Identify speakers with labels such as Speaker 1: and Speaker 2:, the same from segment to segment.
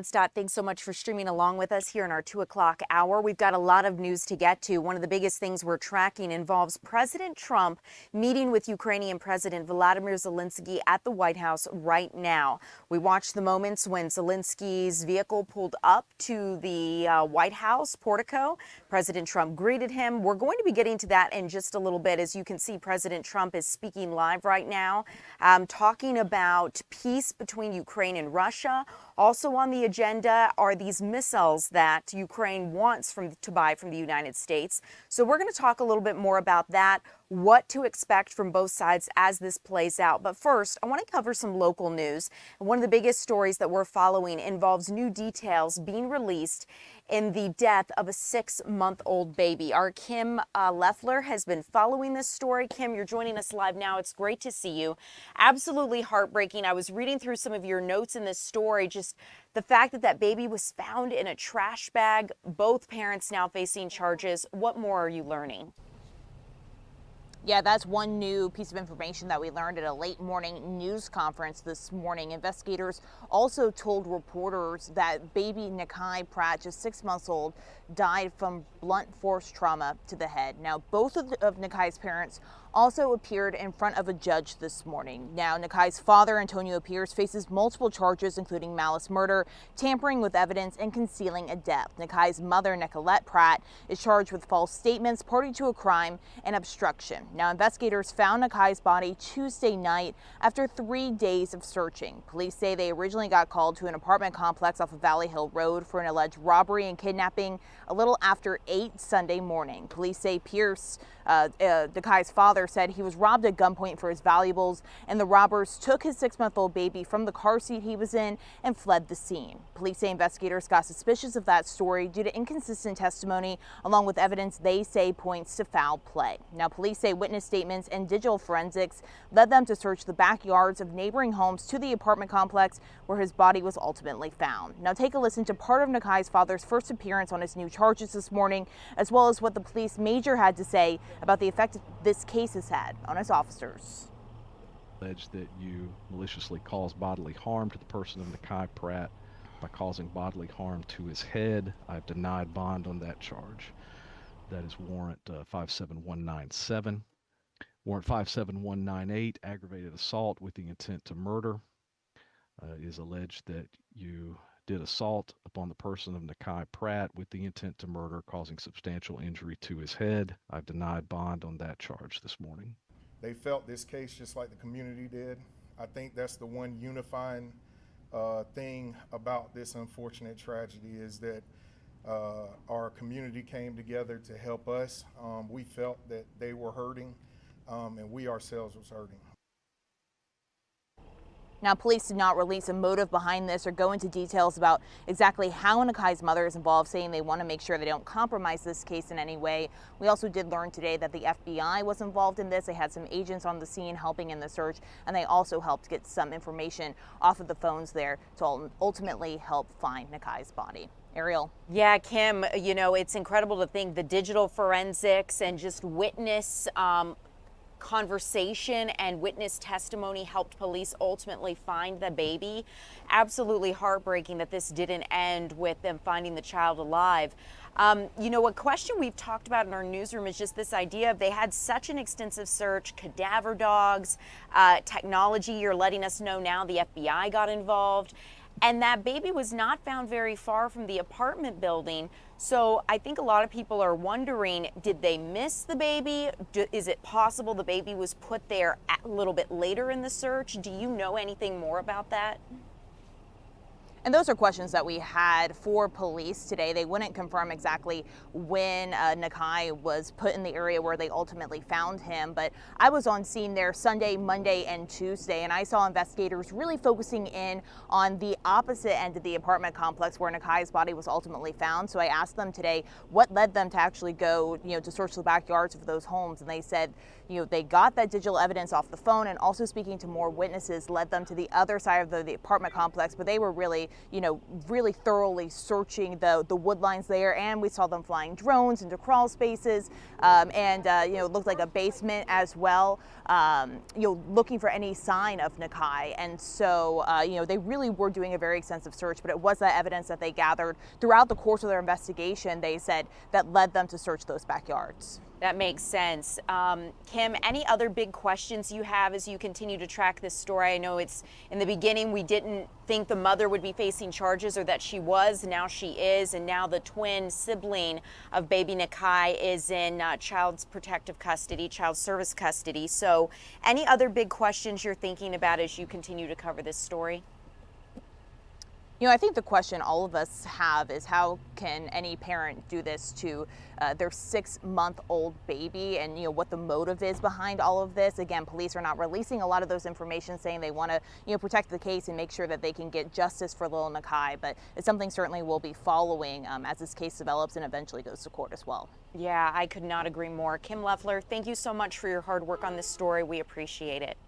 Speaker 1: Stott, thanks so much for streaming along with us here in our 2 o'clock hour. We've got a lot of news to get to. One of the biggest things we're tracking involves President Trump meeting with Ukrainian President Volodymyr Zelensky at the White House right now. We watched the moments when Zelensky's vehicle pulled up to the White House portico. President Trump greeted him. We're going to be getting to that in just a little bit. As you can see, President Trump is speaking live right now, talking about peace between Ukraine and Russia. Also on the agenda are these missiles that Ukraine wants to buy from the United States. So we're going to talk a little bit more about that, what to expect from both sides as this plays out. But first, I want to cover some local news. One of the biggest stories that we're following involves new details being released in the death of a 6-month-old baby. Our Kim Leffler has been following this story. Kim, you're joining us live now. It's great to see you. Absolutely heartbreaking. I was reading through some of your notes in this story, just the fact that that baby was found in a trash bag, both parents now facing charges. What more are you learning?
Speaker 2: Yeah, that's one new piece of information that we learned at a late morning news conference this morning. Investigators also told reporters that baby Nakai Pratt, just 6 months old, died from blunt force trauma to the head. Now, both of Nakai's parents also appeared in front of a judge this morning. Now, Nakai's father, Antonio Pierce, faces multiple charges, including malice murder, tampering with evidence, and concealing a death. Nakai's mother, Nicolette Pratt, is charged with false statements, party to a crime, and obstruction. Now, investigators found Nakai's body Tuesday night after 3 days of searching. Police say they originally got called to an apartment complex off of Valley Hill Road for an alleged robbery and kidnapping a little after 8 Sunday morning. Police say Pierce, Nakai's father, said he was robbed at gunpoint for his valuables, and the robbers took his 6-month-old baby from the car seat he was in and fled the scene. Police say investigators got suspicious of that story due to inconsistent testimony, along with evidence they say points to foul play. Now, police say witness statements and digital forensics led them to search the backyards of neighboring homes to the apartment complex where his body was ultimately found. Now, take a listen to part of Nakai's father's first appearance on his new charges this morning, as well as what the police major had to say about the effect this case has had on his officers.
Speaker 3: Alleged that you maliciously caused bodily harm to the person of Nakai Pratt by causing bodily harm to his head. I've denied bond on that charge. That is warrant 57197. Warrant 57198, aggravated assault with the intent to murder. It is alleged that you did assault upon the person of Nakai Pratt with the intent to murder, causing substantial injury to his head. I've denied bond on that charge this morning.
Speaker 4: They felt this case just like the community did. I think that's the one unifying thing about this unfortunate tragedy is that our community came together to help us. We felt that they were hurting, and we ourselves was hurting.
Speaker 2: Now, police did not release a motive behind this or go into details about exactly how Nakai's mother is involved, saying they want to make sure they don't compromise this case in any way. We also did learn today that the FBI was involved in this. They had some agents on the scene helping in the search, and they also helped get some information off of the phones there to ultimately help find Nakai's body. Ariel.
Speaker 1: Yeah, Kim, you know, it's incredible to think the digital forensics and just witness conversation and witness testimony helped police ultimately find the baby. Absolutely heartbreaking that this didn't end with them finding the child alive. You know, a question we've talked about in our newsroom is just this idea of they had such an extensive search, cadaver dogs, technology. You're letting us know now the FBI got involved. And that baby was not found very far from the apartment building. So I think a lot of people are wondering, did they miss the baby? Is it possible the baby was put there a little bit later in the search? Do you know anything more about that?
Speaker 2: And those are questions that we had for police today. They wouldn't confirm exactly when Nakai was put in the area where they ultimately found him. But I was on scene there Sunday, Monday, and Tuesday, and I saw investigators really focusing in on the opposite end of the apartment complex where Nakai's body was ultimately found. So I asked them today what led them to actually go, to search the backyards of those homes. And they said, they got that digital evidence off the phone, and also speaking to more witnesses led them to the other side of the apartment complex. But they were really really thoroughly searching the wood lines there, and we saw them flying drones into crawl spaces, and it looked like a basement as well, looking for any sign of Nakai. And so, they really were doing a very extensive search, but it was that evidence that they gathered throughout the course of their investigation, they said, that led them to search those backyards.
Speaker 1: That makes sense. Kim, any other big questions you have as you continue to track this story? I know it's in the beginning we didn't think the mother would be facing charges, or that she was. Now she is, and now the twin sibling of baby Nakai is in child protective custody, child service custody. So any other big questions you're thinking about as you continue to cover this story?
Speaker 2: I think the question all of us have is, how can any parent do this to their 6-month-old baby, and what the motive is behind all of this. Again, police are not releasing a lot of those information, saying they want to protect the case and make sure that they can get justice for little Nakai, but it's something certainly we'll be following as this case develops and eventually goes to court as well.
Speaker 1: Yeah, I could not agree more. Kim Leffler, thank you so much for your hard work on this story. We appreciate it.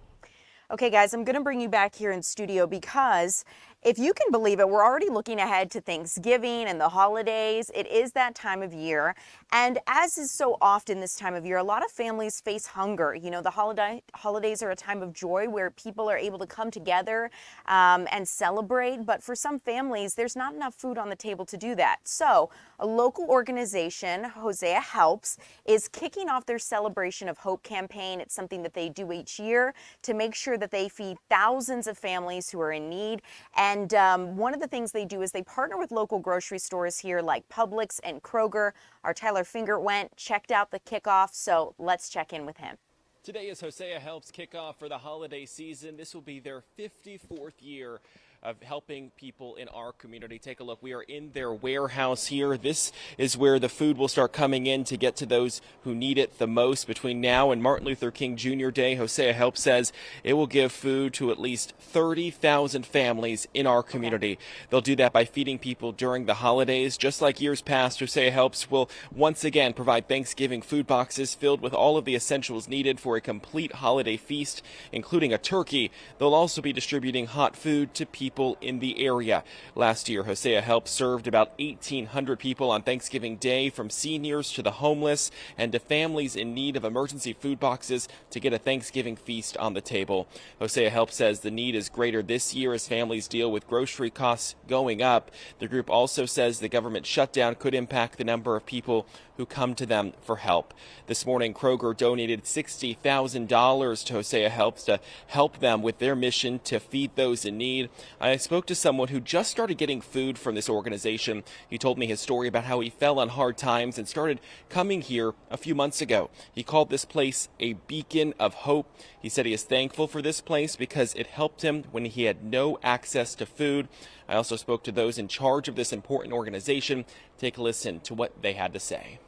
Speaker 1: Okay, guys, I'm going to bring you back here in studio because, if you can believe it, we're already looking ahead to Thanksgiving and the holidays. It is that time of year. And as is so often this time of year, a lot of families face hunger. The holidays are a time of joy where people are able to come together and celebrate. But for some families, there's not enough food on the table to do that. So a local organization, Hosea Helps, is kicking off their Celebration of Hope campaign. It's something that they do each year to make sure that they feed thousands of families who are in need. And one of the things they do is they partner with local grocery stores here like Publix and Kroger. Our Tyler Finger went, checked out the kickoff, so let's check in with him.
Speaker 5: Today is Hosea Helps kickoff for the holiday season. This will be their 54th year of helping people in our community. Take a look. We are in their warehouse here. This is where the food will start coming in to get to those who need it the most. Between now and Martin Luther King Jr. Day, Hosea Helps says it will give food to at least 30,000 families in our community. They'll do that by feeding people during the holidays. Just like years past, Hosea Helps will once again provide Thanksgiving food boxes filled with all of the essentials needed for a complete holiday feast, including a turkey. They'll also be distributing hot food to people in the area. Last year, Hosea Helps served about 1,800 people on Thanksgiving Day, from seniors to the homeless and to families in need of emergency food boxes to get a Thanksgiving feast on the table. Hosea Helps says the need is greater this year as families deal with grocery costs going up. The group also says the government shutdown could impact the number of people who come to them for help. This morning, Kroger donated $60,000 to Hosea Helps to help them with their mission to feed those in need. I spoke to someone who just started getting food from this organization. He told me his story about how he fell on hard times and started coming here a few months ago. He called this place a beacon of hope. He said he is thankful for this place because it helped him when he had no access to food. I also spoke to those in charge of this important organization. Take a listen to what they had to say.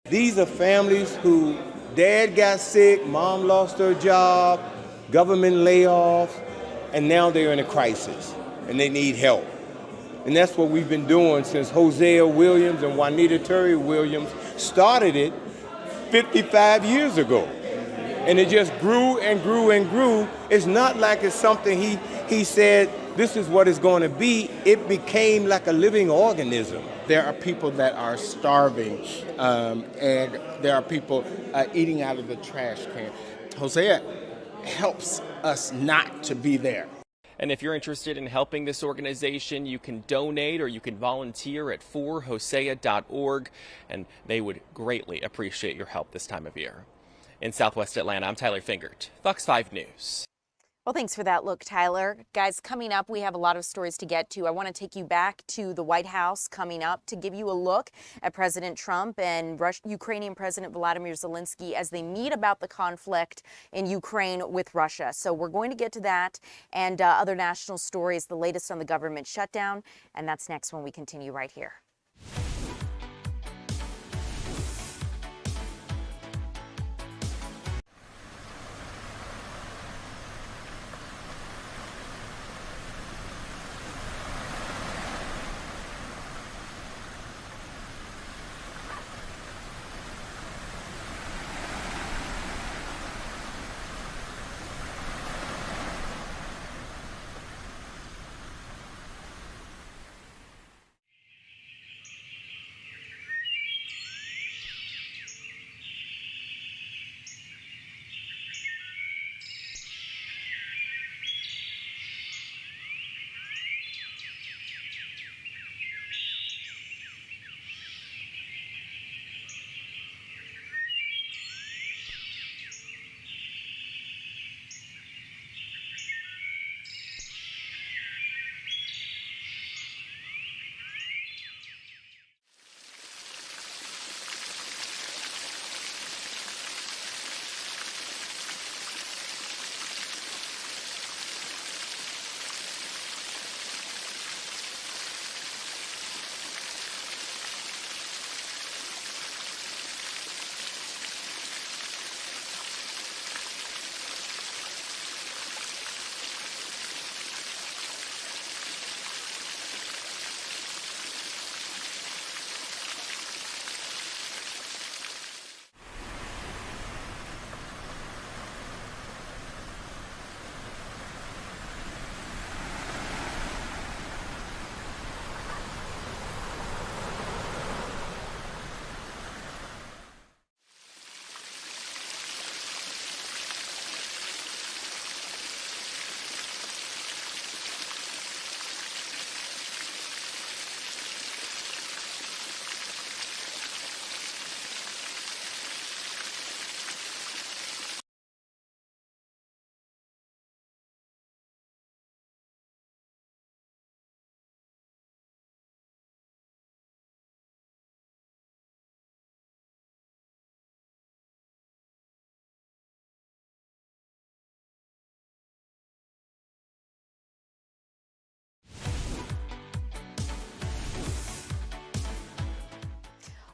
Speaker 6: These are families who dad got sick, mom lost her job, government layoffs, and now they're in a crisis and they need help. And that's what we've been doing since Hosea Williams and Juanita Terry Williams started it 55 years ago. And it just grew and grew and grew. It's not like it's something he said, this is what it's going to be. It became like a living organism.
Speaker 7: There are people that are starving, and there are people eating out of the trash can. Hosea helps us not to be there.
Speaker 5: And if you're interested in helping this organization, you can donate or you can volunteer at forhosea.org, and they would greatly appreciate your help this time of year. In Southwest Atlanta, I'm Tyler Fingert, Fox 5 News.
Speaker 1: Well, thanks for that look, Tyler. Guys, coming up, we have a lot of stories to get to. I want to take you back to the White House coming up to give you a look at President Trump and Ukrainian President Volodymyr Zelensky as they meet about the conflict in Ukraine with Russia. So we're going to get to that and other national stories, the latest on the government shutdown. And that's next when we continue right here.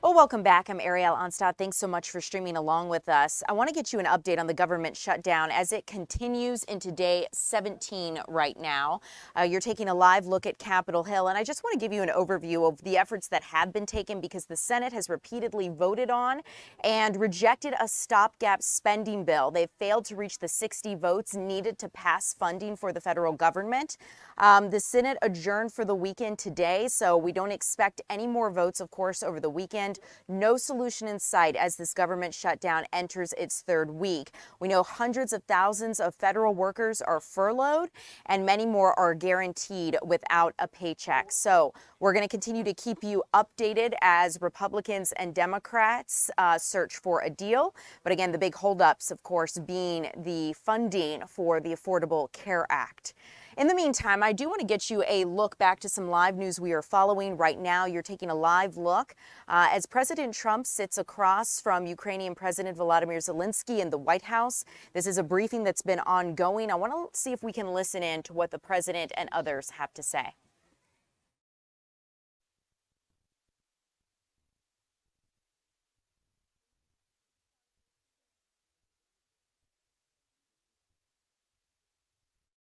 Speaker 1: Well, welcome back. I'm Ariel Onstad. Thanks so much for streaming along with us. I want to get you an update on the government shutdown as it continues into day 17 right now. You're taking a live look at Capitol Hill, and I just want to give you an overview of the efforts that have been taken because the Senate has repeatedly voted on and rejected a stopgap spending bill. They've failed to reach the 60 votes needed to pass funding for the federal government. The Senate adjourned for the weekend today, so we don't expect any more votes, of course, over the weekend. No solution in sight as this government shutdown enters its third week. We know hundreds of thousands of federal workers are furloughed and many more are guaranteed without a paycheck. So we're going to continue to keep you updated as Republicans and Democrats search for a deal. But again, the big holdups, of course, being the funding for the Affordable Care Act. In the meantime, I do want to get you a look back to some live news we are following right now. You're taking a live look as President Trump sits across from Ukrainian President Volodymyr Zelensky in the White House. This is a briefing that's been ongoing. I want to see if we can listen in to what the president and others have to say.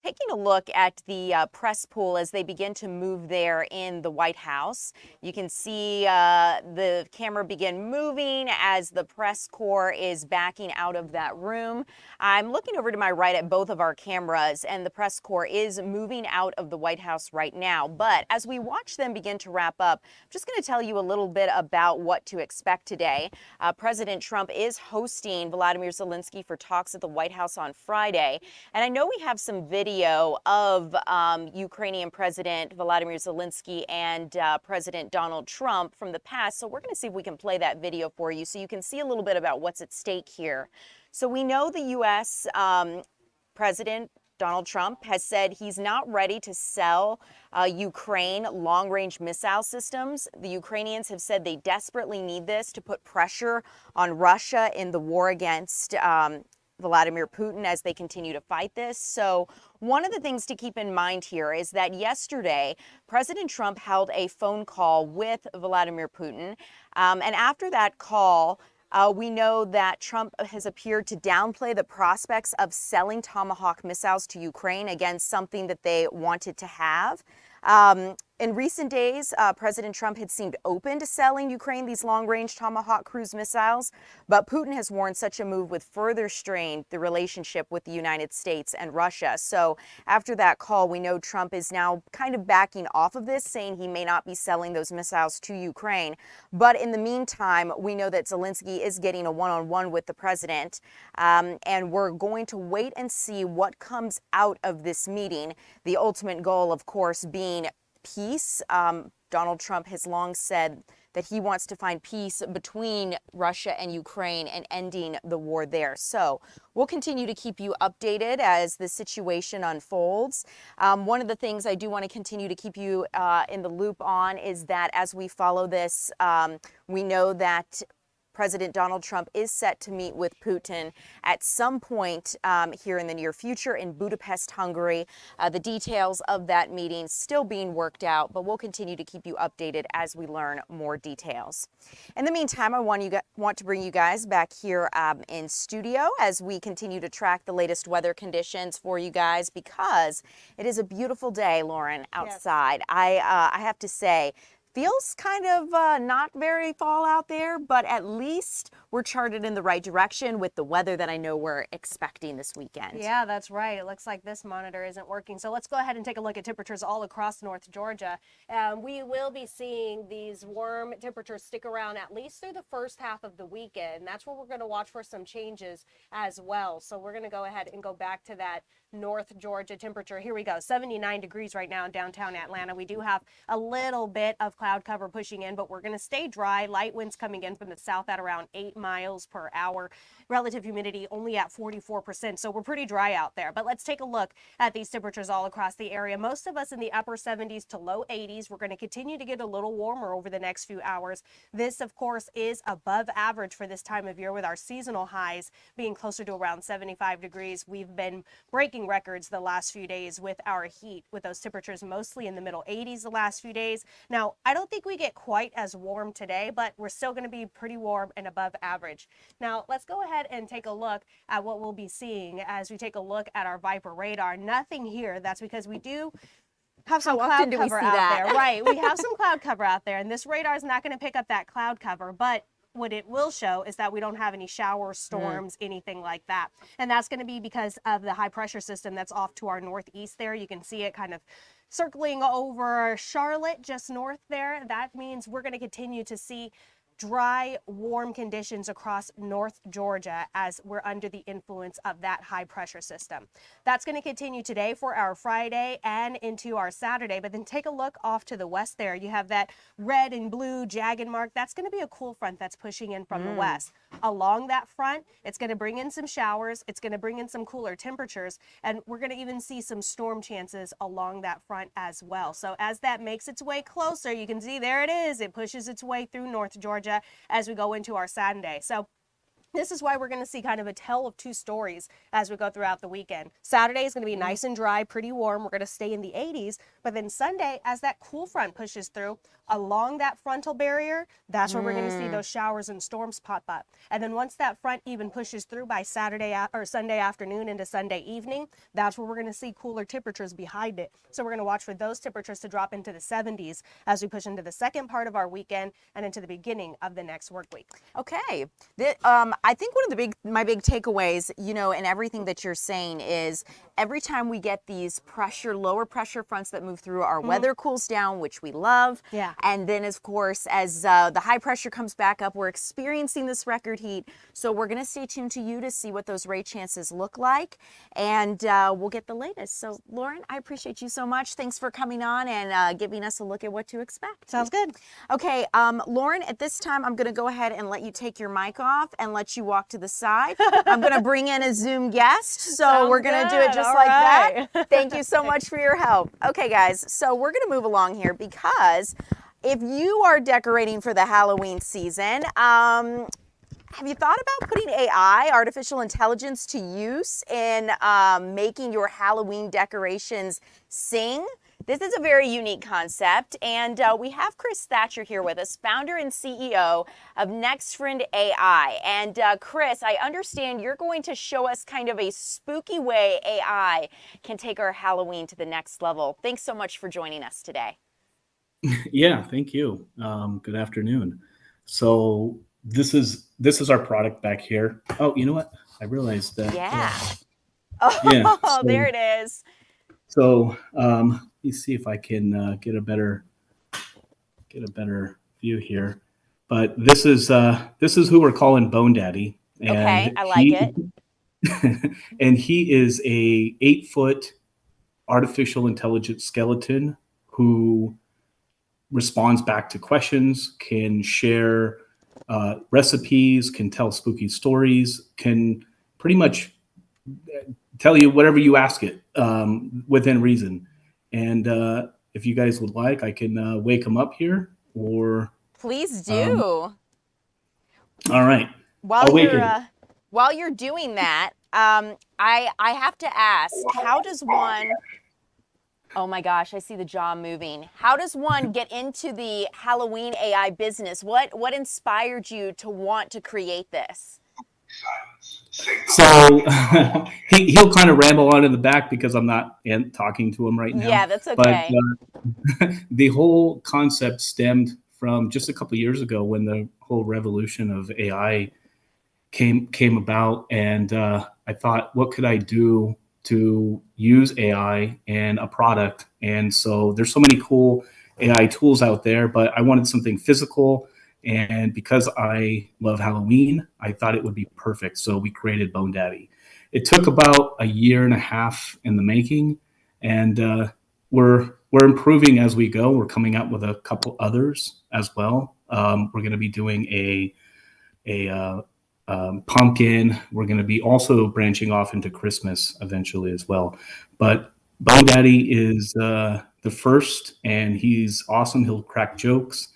Speaker 1: Taking a look at the press pool as they begin to move there in the White House. You can see the camera begin moving as the press corps is backing out of that room. I'm looking over to my right at both of our cameras, and the press corps is moving out of the White House right now. But as we watch them begin to wrap up, I'm just going to tell you a little bit about what to expect today. President Trump is hosting Volodymyr Zelensky for talks at the White House on Friday. And I know we have some video of Ukrainian President Volodymyr Zelensky and President Donald Trump from the past. So we're going to see if we can play that video for you so you can see a little bit about what's at stake here. So we know the U.S. President Donald Trump has said he's not ready to sell Ukraine long-range missile systems. The Ukrainians have said they desperately need this to put pressure on Russia in the war against Vladimir Putin as they continue to fight this. So one of the things to keep in mind here is that yesterday, President Trump held a phone call with Vladimir Putin. And after that call, we know that Trump has appeared to downplay the prospects of selling Tomahawk missiles to Ukraine, again, something that they wanted to have. In recent days, President Trump had seemed open to selling Ukraine these long-range Tomahawk cruise missiles, but Putin has warned such a move would further strain the relationship with the United States and Russia. So after that call, we know Trump is now kind of backing off of this, saying he may not be selling those missiles to Ukraine. But in the meantime, we know that Zelensky is getting a one-on-one with the president, and we're going to wait and see what comes out of this meeting. The ultimate goal, of course, being peace. Donald Trump has long said that he wants to find peace between Russia and Ukraine and ending the war there. So we'll continue to keep you updated as the situation unfolds. One of the things I do want to continue to keep you in the loop on is that as we follow this, we know that President Donald Trump is set to meet with Putin at some point here in the near future in Budapest, Hungary. The details of that meeting still being worked out, but we'll continue to keep you updated as we learn more details. In the meantime, I want to bring you guys back here in studio as we continue to track the latest weather conditions for you guys because it is a beautiful day, Lauren, outside. Yes. I have to say, feels kind of not very fall out there, but at least we're charted in the right direction with the weather that I know we're expecting this weekend.
Speaker 8: Yeah, that's right. It looks like this monitor isn't working. So let's go ahead and take a look at temperatures all across North Georgia. We will be seeing these warm temperatures stick around at least through the first half of the weekend. That's where we're going to watch for some changes as well. So we're going to go ahead and go back to that North Georgia temperature. Here we go, 79 degrees right now in downtown Atlanta. We do have a little bit of cloud cover pushing in, but we're going to stay dry. Light winds coming in from the south at around 8 miles per hour. Relative humidity only at 44%, so we're pretty dry out there. But let's take a look at these temperatures all across the area. Most of us in the upper 70s to low 80s. We're going to continue to get a little warmer over the next few hours. This, of course, is above average for this time of year, with our seasonal highs being closer to around 75 degrees. We've been breaking records the last few days with our heat, with those temperatures mostly in the middle 80s the last few days. Now, I don't think we get quite as warm today, but we're still going to be pretty warm and above average. Now, let's go ahead and take a look at what we'll be seeing as we take a look at our Viper radar. Nothing here. That's because we do have some cloud cover out there. Right. We have some cloud cover out there, and this radar is not going to pick up that cloud cover, but what it will show is that we don't have any showers, storms, anything like that. And that's going to be because of the high pressure system that's off to our northeast there. You can see it kind of circling over Charlotte just north there. That means we're going to continue to see dry, warm conditions across North Georgia as we're under the influence of that high pressure system. That's going to continue today for our Friday and into our Saturday, but then take a look off to the west there. You have that red and blue jagged mark. That's going to be a cool front that's pushing in from the west. Along that front, it's going to bring in some showers. It's going to bring in some cooler temperatures, and we're going to even see some storm chances along that front as well. So as that makes its way closer, you can see there it is. It pushes its way through North Georgia as we go into our Saturday. So this is why we're going to see kind of a tale of two stories as we go throughout the weekend. Saturday is going to be nice and dry, pretty warm. We're going to stay in the 80s. But then Sunday, as that cool front pushes through along that frontal barrier, that's where we're going to see those showers and storms pop up. And then once that front even pushes through by Saturday or Sunday afternoon into Sunday evening, that's where we're going to see cooler temperatures behind it. So we're going to watch for those temperatures to drop into the 70s as we push into the second part of our weekend and into the beginning of the next work week.
Speaker 1: Okay. I think one of my big takeaways, you know, and everything that you're saying is every time we get these lower pressure fronts that move through, our weather cools down, which we love.
Speaker 8: Yeah.
Speaker 1: And then, of course, as the high pressure comes back up, we're experiencing this record heat. So we're going to stay tuned to you to see what those rate chances look like. And we'll get the latest. So, Lauren, I appreciate you so much. Thanks for coming on and giving us a look at what to expect.
Speaker 8: Sounds good.
Speaker 1: Okay, Lauren, at this time, I'm going to go ahead and let you take your mic off and let you walk to the side. I'm going to bring in a Zoom guest, so we're going to do it just like that. Thank you so much for your help. Okay, guys, so we're going to move along here because if you are decorating for the Halloween season, have you thought about putting AI, artificial intelligence, to use in making your Halloween decorations sing? This is a very unique concept, and we have Chris Thatcher here with us, founder and CEO of NextFriend AI. And Chris, I understand you're going to show us kind of a spooky way AI can take our Halloween to the next level. Thanks so much for joining us today.
Speaker 9: Yeah, thank you. Good afternoon. So this is our product back here. Oh, you know what? I realized that.
Speaker 1: Yeah.
Speaker 9: Yeah.
Speaker 1: So, there it is.
Speaker 9: So let me see if I can get a better view here. But this is who we're calling Bone Daddy. And
Speaker 1: okay, I like it.
Speaker 9: And he is a 8-foot artificial intelligence skeleton who responds back to questions, can share recipes, can tell spooky stories, can pretty much tell you whatever you ask it within reason. And if you guys would like, I can wake him up here, or
Speaker 1: please do.
Speaker 9: All right.
Speaker 1: While you're doing that, I have to ask, how does one? Oh my gosh, I see the jaw moving. How does one get into the Halloween AI business? What inspired you to want to create this?
Speaker 9: So he'll kind of ramble on in the back because I'm not talking to him right now.
Speaker 1: Yeah, that's okay.
Speaker 9: But the whole concept stemmed from just a couple of years ago when the whole revolution of AI came about, and I thought, what could I do to use AI in a product? And so there's so many cool AI tools out there, but I wanted something physical. And because I love Halloween, I thought it would be perfect. So we created Bone Daddy. It took about a year and a half in the making, and we're improving as we go. We're coming out with a couple others as well. We're going to be doing a pumpkin. We're going to be also branching off into Christmas eventually as well. But Bone Daddy is the first, and he's awesome. He'll crack jokes.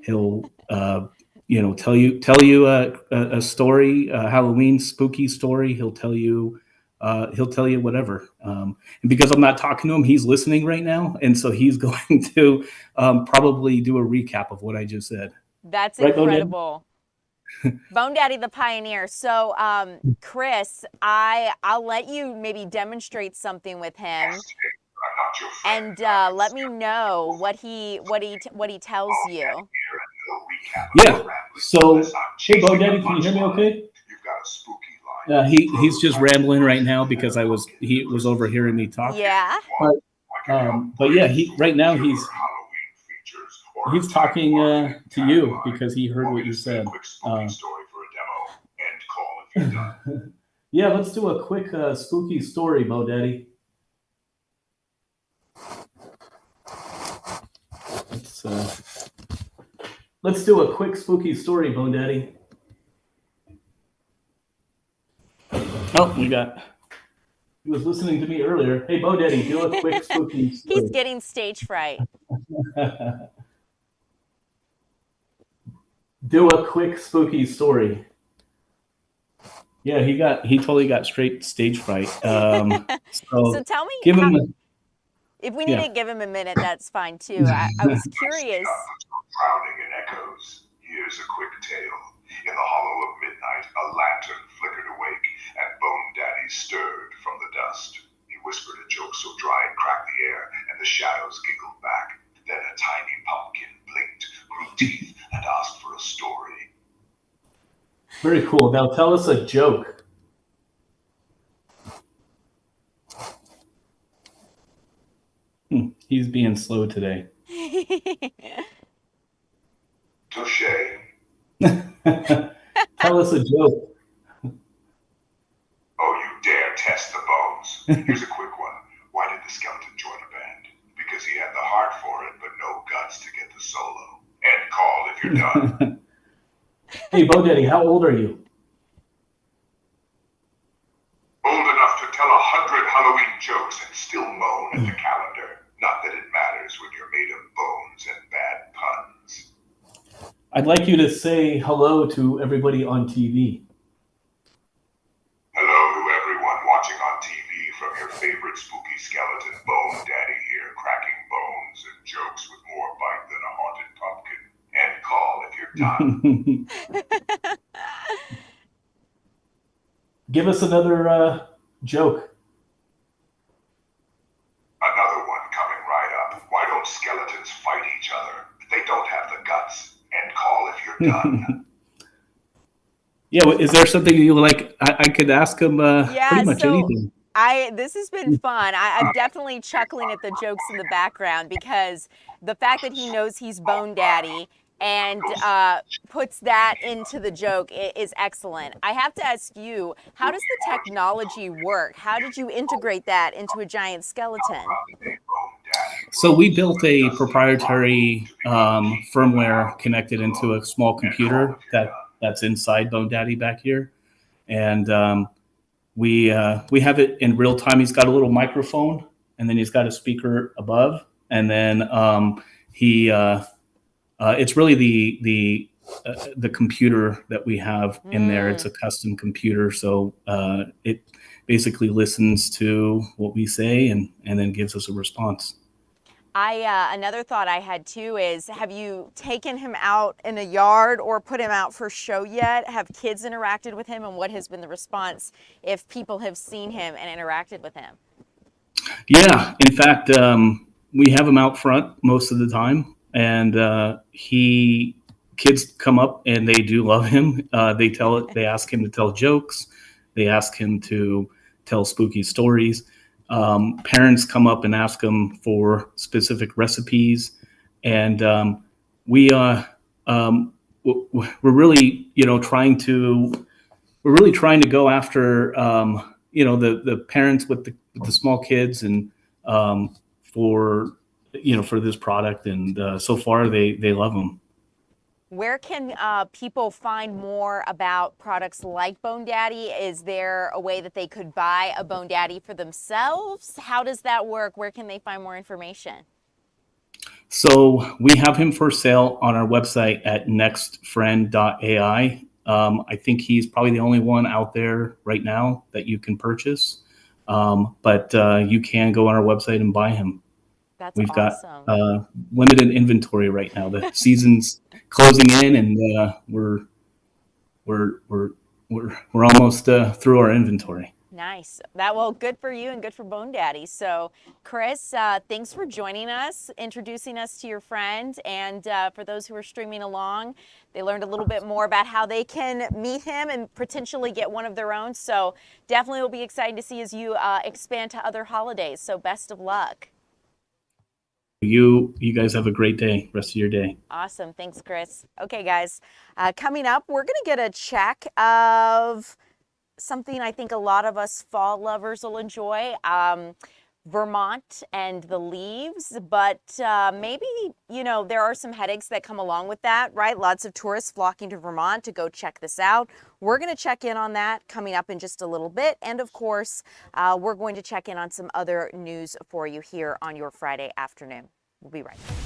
Speaker 9: He'll tell you a story, a Halloween spooky story. He'll tell you whatever. And because I'm not talking to him, he's listening right now, and so he's going to probably do a recap of what I just said.
Speaker 1: That's
Speaker 9: right,
Speaker 1: incredible. Bone Daddy the pioneer. So, Chris, I'll let you maybe demonstrate something with him, and let me know what he tells you.
Speaker 9: Yeah. So, hey, Bone Daddy, can you hear me? Okay. He's just rambling right now because he was overhearing me talk.
Speaker 1: Yeah.
Speaker 9: But yeah, right now he's talking to you because he heard what you said. Yeah, let's do a quick spooky story, Bo Daddy. Let's do a quick spooky story, Bo Daddy. Oh, he was listening to me earlier. Hey, Bo Daddy, do a quick spooky story.
Speaker 1: He's getting stage fright.
Speaker 9: Do a quick spooky story. Yeah, he totally got straight stage fright.
Speaker 1: So tell me,
Speaker 9: give him
Speaker 1: if we need to give him a minute, that's fine too. I was curious.
Speaker 10: Drowning in echoes, here's a quick tale. In the hollow of midnight, a lantern flickered awake, and Bone Daddy stirred from the dust. He whispered a joke so dry it cracked the air, and the shadows giggled back. Then a tiny pumpkin blinked, grew teeth, and asked for a story.
Speaker 9: Very cool. Now tell us a joke. He's being slow today.
Speaker 10: Touche.
Speaker 9: Tell us a joke.
Speaker 10: Oh, you dare test the bones. Here's a quick one. Why did the skeleton join a band? Because he had the heart for it, but no guts to get the solo. End call if you're done.
Speaker 9: Hey, Bo Daddy, how old are you?
Speaker 10: Old enough to tell 100 Halloween jokes and still moan at the calendar. Not that it matters when you're made of bones and bad puns.
Speaker 9: I'd like you to say hello to everybody on TV.
Speaker 10: Hello to everyone watching on TV from your favorite spooky skeleton, Bone Daddy here, cracking bones and jokes with more bite than a haunted pumpkin. End call if you're done.
Speaker 9: Give us another joke.
Speaker 10: Another one coming right up. Why don't skeletons fight each other? They don't have the guts. End call if you're done.
Speaker 9: Yeah, is there something you like? I could ask him pretty much anything.
Speaker 1: This has been fun. I'm definitely chuckling at the jokes in the background because the fact that he knows he's Bone Daddy and puts that into the joke is excellent. I have to ask you, how does the technology work? How did you integrate that into a giant skeleton?
Speaker 9: So we built a proprietary firmware connected into a small computer that's inside Bone Daddy back here, and we have it in real time. He's got a little microphone, and then he's got a speaker above, and then it's really the computer that we have in there. It's a custom computer, so it basically listens to what we say and then gives us a response.
Speaker 1: Another thought I had too is, have you taken him out in a yard or put him out for show yet? Have kids interacted with him, and what has been the response if people have seen him and interacted with him? Yeah, in fact, we have him out front most of the time, and kids come up and they do love him. They ask him to tell jokes, they ask him to tell spooky stories. Parents come up and ask him for specific recipes, and we're really trying to go after the parents with the small kids, and for this product, and so far they love them. Where can people find more about products like Bone Daddy? Is there a way that they could buy a Bone Daddy for themselves? How does that work? Where can they find more information?
Speaker 9: So we have him for sale on our website at nextfriend.ai. I think he's probably the only one out there right now that you can purchase. But you can go on our website and buy him.
Speaker 1: That's
Speaker 9: We've
Speaker 1: awesome.
Speaker 9: got limited inventory right now. The season's closing in, and we're almost through our inventory.
Speaker 1: Nice. Good for you and good for Bone Daddy. So, Chris, thanks for joining us, introducing us to your friend. And for those who are streaming along, they learned a little bit more about how they can meet him and potentially get one of their own. So definitely will be exciting to see as you expand to other holidays. So best of luck.
Speaker 9: You guys have a great day, rest of your day.
Speaker 1: Awesome. Thanks, Chris. Okay, guys, coming up, we're going to get a check of something I think a lot of us fall lovers will enjoy, Vermont and the leaves, but maybe, there are some headaches that come along with that, right? Lots of tourists flocking to Vermont to go check this out. We're going to check in on that coming up in just a little bit. And of course, we're going to check in on some other news for you here on your Friday afternoon. We'll be right back.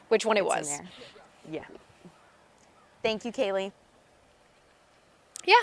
Speaker 8: Which one it
Speaker 1: It's in
Speaker 8: was.
Speaker 1: there. Yeah. Thank you, Kaylee.
Speaker 8: Yeah.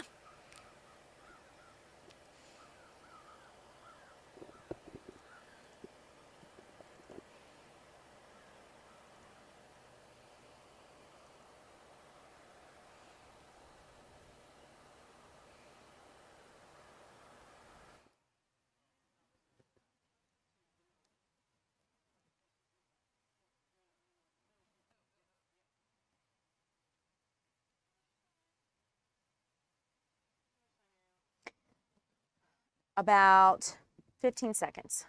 Speaker 1: About 15 seconds.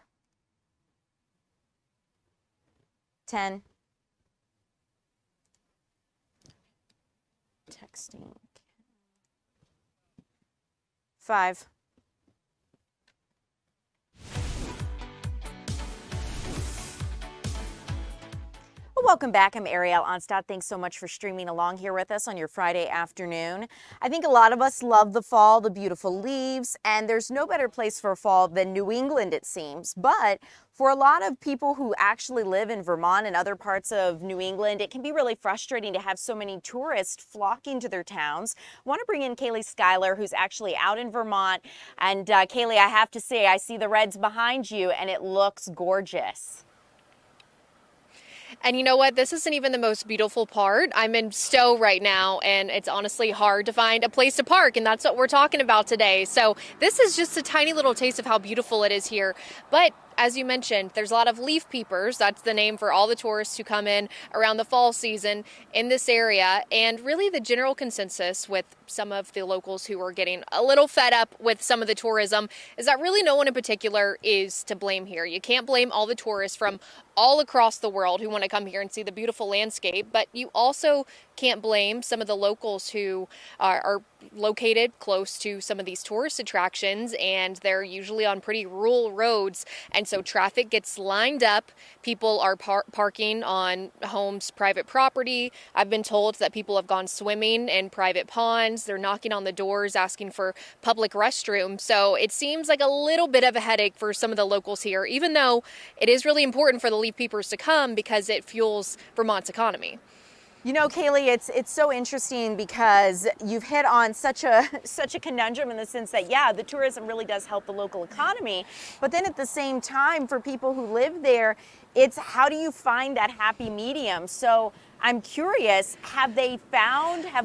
Speaker 1: 10. Texting. 5. Well, welcome back. I'm Ariel Onstad. Thanks so much for streaming along here with us on your Friday afternoon. I think a lot of us love the fall, the beautiful leaves, and there's no better place for fall than New England, it seems. But for a lot of people who actually live in Vermont and other parts of New England, it can be really frustrating to have so many tourists flocking to their towns. I want to bring in Kaylee Schuyler, who's actually out in Vermont. And Kaylee, I have to say, I see the reds behind you, and it looks gorgeous.
Speaker 11: And you know what? This isn't even the most beautiful part. I'm in Stowe right now, and it's honestly hard to find a place to park, and that's what we're talking about today. So this is just a tiny little taste of how beautiful it is here. But as you mentioned, there's a lot of leaf peepers. That's the name for all the tourists who come in around the fall season in this area. And really the general consensus with some of the locals who are getting a little fed up with some of the tourism is that really no one in particular is to blame here. You can't blame all the tourists from all across the world who want to come here and see the beautiful landscape, but you also can't blame some of the locals who are located close to some of these tourist attractions, and they're usually on pretty rural roads, and so traffic gets lined up. People are parking on homes' private property. I've been told that people have gone swimming in private ponds. They're knocking on the doors asking for public restrooms. So it seems like a little bit of a headache for some of the locals here, even though it is really important for the leaf peepers to come because it fuels Vermont's economy.
Speaker 1: You know, Kaylee, it's so interesting because you've hit on such a conundrum in the sense that, yeah, the tourism really does help the local economy. But then at the same time, for people who live there, it's how do you find that happy medium? So I'm curious, have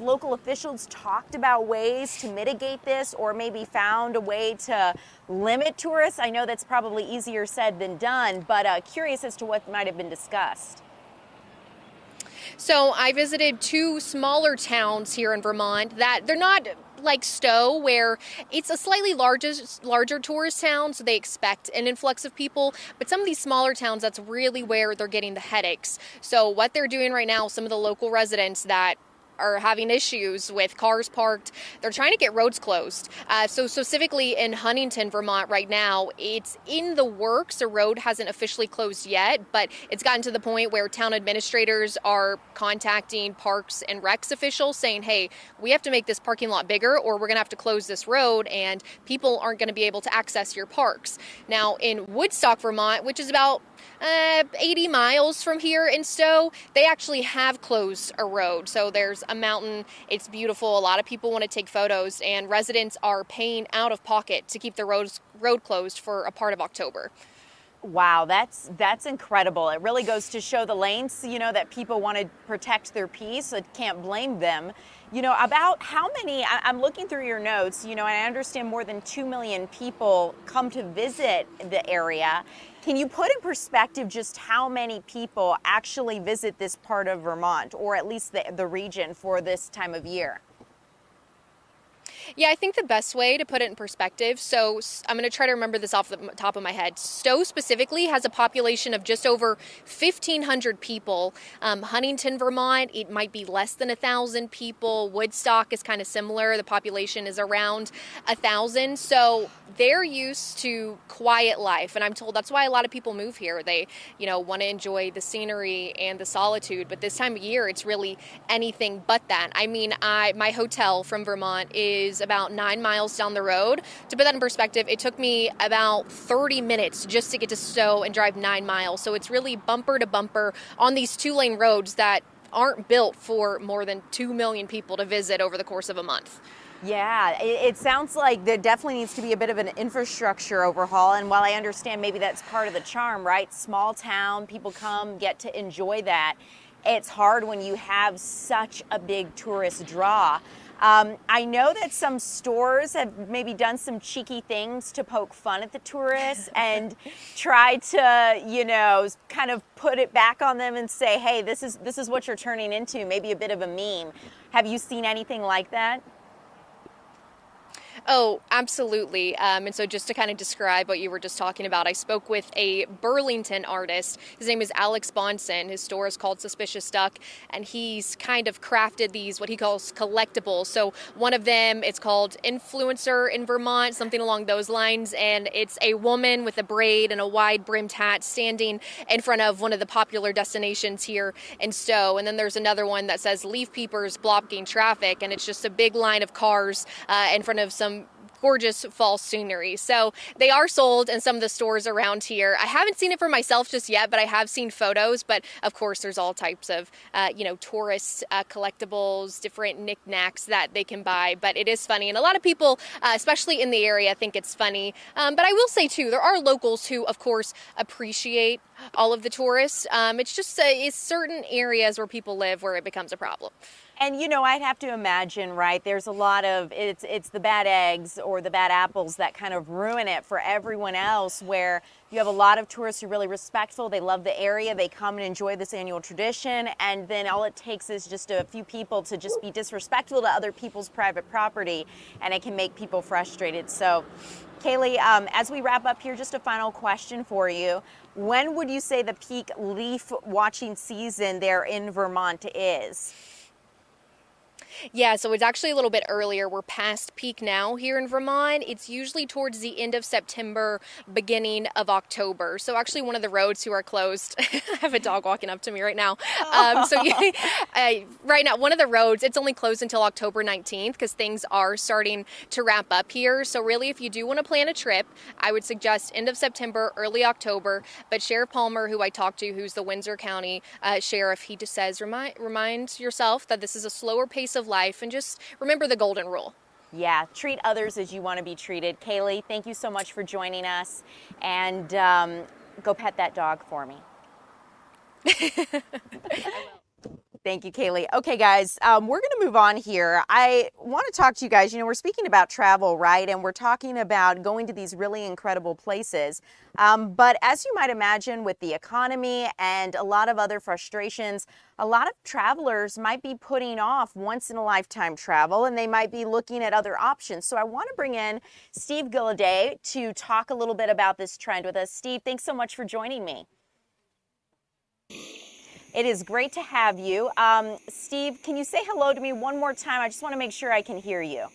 Speaker 1: local officials talked about ways to mitigate this, or maybe found a way to limit tourists? I know that's probably easier said than done, but curious as to what might have been discussed.
Speaker 11: So I visited two smaller towns here in Vermont that they're not like Stowe, where it's a slightly larger tourist town, so they expect an influx of people. But some of these smaller towns, that's really where they're getting the headaches. So what they're doing right now, some of the local residents that are having issues with cars parked, they're trying to get roads closed. So specifically in Huntington, Vermont right now, it's in the works. A road hasn't officially closed yet, but it's gotten to the point where town administrators are contacting Parks and Recs officials saying, hey, we have to make this parking lot bigger or we're going to have to close this road and people aren't going to be able to access your parks. Now in Woodstock, Vermont, which is about 80 miles from here in Stowe, they actually have closed a road. So there's a mountain. It's beautiful. A lot of people want to take photos, and residents are paying out of pocket to keep the road closed for a part of October.
Speaker 1: Wow, that's incredible. It really goes to show the lengths, you know, that people want to protect their peace. So can't blame them. You know, about how many, I'm looking through your notes, you know, and I understand more than 2 million people come to visit the area. Can you put in perspective just how many people actually visit this part of Vermont, or at least the region, for this time of year?
Speaker 11: Yeah, I think the best way to put it in perspective, so I'm going to try to remember this off the top of my head. Stowe specifically has a population of just over 1,500 people. Huntington, Vermont, it might be less than 1,000 people. Woodstock is kind of similar. The population is around 1,000. So they're used to quiet life. And I'm told that's why a lot of people move here. They, you know, want to enjoy the scenery and the solitude. But this time of year, it's really anything but that. I mean, my hotel from Vermont is about 9 miles down the road. To put that in perspective, it took me about 30 minutes just to get to Stowe and drive 9 miles. So it's really bumper to bumper on these 2-lane roads that aren't built for more than 2 million people to visit over the course of a month.
Speaker 1: Yeah, it sounds like there definitely needs to be a bit of an infrastructure overhaul. And while I understand maybe that's part of the charm, right? Small town, people come, get to enjoy that. It's hard when you have such a big tourist draw. I know that some stores have maybe done some cheeky things to poke fun at the tourists and try to, you know, kind of put it back on them and say, hey, this is what you're turning into, maybe a bit of a meme. Have you seen anything like that?
Speaker 11: Oh, absolutely. And so just to kind of describe what you were just talking about, I spoke with a Burlington artist. His name is Alex Bonson. His store is called Suspicious Duck, and he's kind of crafted these, what he calls collectibles. So one of them, it's called Influencer in Vermont, something along those lines. And it's a woman with a braid and a wide brimmed hat standing in front of one of the popular destinations here in Stowe. And then there's another one that says Leaf Peepers blocking traffic, and it's just a big line of cars in front of some gorgeous fall scenery. So they are sold in some of the stores around here. I haven't seen it for myself just yet, but I have seen photos. But of course, there's all types of, tourist collectibles, different knickknacks that they can buy. But it is funny. And a lot of people, especially in the area, think it's funny. But I will say, too, there are locals who, of course, appreciate all of the tourists. It's just it's certain areas where people live where it becomes a problem.
Speaker 1: And I'd have to imagine, right, there's a lot of, it's the bad eggs or the bad apples that kind of ruin it for everyone else, where you have a lot of tourists who are really respectful, they love the area, they come and enjoy this annual tradition, and then all it takes is just a few people to just be disrespectful to other people's private property, and it can make people frustrated. So, Kaylee, as we wrap up here, just a final question for you. When would you say the peak leaf watching season there in Vermont is?
Speaker 11: Yeah, so it's actually a little bit earlier. We're past peak now here in Vermont. It's usually towards the end of September, beginning of October. So actually one of the roads who are closed, I have a dog walking up to me right now. Right now, one of the roads, it's only closed until October 19th because things are starting to wrap up here. So really, if you do want to plan a trip, I would suggest end of September, early October. But Sheriff Palmer, who I talked to, who's the Windsor County Sheriff, he just says, remind yourself that this is a slower pace of life, and just remember the golden rule.
Speaker 1: Yeah, treat others as you want to be treated. Kaylee, thank you so much for joining us, and go pet that dog for me. Thank you, Kaylee. Okay, guys, we're going to move on here. I want to talk to you guys. We're speaking about travel, right? And we're talking about going to these really incredible places. But as you might imagine, with the economy and a lot of other frustrations, a lot of travelers might be putting off once-in-a-lifetime travel, and they might be looking at other options. So I want to bring in Steve Gilliday to talk a little bit about this trend with us. Steve, thanks so much for joining me. It is great to have you. Steve, can you say hello to me one more time? I just want to make sure I can hear you.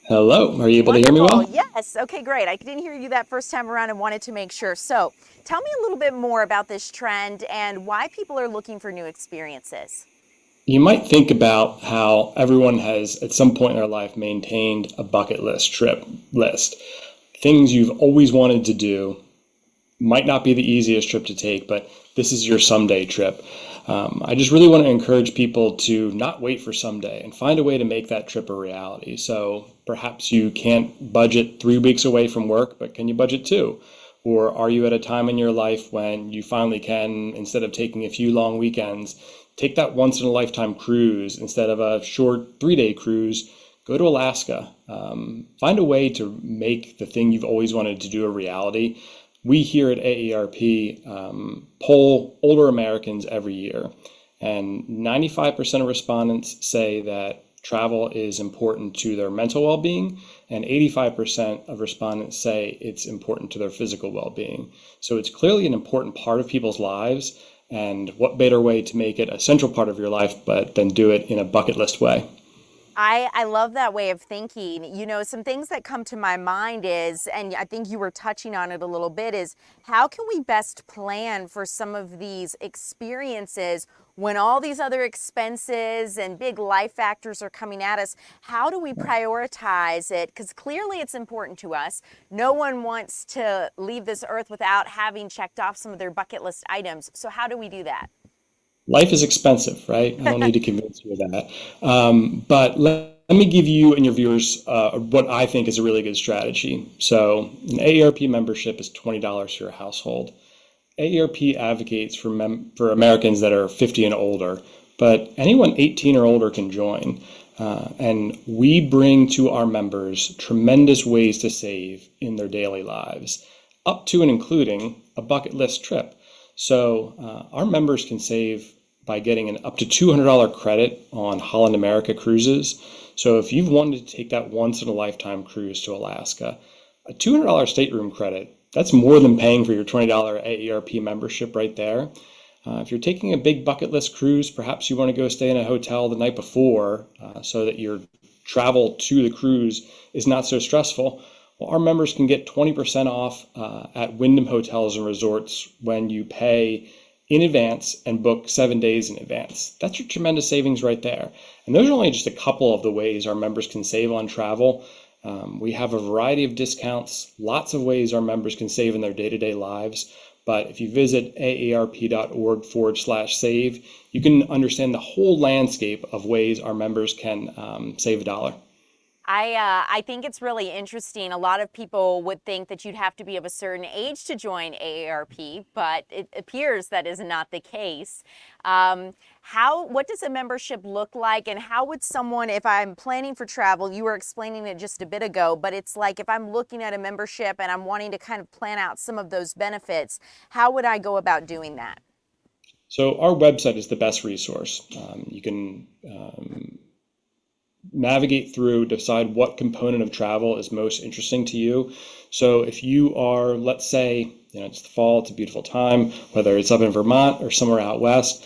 Speaker 12: Hello, are you able to hear me well?
Speaker 1: Yes, okay, great. I didn't hear you that first time around and wanted to make sure. So tell me a little bit more about this trend and why people are looking for new experiences.
Speaker 12: You might think about how everyone has at some point in their life maintained a bucket list, trip list. Things you've always wanted to do. Might not be the easiest trip to take, but this is your someday trip. I just really want to encourage people to not wait for someday and find a way to make that trip a reality. So perhaps you can't budget 3 weeks away from work, but can you budget 2? Or are you at a time in your life when you finally can, instead of taking a few long weekends, take that once in a lifetime cruise instead of a short 3-day cruise? Go to Alaska. Find a way to make the thing you've always wanted to do a reality. We here at AARP poll older Americans every year, and 95% of respondents say that travel is important to their mental well-being, and 85% of respondents say it's important to their physical well-being. So it's clearly an important part of people's lives, and what better way to make it a central part of your life but than do it in a bucket list way.
Speaker 1: I love that way of thinking. Some things that come to my mind is, and I think you were touching on it a little bit, is how can we best plan for some of these experiences when all these other expenses and big life factors are coming at us? How do we prioritize it? Because clearly it's important to us. No one wants to leave this earth without having checked off some of their bucket list items. So how do we do that?
Speaker 12: Life is expensive, right? I don't need to convince you of that. But let me give you and your viewers what I think is a really good strategy. So an AARP membership is $20 for your household. AARP advocates for Americans that are 50 and older, but anyone 18 or older can join. And we bring to our members tremendous ways to save in their daily lives, up to and including a bucket list trip. So our members can save by getting an up to $200 credit on Holland America cruises. So if you've wanted to take that once in a lifetime cruise to Alaska, a $200 stateroom credit, that's more than paying for your $20 AARP membership right there. If you're taking a big bucket list cruise, perhaps you want to go stay in a hotel the night before so that your travel to the cruise is not so stressful. Well, our members can get 20% off at Wyndham Hotels and Resorts when you pay in advance and book 7 days in advance. That's your tremendous savings right there. And those are only just a couple of the ways our members can save on travel. We have a variety of discounts, lots of ways our members can save in their day-to-day lives. But if you visit aarp.org/save, you can understand the whole landscape of ways our members can save a dollar.
Speaker 1: I think it's really interesting. A lot of people would think that you'd have to be of a certain age to join AARP, but it appears that is not the case. What does a membership look like, and how would someone, if I'm planning for travel, you were explaining it just a bit ago, but it's like if I'm looking at a membership and I'm wanting to kind of plan out some of those benefits, how would I go about doing that?
Speaker 12: So our website is the best resource. You can navigate through, decide what component of travel is most interesting to you. So if you are, let's say, it's the fall, it's a beautiful time, whether it's up in Vermont or somewhere out west,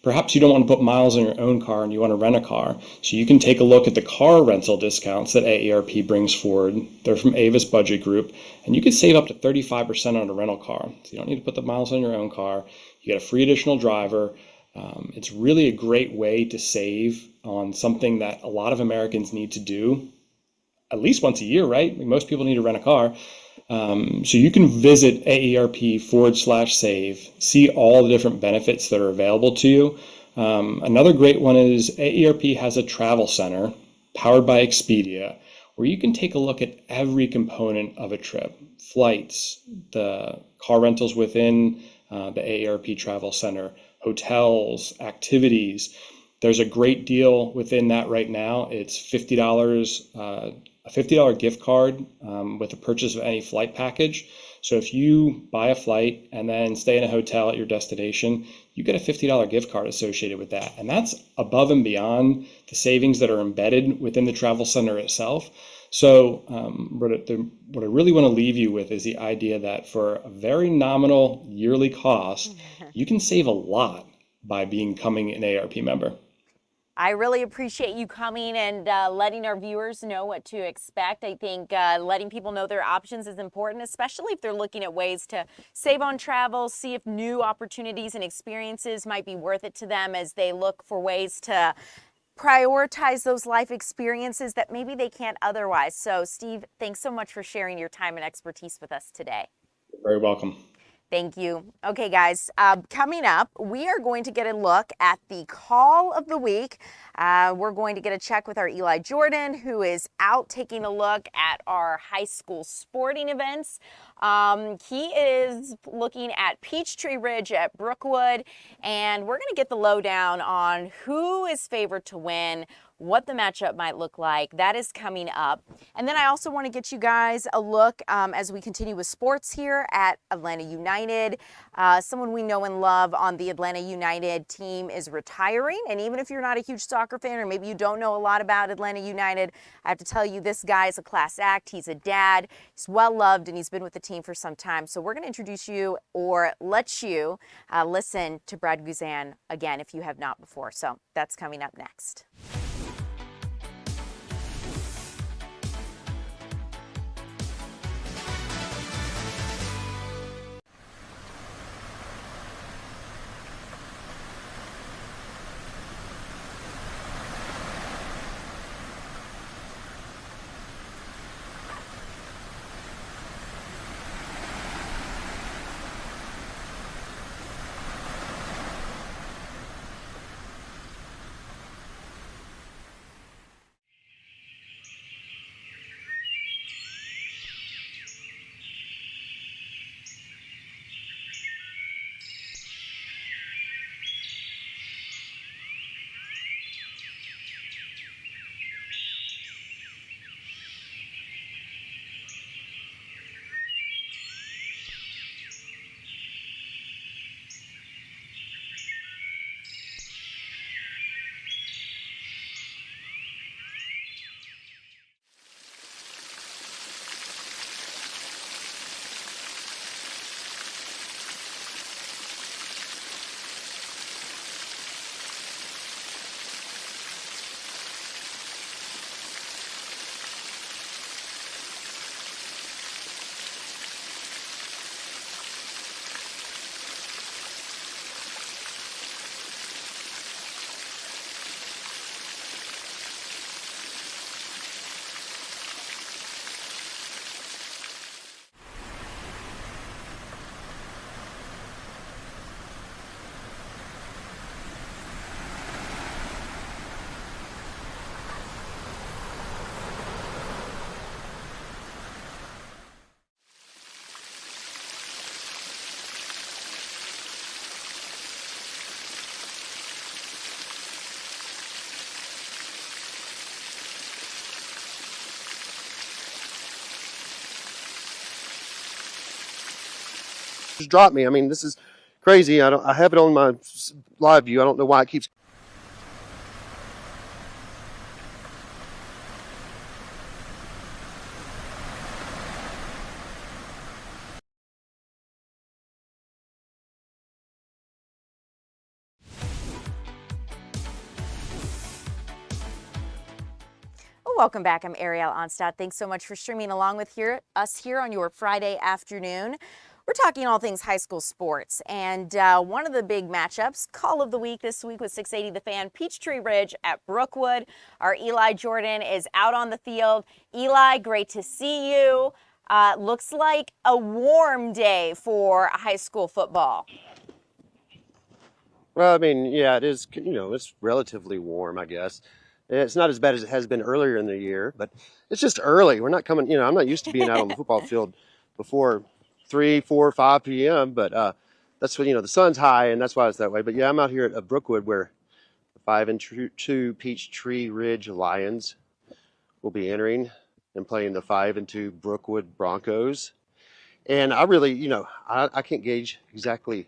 Speaker 12: perhaps you don't want to put miles on your own car and you want to rent a car. So you can take a look at the car rental discounts that AARP brings forward. They're from Avis Budget Group, and you can save up to 35% on a rental car. So you don't need to put the miles on your own car. You get a free additional driver. It's really a great way to save on something that a lot of Americans need to do at least once a year, right? Most people need to rent a car. So you can visit AARP.org/save, see all the different benefits that are available to you. Another great one is AARP has a travel center powered by Expedia, where you can take a look at every component of a trip, flights, the car rentals within the AARP Travel Center, hotels, activities. There's a great deal within that right now. It's $50, a $50 gift card with the purchase of any flight package. So if you buy a flight and then stay in a hotel at your destination, you get a $50 gift card associated with that. And that's above and beyond the savings that are embedded within the travel center itself. So what I really want to leave you with is the idea that for a very nominal yearly cost, you can save a lot by becoming an AARP member.
Speaker 1: I really appreciate you coming and letting our viewers know what to expect. I think letting people know their options is important, especially if they're looking at ways to save on travel, see if new opportunities and experiences might be worth it to them as they look for ways to prioritize those life experiences that maybe they can't otherwise. So, Steve, thanks so much for sharing your time and expertise with us today.
Speaker 12: You're very welcome.
Speaker 1: Thank you. Okay, guys, coming up, we are going to get a look at the call of the week. We're going to get a check with our Eli Jordan, who is out taking a look at our high school sporting events. He is looking at Peachtree Ridge at Brookwood, and we're going to get the lowdown on who is favored to win, what the matchup might look like. That is coming up. And then I also want to get you guys a look as we continue with sports here at Atlanta United. Someone we know and love on the Atlanta United team is retiring. And even if you're not a huge soccer fan, or maybe you don't know a lot about Atlanta United, I have to tell you, this guy is a class act. He's a dad. He's well loved, and he's been with the team for some time. So we're going to introduce you, or let you listen to Brad Guzan again if you have not before. So that's coming up next.
Speaker 13: Just dropped me. I mean, this is crazy. I have it on my live view. I don't know why it keeps.
Speaker 1: Welcome back. I'm Ariel Onstadt. Thanks so much for streaming along with us here on your Friday afternoon. We're talking all things high school sports, and one of the big matchups, call of the week this week with 680 The Fan, Peachtree Ridge at Brookwood. Our Eli Jordan is out on the field. Eli, great to see you. Looks like a warm day for high school football.
Speaker 13: Well, I mean, yeah, it is. It's relatively warm, I guess. It's not as bad as it has been earlier in the year, but it's just early. We're not coming. I'm not used to being out on the football field before 3, 4, 5 p.m. But that's when the sun's high, and that's why it's that way. But yeah, I'm out here at Brookwood, where the 5-2 Peachtree Ridge Lions will be entering and playing the 5-2 Brookwood Broncos. And I really, I can't gauge exactly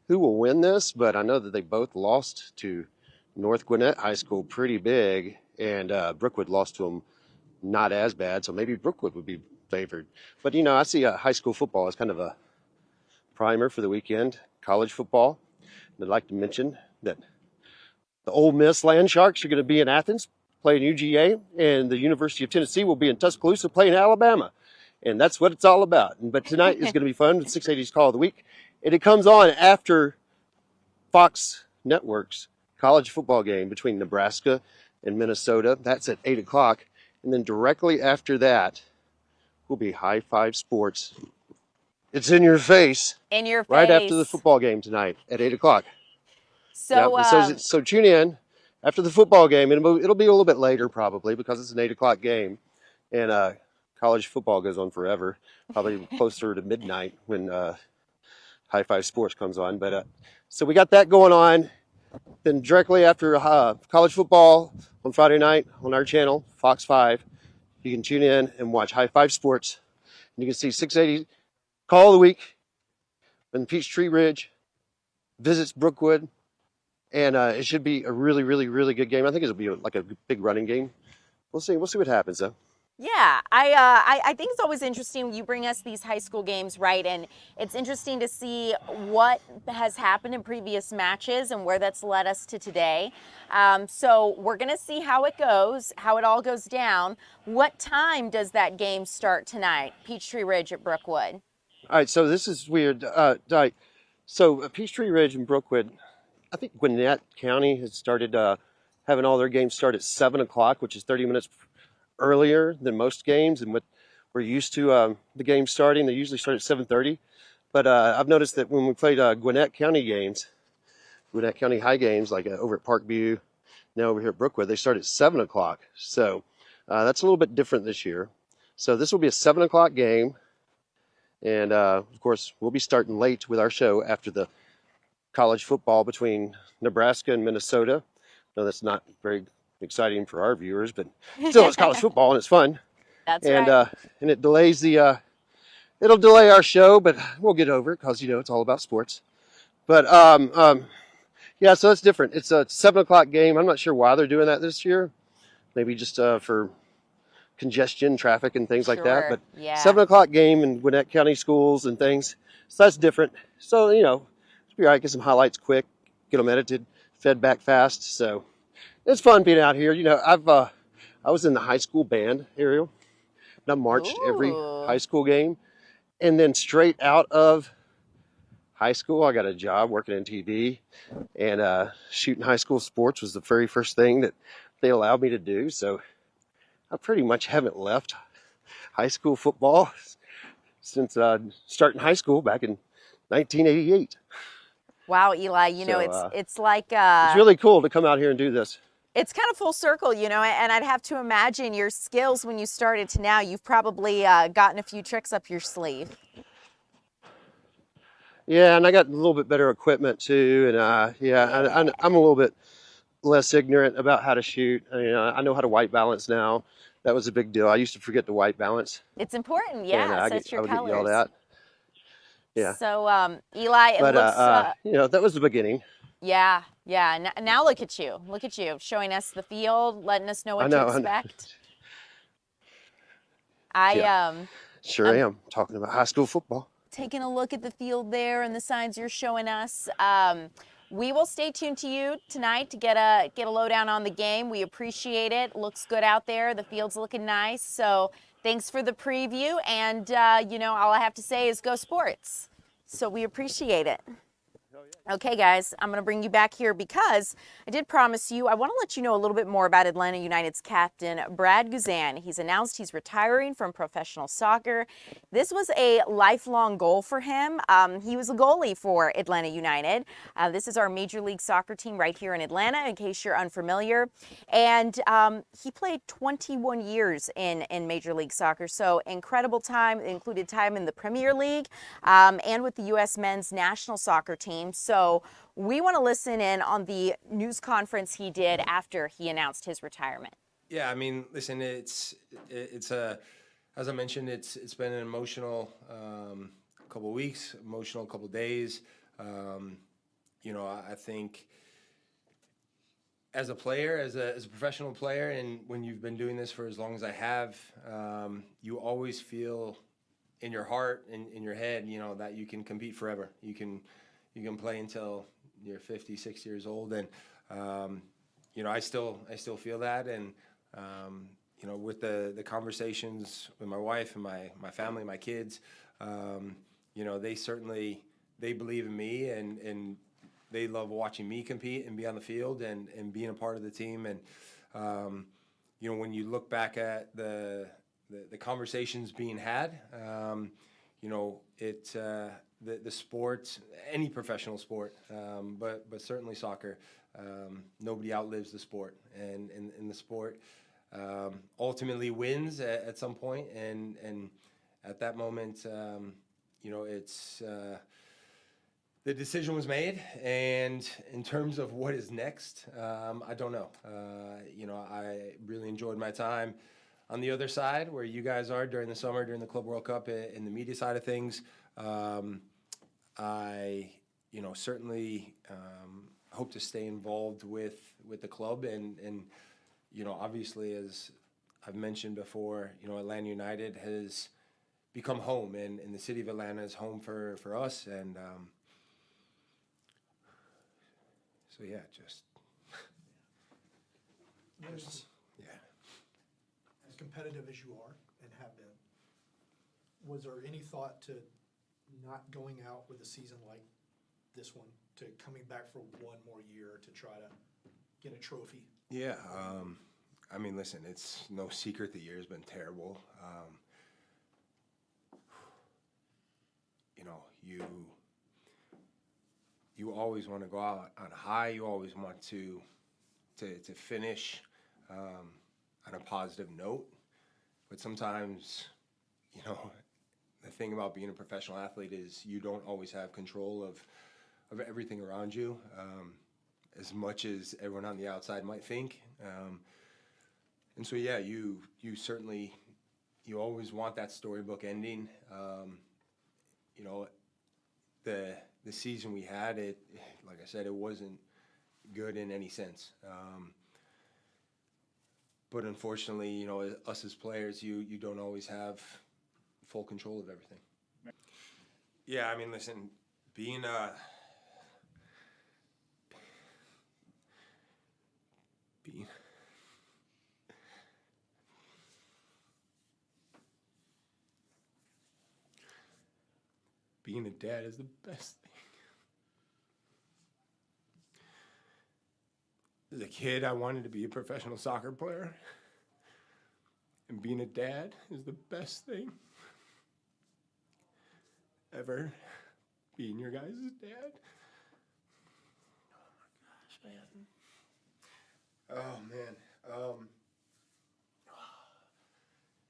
Speaker 13: who will win this, but I know that they both lost to North Gwinnett High School pretty big, and Brookwood lost to them not as bad, so maybe Brookwood would be favored. But I see high school football as kind of a primer for the weekend. College football, and I'd like to mention that the Ole Miss Land Sharks are going to be in Athens playing UGA, and the University of Tennessee will be in Tuscaloosa playing Alabama, and that's what it's all about. But tonight is going to be fun with 680's Call of the Week, and it comes on after Fox Network's college football game between Nebraska and Minnesota. That's at 8 o'clock. And then directly after that will be High Five Sports. It's in your face.
Speaker 1: In your face.
Speaker 13: Right after the football game tonight at 8 o'clock.
Speaker 1: So,
Speaker 13: yep. So tune in after the football game. It'll be a little bit later probably because it's an 8 o'clock game. And college football goes on forever. Probably closer to midnight when High Five Sports comes on. But so we got that going on. Then directly after college football on Friday night on our channel, Fox 5, you can tune in and watch High Five Sports. And you can see 680 Call of the Week when Peachtree Ridge visits Brookwood. And it should be a really, really, really good game. I think it'll be like a big running game. We'll see what happens, though.
Speaker 1: Yeah, I think it's always interesting when you bring us these high school games, right? And it's interesting to see what has happened in previous matches and where that's led us to today. So we're going to see how it goes, how it all goes down. What time does that game start tonight, Peachtree Ridge at Brookwood?
Speaker 13: All right, so this is weird. So Peachtree Ridge and Brookwood, I think Gwinnett County has started having all their games start at 7 o'clock, which is 30 minutes earlier than most games, and what we're used to the game starting. They usually start at 7:30, but I've noticed that when we played Gwinnett County games, Gwinnett County high games, like over at Parkview, now over here at Brookwood, they start at 7 o'clock. So that's a little bit different this year. So this will be a 7 o'clock game, and of course we'll be starting late with our show after the college football between Nebraska and Minnesota. No, that's not very exciting for our viewers, but still it's college football and it's fun.
Speaker 1: That's right.
Speaker 13: And it delays it'll delay our show, but we'll get over it because it's all about sports. But yeah, so it's different. It's a 7 o'clock game. I'm not sure why they're doing that this year. Maybe just for congestion, traffic, and things like that. But
Speaker 1: yeah.
Speaker 13: 7 o'clock game in Gwinnett County schools and things. So that's different. So it'll be all right. Get some highlights quick. Get them edited, fed back fast. So it's fun being out here. I was in the high school band, Ariel. And I marched every high school game. And then straight out of high school, I got a job working in TV. And shooting high school sports was the very first thing that they allowed me to do. So I pretty much haven't left high school football since starting high school back in 1988.
Speaker 1: Wow, Eli, it's like
Speaker 13: it's really cool to come out here and do this.
Speaker 1: It's kind of full circle, and I'd have to imagine your skills when you started to now, you've probably gotten a few tricks up your sleeve.
Speaker 13: Yeah, and I got a little bit better equipment too, and I'm a little bit less ignorant about how to shoot. I know how to white balance now. That was a big deal. I used to forget to white balance.
Speaker 1: It's important, yeah.
Speaker 13: And I would get yelled at. Yeah.
Speaker 1: So, Eli, it
Speaker 13: But
Speaker 1: looks,
Speaker 13: you know, that was the beginning.
Speaker 1: yeah, yeah. Now look at you. Look at you, showing us the field, letting us know
Speaker 13: I
Speaker 1: what to
Speaker 13: know. I know.
Speaker 1: expect. I
Speaker 13: Yeah. Sure
Speaker 1: I'm
Speaker 13: am talking about high school football.
Speaker 1: taking a look at the field there and the signs you're showing us. We will stay tuned to you tonight to get a lowdown on the game. We appreciate it. Looks good out there. The field's looking nice. So thanks for the preview. And you know, all I have to say is go sports. So we appreciate it. Okay, guys, I'm going to bring you back here because I did promise you, I want to let you know a little bit more about Atlanta United's captain, Brad Guzan. He's announced he's retiring from professional soccer. This was a lifelong goal for him. He was a goalie for Atlanta United. This is our Major League Soccer team right here in Atlanta, in case you're unfamiliar. And he played 21 years in Major League Soccer, so incredible time. It included time in the Premier League and with the U.S. men's national soccer team. So we want to listen in on the news conference he did after he announced his retirement.
Speaker 14: Yeah, I mean, listen, it's as I mentioned, it's been an emotional couple of weeks, emotional couple of days. You know, I think as a player, as a professional player, and when you've been doing this for as long as I have, you always feel in your heart and in your head, you know, that you can compete forever. You can play until you're 50, 60 years old, and you know, I still feel that, and you know, with the conversations with my wife and my family, my kids, you know, they believe in me, and they love watching me compete and be on the field and being a part of the team. And you know, when you look back at the conversations being had, you know, the sport, any professional sport, but certainly soccer, nobody outlives the sport, and the sport ultimately wins at some point, and at that moment, you know, it's the decision was made, and in terms of what is next, I don't know. You know, I really enjoyed my time on the other side, where you guys are during the summer, during the Club World Cup, in the media side of things. I, you know, certainly hope to stay involved with the club, and you know, obviously, as I've mentioned before, you know, Atlanta United has become home, and the city of Atlanta is home for us, and so yeah, just yeah.
Speaker 15: As competitive as you are and have been, was there any thought to not going out with a season like this one, to coming back for one more year to try to get a trophy?
Speaker 14: Yeah, I mean, listen, it's no secret the year's been terrible. You know, you always want to go out on a high. You always want to finish on a positive note. But sometimes, you know, the thing about being a professional athlete is you don't always have control of everything around you, as much as everyone on the outside might think. And so, yeah, you certainly, you always want that storybook ending. You know, the season we had, it, like I said, it wasn't good in any sense. But unfortunately, you know, us as players, you don't always have full control of everything. Yeah, I mean, listen, being being a dad is the best thing. As a kid, I wanted to be a professional soccer player, and being a dad is the best thing ever. Being your guys' dad. Oh man.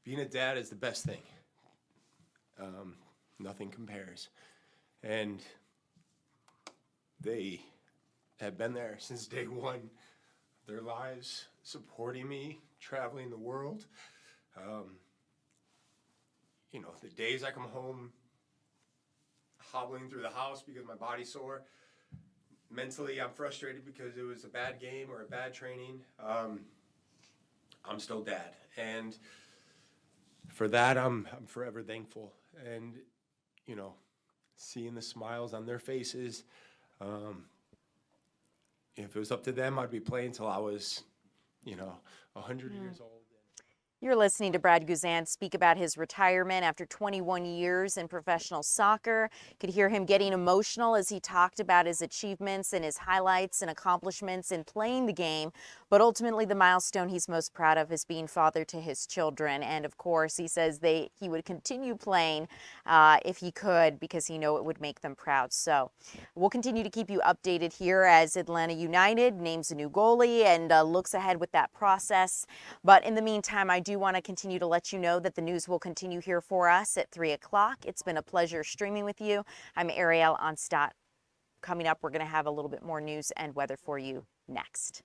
Speaker 14: Being a dad is the best thing. Nothing compares. And they have been there since day one. Their lives, supporting me, traveling the world. You know, the days I come home hobbling through the house because my body's sore. Mentally, I'm frustrated because it was a bad game or a bad training. I'm still dad, and for that, I'm forever thankful. And you know, seeing the smiles on their faces. If it was up to them, I'd be playing till I was, 100 years old.
Speaker 1: You're listening to Brad Guzan speak about his retirement after 21 years in professional soccer. Could hear him getting emotional as he talked about his achievements and his highlights and accomplishments in playing the game. But ultimately, the milestone he's most proud of is being father to his children. And of course, he says he would continue playing if he could, because he knows it would make them proud. So we'll continue to keep you updated here as Atlanta United names a new goalie and looks ahead with that process. But in the meantime, I do want to continue to let you know that the news will continue here for us at 3 o'clock. It's been a pleasure streaming with you. I'm Ariel Onstott. Coming up, we're going to have a little bit more news and weather for you next.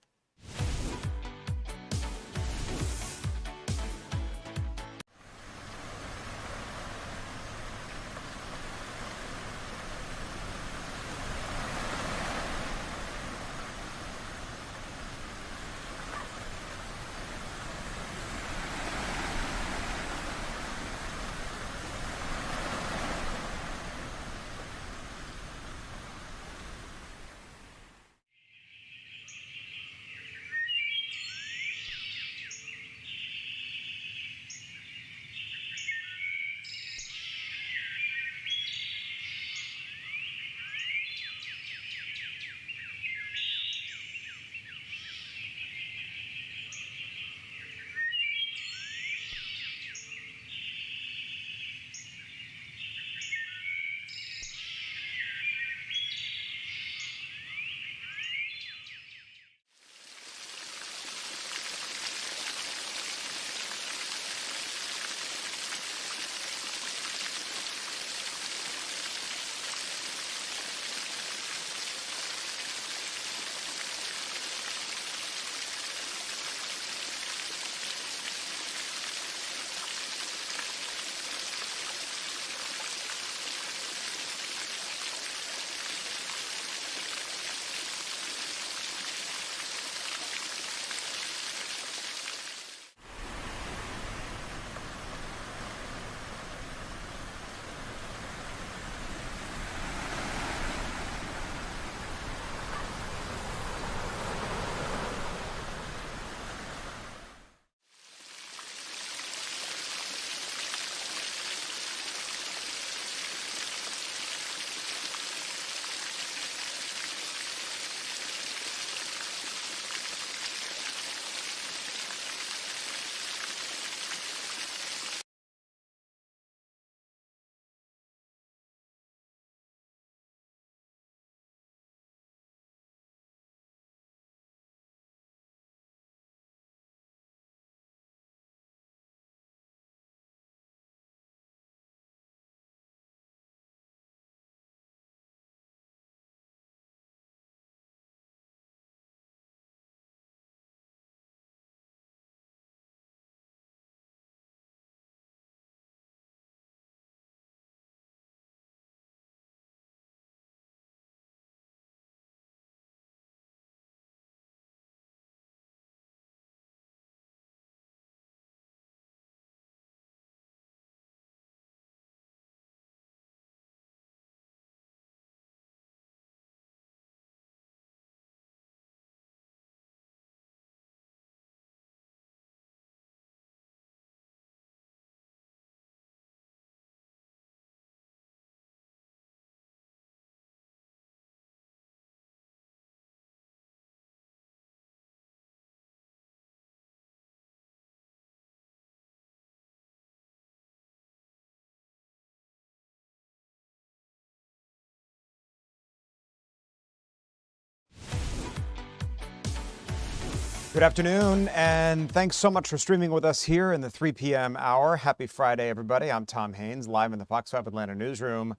Speaker 16: Good afternoon, and thanks so much for streaming with us here in the 3 p.m. hour. Happy Friday, everybody. I'm Tom Haines, live in the Fox 5 Atlanta newsroom.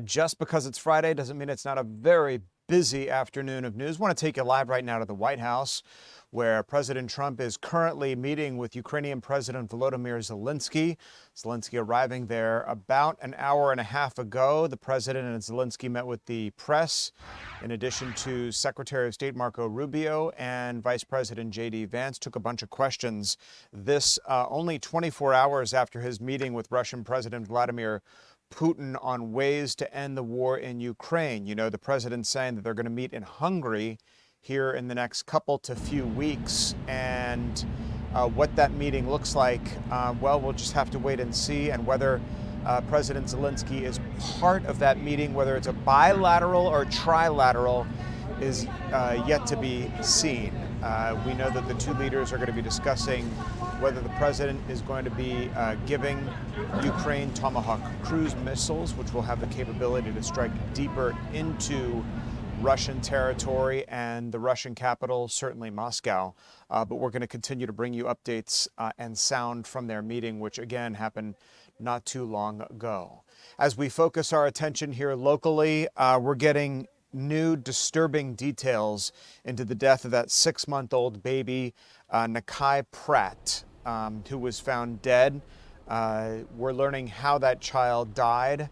Speaker 16: Just because it's Friday doesn't mean it's not a very busy afternoon of news. I want to take you live right now to the White House, where President Trump is currently meeting with Ukrainian President Volodymyr Zelensky. Zelensky arriving there about an hour and a half ago. The president and Zelensky met with the press, in addition to Secretary of State Marco Rubio and Vice President J.D. Vance. Took a bunch of questions. This only 24 hours after his meeting with Russian President Vladimir Putin on ways to end the war in Ukraine. You know, the president's saying that they're going to meet in Hungary here in the next couple to few weeks, and what that meeting looks like, well, we'll just have to wait and see, and whether President Zelensky is part of that meeting, whether it's a bilateral or trilateral, is yet to be seen. We know that the two leaders are going to be discussing whether the president is going to be giving Ukraine Tomahawk cruise missiles, which will have the capability to strike deeper into Russian territory and the Russian capital, certainly Moscow. But we're going to continue to bring you updates and sound from their meeting, which again happened not too long ago. As we focus our attention here locally, we're getting new disturbing details into the death of that 6-month-old baby, Nakai Pratt, who was found dead. We're learning how that child died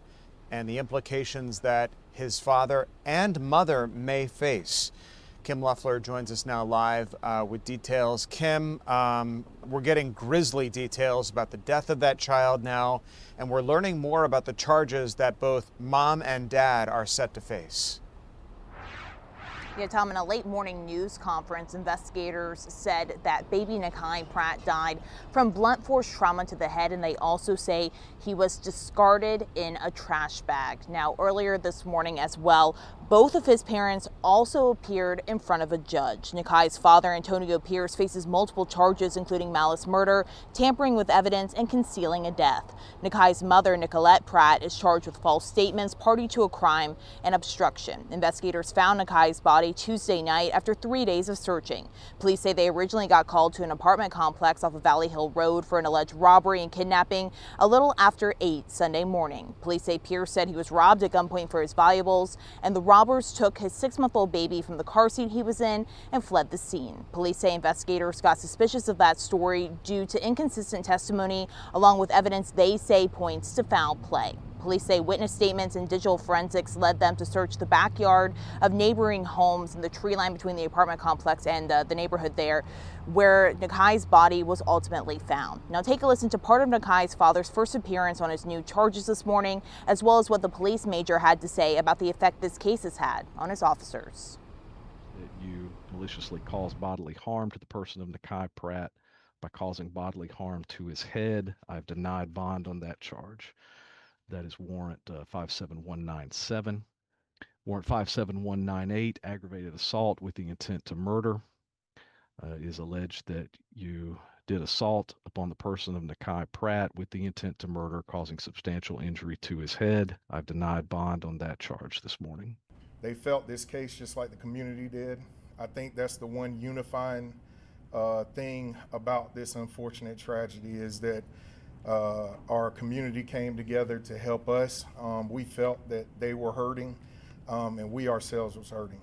Speaker 16: and the implications that his father and mother may face. Kim Loeffler joins us now live with details. Kim, we're getting grisly details about the death of that child now, and we're learning more about the charges that both mom and dad are set to face.
Speaker 2: Yeah, Tom, in a late morning news conference, investigators said that baby Nakai Pratt died from blunt force trauma to the head, and they also say he was discarded in a trash bag. Now, earlier this morning as well, both of his parents also appeared in front of a judge. Nakai's father, Antonio Pierce, faces multiple charges, including malice murder, tampering with evidence, and concealing a death. Nakai's mother, Nicolette Pratt, is charged with false statements, party to a crime, and obstruction. Investigators found Nakai's body Tuesday night after 3 days of searching. Police say they originally got called to an apartment complex off of Valley Hill Road for an alleged robbery and kidnapping a little after 8 Sunday morning. Police say Pierce said he was robbed at gunpoint for his valuables, and the robbers took his 6-month-old baby from the car seat he was in and fled the scene. Police say investigators got suspicious of that story due to inconsistent testimony, along with evidence they say points to foul play. Police say witness statements and digital forensics led them to search the backyard of neighboring homes and the tree line between the apartment complex and the neighborhood there, where Nakai's body was ultimately found. Now take a listen to part of Nakai's father's first appearance on his new charges this morning, as well as what the police major had to say about the effect this case has had on his officers.
Speaker 3: That you maliciously caused bodily harm to the person of Nakai Pratt by causing bodily harm to his head. I've denied bond on that charge. That is warrant 57197. Warrant 57198, aggravated assault with the intent to murder. It is alleged that you did assault upon the person of Nakai Pratt with the intent to murder, causing substantial injury to his head. I've denied bond on that charge this morning.
Speaker 4: They felt this case just like the community did. I think that's the one unifying thing about this unfortunate tragedy, is that our community came together to help us. We felt that they were hurting, and we ourselves was hurting.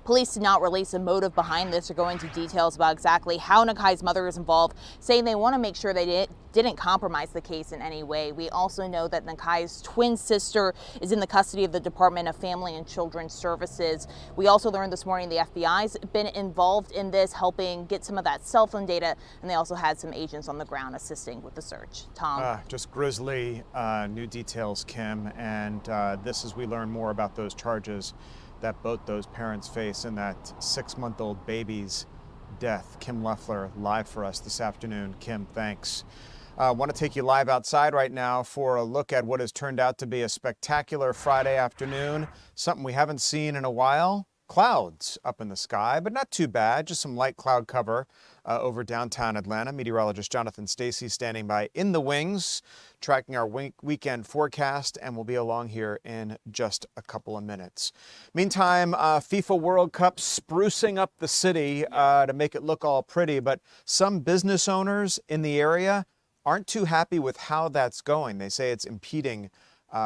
Speaker 2: Police did not release a motive behind this or go into details about exactly how Nakai's mother is involved, saying they want to make sure they didn't compromise the case in any way. We also know that Nakai's twin sister is in the custody of the Department of Family and Children's Services. We also learned this morning the FBI's been involved in this, helping get some of that cell phone data, and they also had some agents on the ground assisting with the search. Tom?
Speaker 16: Just grisly new details, Kim, and this as we learn more about those charges that both those parents face in that 6-month-old baby's death. Kim Loeffler live for us this afternoon. Kim, thanks. I want to take you live outside right now for a look at what has turned out to be a spectacular Friday afternoon, something we haven't seen in a while. Clouds up in the sky, but not too bad. Just some light cloud cover over downtown Atlanta. Meteorologist Jonathan Stacy standing by in the wings, tracking our weekend forecast, and we'll be along here in just a couple of minutes. Meantime, FIFA World Cup sprucing up the city to make it look all pretty, but some business owners in the area aren't too happy with how that's going. They say it's impeding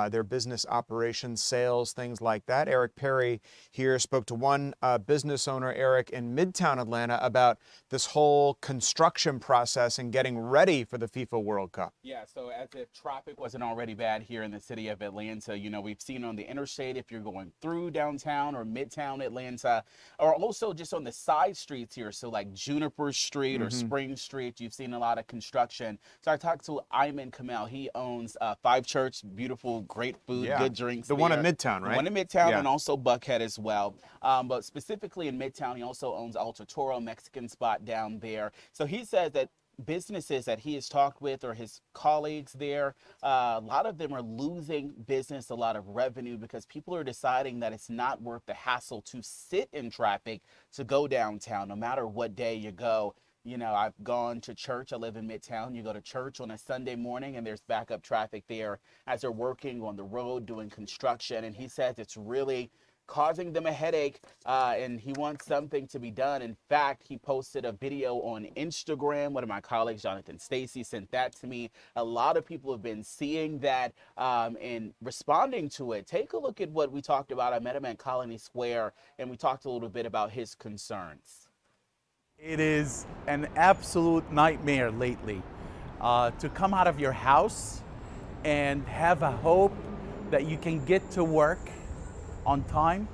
Speaker 16: their business operations, sales, things like that. Eric Perry here spoke to one business owner, Eric, in Midtown Atlanta about this whole construction process and getting ready for the FIFA World Cup.
Speaker 17: Yeah, so as if traffic wasn't already bad here in the city of Atlanta, you know, we've seen on the interstate if you're going through downtown or Midtown Atlanta, or also just on the side streets here, so like Juniper Street or Spring Street, you've seen a lot of construction. So I talked to Ayman Kamal. He owns Five Church, beautiful, great food, good drinks.
Speaker 16: The one in Midtown, right?
Speaker 17: The one in Midtown and also Buckhead as well. But specifically in Midtown, he also owns Alto Toro, Mexican spot down there. So he says that businesses that he has talked with or his colleagues there, a lot of them are losing business, a lot of revenue, because people are deciding that it's not worth the hassle to sit in traffic to go downtown, no matter what day you go. You know, I've gone to church. I live in Midtown. You go to church on a Sunday morning and there's backup traffic there as they're working on the road doing construction. And he says it's really causing them a headache, and he wants something to be done. In fact, he posted a video on Instagram. One of my colleagues, Jonathan Stacy, sent that to me. A lot of people have been seeing that and responding to it. Take a look at what we talked about. I met him at Colony Square, and we talked a little bit about his concerns.
Speaker 18: It is an absolute nightmare lately to come out of your house and have a hope that you can get to work on time.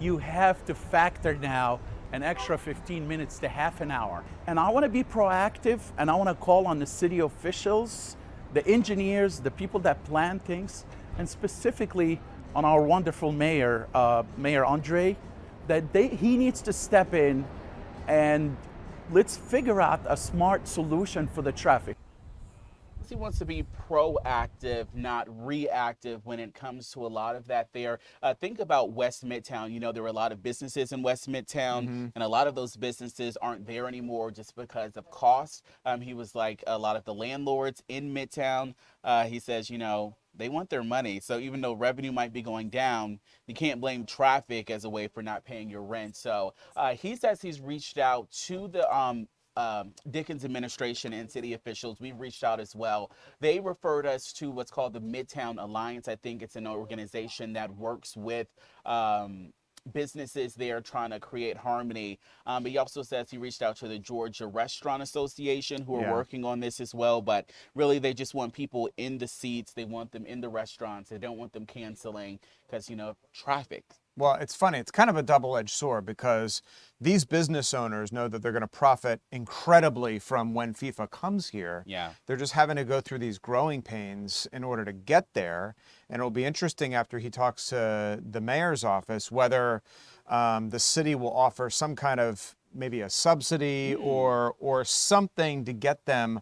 Speaker 18: You have to factor now an extra 15 minutes to half an hour. And I want to be proactive, and I want to call on the city officials, the engineers, the people that plan things, and specifically on our wonderful mayor, Mayor Andre, that he needs to step in and let's figure out a smart solution for the traffic.
Speaker 17: He wants to be proactive, not reactive when it comes to a lot of that there. Think about West Midtown. You know, there were a lot of businesses in West Midtown, and a lot of those businesses aren't there anymore just because of cost. He was like, a lot of the landlords in Midtown, he says, you know, they want their money. So even though revenue might be going down, you can't blame traffic as a way for not paying your rent. So he says he's reached out to the Dickens administration and city officials. We've reached out as well. They referred us to what's called the Midtown Alliance. I think it's an organization that works with businesses there trying to create harmony. But he also says he reached out to the Georgia Restaurant Association, who are working on this as well. But really, they just want people in the seats. They want them in the restaurants. They don't want them canceling because, you know, traffic.
Speaker 16: Well, it's funny. It's kind of a double-edged sword because these business owners know that they're going to profit incredibly from when FIFA comes here.
Speaker 17: Yeah.
Speaker 16: They're just having to go through these growing pains in order to get there. And it'll be interesting after he talks to the mayor's office whether the city will offer some kind of maybe a subsidy or something to get them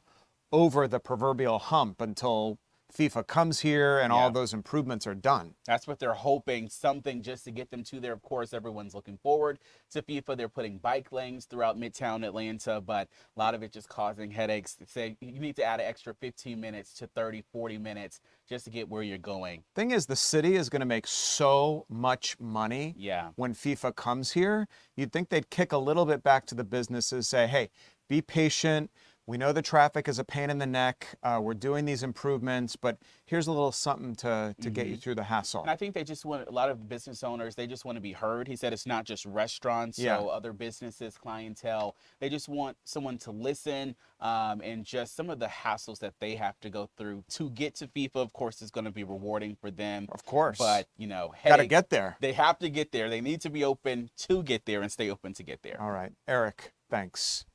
Speaker 16: over the proverbial hump until FIFA comes here and all those improvements are done.
Speaker 17: That's what they're hoping, something just to get them to there. Of course, everyone's looking forward to FIFA. They're putting bike lanes throughout Midtown Atlanta, but a lot of it just causing headaches. They say you need to add an extra 15 minutes to 30, 40 minutes just to get where you're going.
Speaker 16: Thing is, the city is going to make so much money when FIFA comes here. You'd think they'd kick a little bit back to the businesses, say, hey, be patient. We know the traffic is a pain in the neck. We're doing these improvements, but here's a little something to get you through the hassle.
Speaker 17: And I think they just want, a lot of business owners, they just want to be heard. He said it's not just restaurants, so other businesses, clientele. They just want someone to listen and just some of the hassles that they have to go through to get to FIFA, of course, is going to be rewarding for them.
Speaker 16: Of course.
Speaker 17: But, you know,
Speaker 16: got to get there.
Speaker 17: They have to get there. They need to be open to get there and stay open to get there.
Speaker 16: All right. Eric, thanks.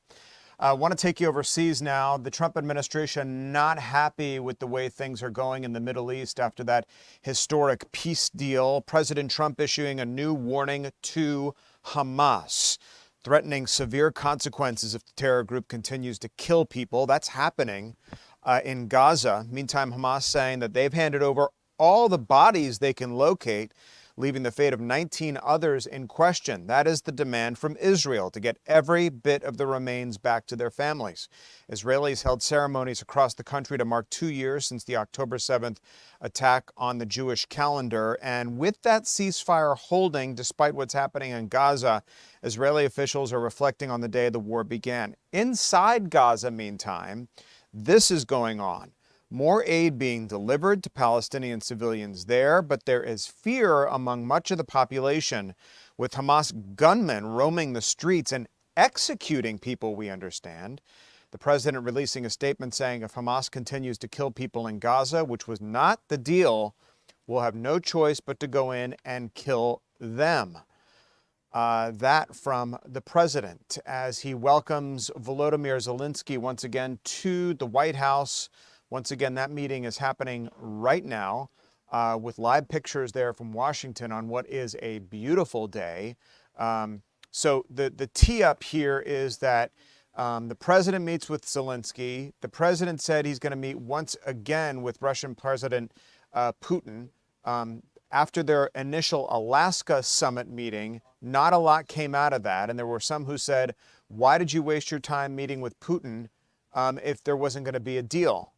Speaker 16: I want to take you overseas now. The Trump administration not happy with the way things are going in the Middle East after that historic peace deal. President Trump issuing a new warning to Hamas, threatening severe consequences if the terror group continues to kill people. That's happening in Gaza. Meantime, Hamas saying that they've handed over all the bodies they can locate, leaving the fate of 19 others in question. That is the demand from Israel, to get every bit of the remains back to their families. Israelis held ceremonies across the country to mark 2 years since the October 7th attack on the Jewish calendar. And with that ceasefire holding, despite what's happening in Gaza, Israeli officials are reflecting on the day the war began. Inside Gaza, meantime, this is going on. More aid being delivered to Palestinian civilians there, but there is fear among much of the population, with Hamas gunmen roaming the streets and executing people, we understand. The president releasing a statement saying if Hamas continues to kill people in Gaza, which was not the deal, we'll have no choice but to go in and kill them. That from the president as he welcomes Volodymyr Zelensky once again to the White House. Once again, that meeting is happening right now with live pictures there from Washington on what is a beautiful day. So the tee up here is that the president meets with Zelensky. The president said he's going to meet once again with Russian President Putin. After their initial Alaska summit meeting, not a lot came out of that. And there were some who said, why did you waste your time meeting with Putin if there wasn't going to be a deal?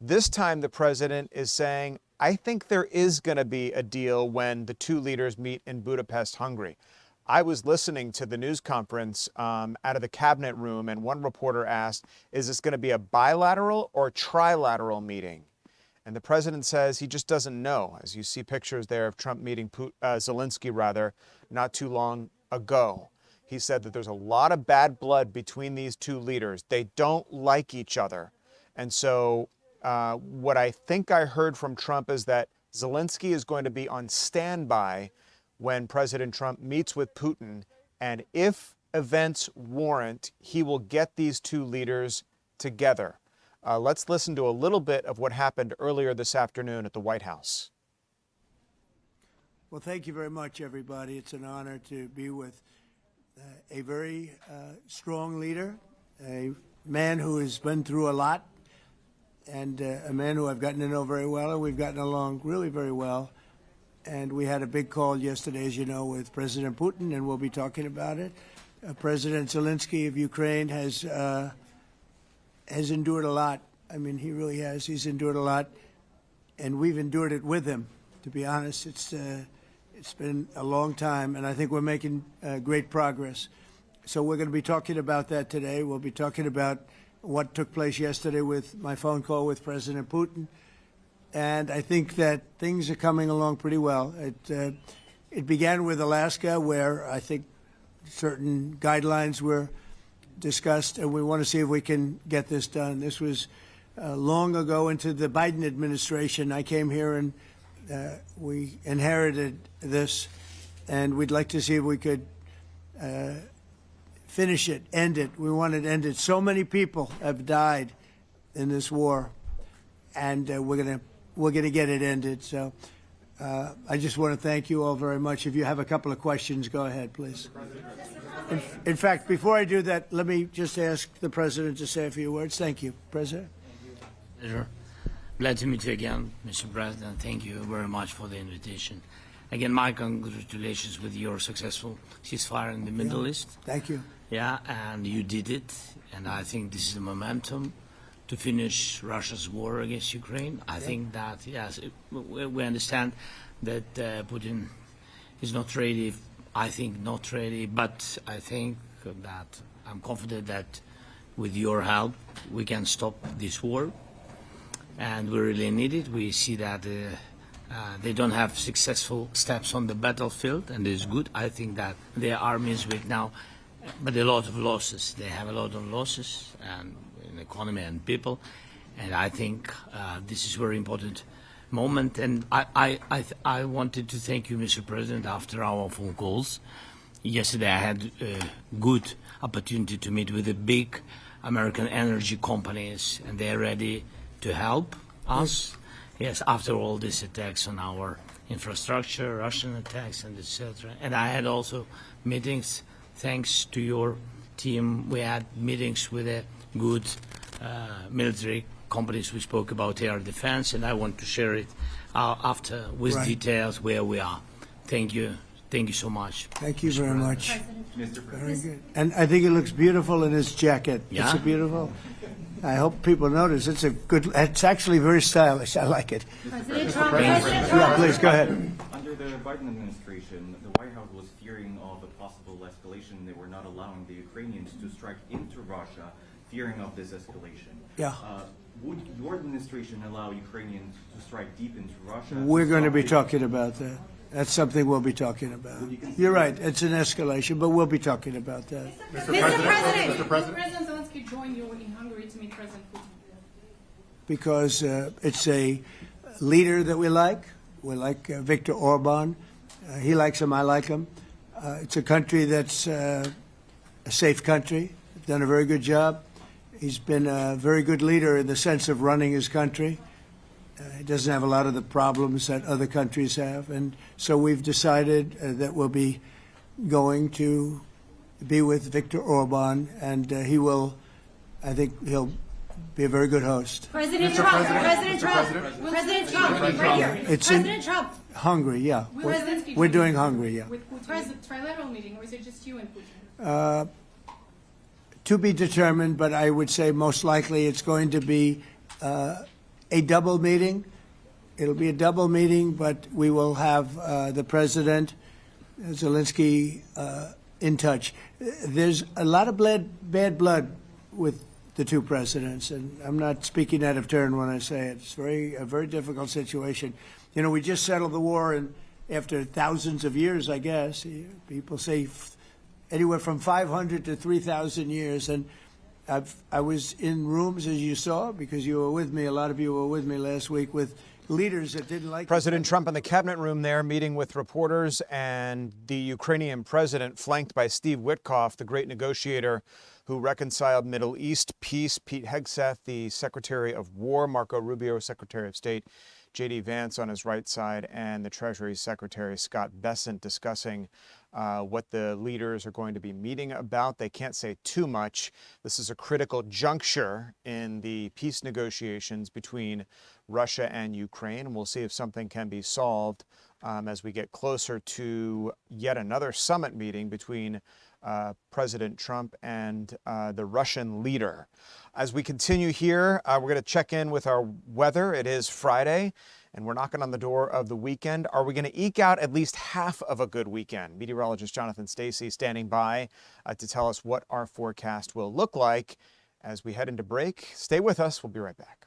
Speaker 16: This time the president is saying, I think there is going to be a deal when the two leaders meet in Budapest, Hungary. I was listening to the news conference out of the cabinet room, and one reporter asked, is this going to be a bilateral or trilateral meeting? And the president says he just doesn't know, as you see pictures there of Trump meeting Zelensky, not too long ago. He said that there's a lot of bad blood between these two leaders. They don't like each other. And so what I think I heard from Trump is that Zelensky is going to be on standby when President Trump meets with Putin. And if events warrant, he will get these two leaders together. Let's listen to a little bit of what happened earlier this afternoon at the White House.
Speaker 19: Well, thank you very much, everybody. It's an honor to be with a very strong leader, a man who has been through a lot, and a man who I've gotten to know very well, and we've gotten along really very well. And we had a big call yesterday, as you know, with President Putin, and we'll be talking about it. President Zelensky of Ukraine has endured a lot. I mean, he really has. He's endured a lot, and we've endured it with him. To be honest, it's been a long time, and I think we're making great progress. So we're going to be talking about that today. We'll be talking about what took place yesterday with my phone call with President Putin, and I think that things are coming along pretty well. It began with Alaska, where I think certain guidelines were discussed, and we want to see if we can get this done. This was long ago into the Biden administration. I came here and we inherited this, and we'd like to see if we could finish it, end it. We want it ended. So many people have died in this war, and we're gonna get it ended. So I just want to thank you all very much. If you have a couple of questions, go ahead, please. In fact, before I do that, let me just ask the President to say a few words. Thank you, President.
Speaker 20: Pleasure. Glad to meet you again, Mr. President. Thank you very much for the invitation. Again, my congratulations with your successful ceasefire in the Middle East.
Speaker 19: Thank you.
Speaker 20: Yeah, and you did it, and I think this is the momentum to finish Russia's war against Ukraine. I think that, yes, we understand that Putin is not ready. I think not ready, but I think that I'm confident that with your help we can stop this war, and we really need it. We see that they don't have successful steps on the battlefield, and it's good. I think that their army is weak now, but a lot of losses. They have a lot of losses, and in economy and people, and I think this is a very important moment. And I wanted to thank you, Mr. President, after our phone calls. Yesterday I had a good opportunity to meet with the big American energy companies, and they're ready to help us. Yes, after all these attacks on our infrastructure, Russian attacks, and etc. And I had also meetings, thanks to your team. We had meetings with a good military companies. We spoke about air defense, and I want to share it after with details where we are. Thank you. Thank you so much.
Speaker 19: Thank you very much. Very good. And I think it looks beautiful in his jacket.
Speaker 20: Yeah?
Speaker 19: It's a beautiful. I hope people notice. It's a good. It's actually very stylish. I like it. Yeah, please go ahead.
Speaker 21: Under the Biden administration, the White House was fearing of a possible escalation. They were not allowing the Ukrainians to strike into Russia, fearing of this escalation.
Speaker 19: Yeah.
Speaker 21: would your administration allow Ukrainians to strike deep into Russia?
Speaker 19: We're going to be talking about that. That's something we'll be talking about. You're right. It's an escalation, but we'll be talking about that.
Speaker 6: Mr. President, will President Zelensky join you in Hungary to meet President Putin?
Speaker 19: Because it's a leader that we like. We like Viktor Orban. He likes him. I like him. It's a country that's a safe country. Done a very good job. He's been a very good leader in the sense of running his country. He doesn't have a lot of the problems that other countries have. And so we've decided that we'll be going to be with Viktor Orban, and he will, I think he'll be a very good host.
Speaker 6: President Trump, President Trump, right here. President Trump.
Speaker 19: Hungary, yeah. We're doing Hungary, yeah.
Speaker 6: With Putin, trilateral meeting, or is it just you and Putin?
Speaker 19: To be determined, but I would say most likely it's going to be a double meeting. It'll be a double meeting, but we will have the President, Zelensky, in touch. There's a lot of bad blood with the two presidents, and I'm not speaking out of turn when I say it. It's a very difficult situation. You know, we just settled the war, and after thousands of years, I guess. People say anywhere from 500 to 3,000 years, and I was in rooms, as you saw, because you were with me, a lot of you were with me last week, with leaders that didn't like
Speaker 16: President Trump in the cabinet room there meeting with reporters, and the Ukrainian president flanked by Steve Witkoff, the great negotiator who reconciled Middle East peace, Pete Hegseth, the Secretary of War, Marco Rubio, Secretary of State, J.D. Vance on his right side, and the Treasury Secretary Scott Bessent discussing what the leaders are going to be meeting about. They can't say too much. This is a critical juncture in the peace negotiations between Russia and Ukraine. We'll see if something can be solved as we get closer to yet another summit meeting between President Trump and the Russian leader. As we continue here, we're going to check in with our weather. It is Friday, and we're knocking on the door of the weekend. Are we going to eke out at least half of a good weekend? Meteorologist Jonathan Stacy standing by to tell us what our forecast will look like as we head into break. Stay with us. We'll be right back.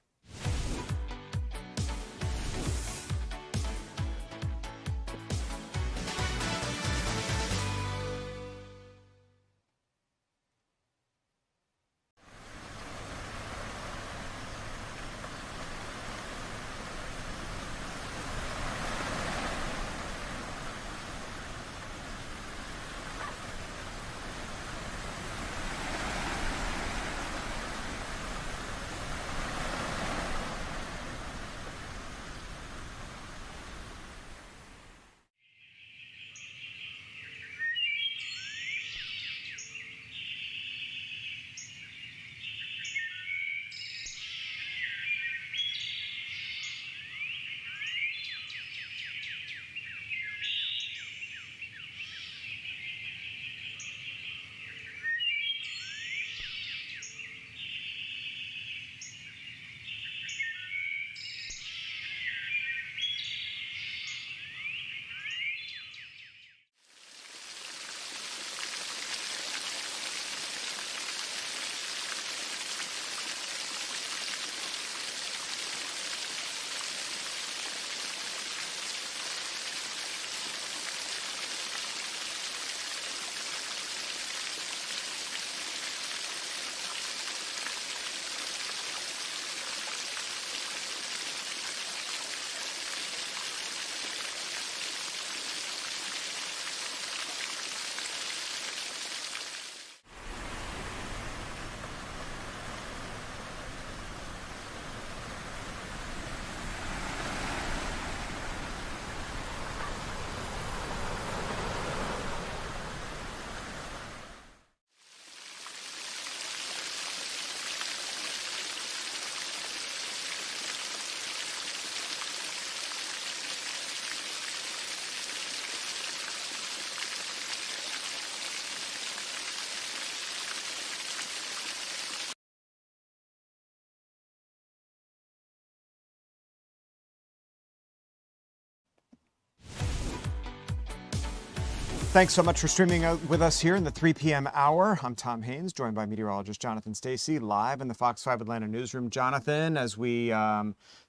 Speaker 16: Thanks so much for streaming with us here in the 3 p.m. hour. I'm Tom Haynes, joined by meteorologist Jonathan Stacy, live in the Fox 5 Atlanta newsroom. Jonathan, as we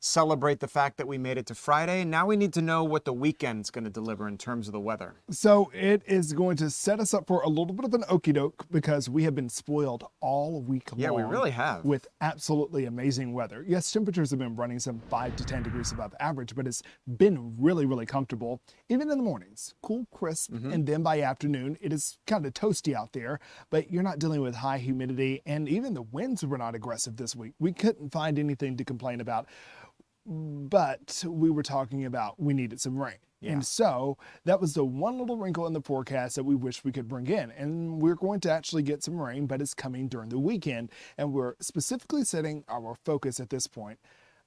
Speaker 16: celebrate the fact that we made it to Friday, now we need to know what the weekend's going to deliver in terms of the weather.
Speaker 7: So it is going to set us up for a little bit of an okie doke because we have been spoiled all week long.
Speaker 16: Yeah, we really have.
Speaker 7: With absolutely amazing weather. Yes, temperatures have been running some 5 to 10 degrees above average, but it's been really, really comfortable, even in the mornings. Cool, crisp, and then by afternoon, it is kind of toasty out there, but you're not dealing with high humidity, and even the winds were not aggressive this week. We couldn't find anything to complain about, but we were talking about we needed some rain. Yeah. And so that was the one little wrinkle in the forecast that we wish we could bring in. And we're going to actually get some rain, but it's coming during the weekend. And we're specifically setting our focus at this point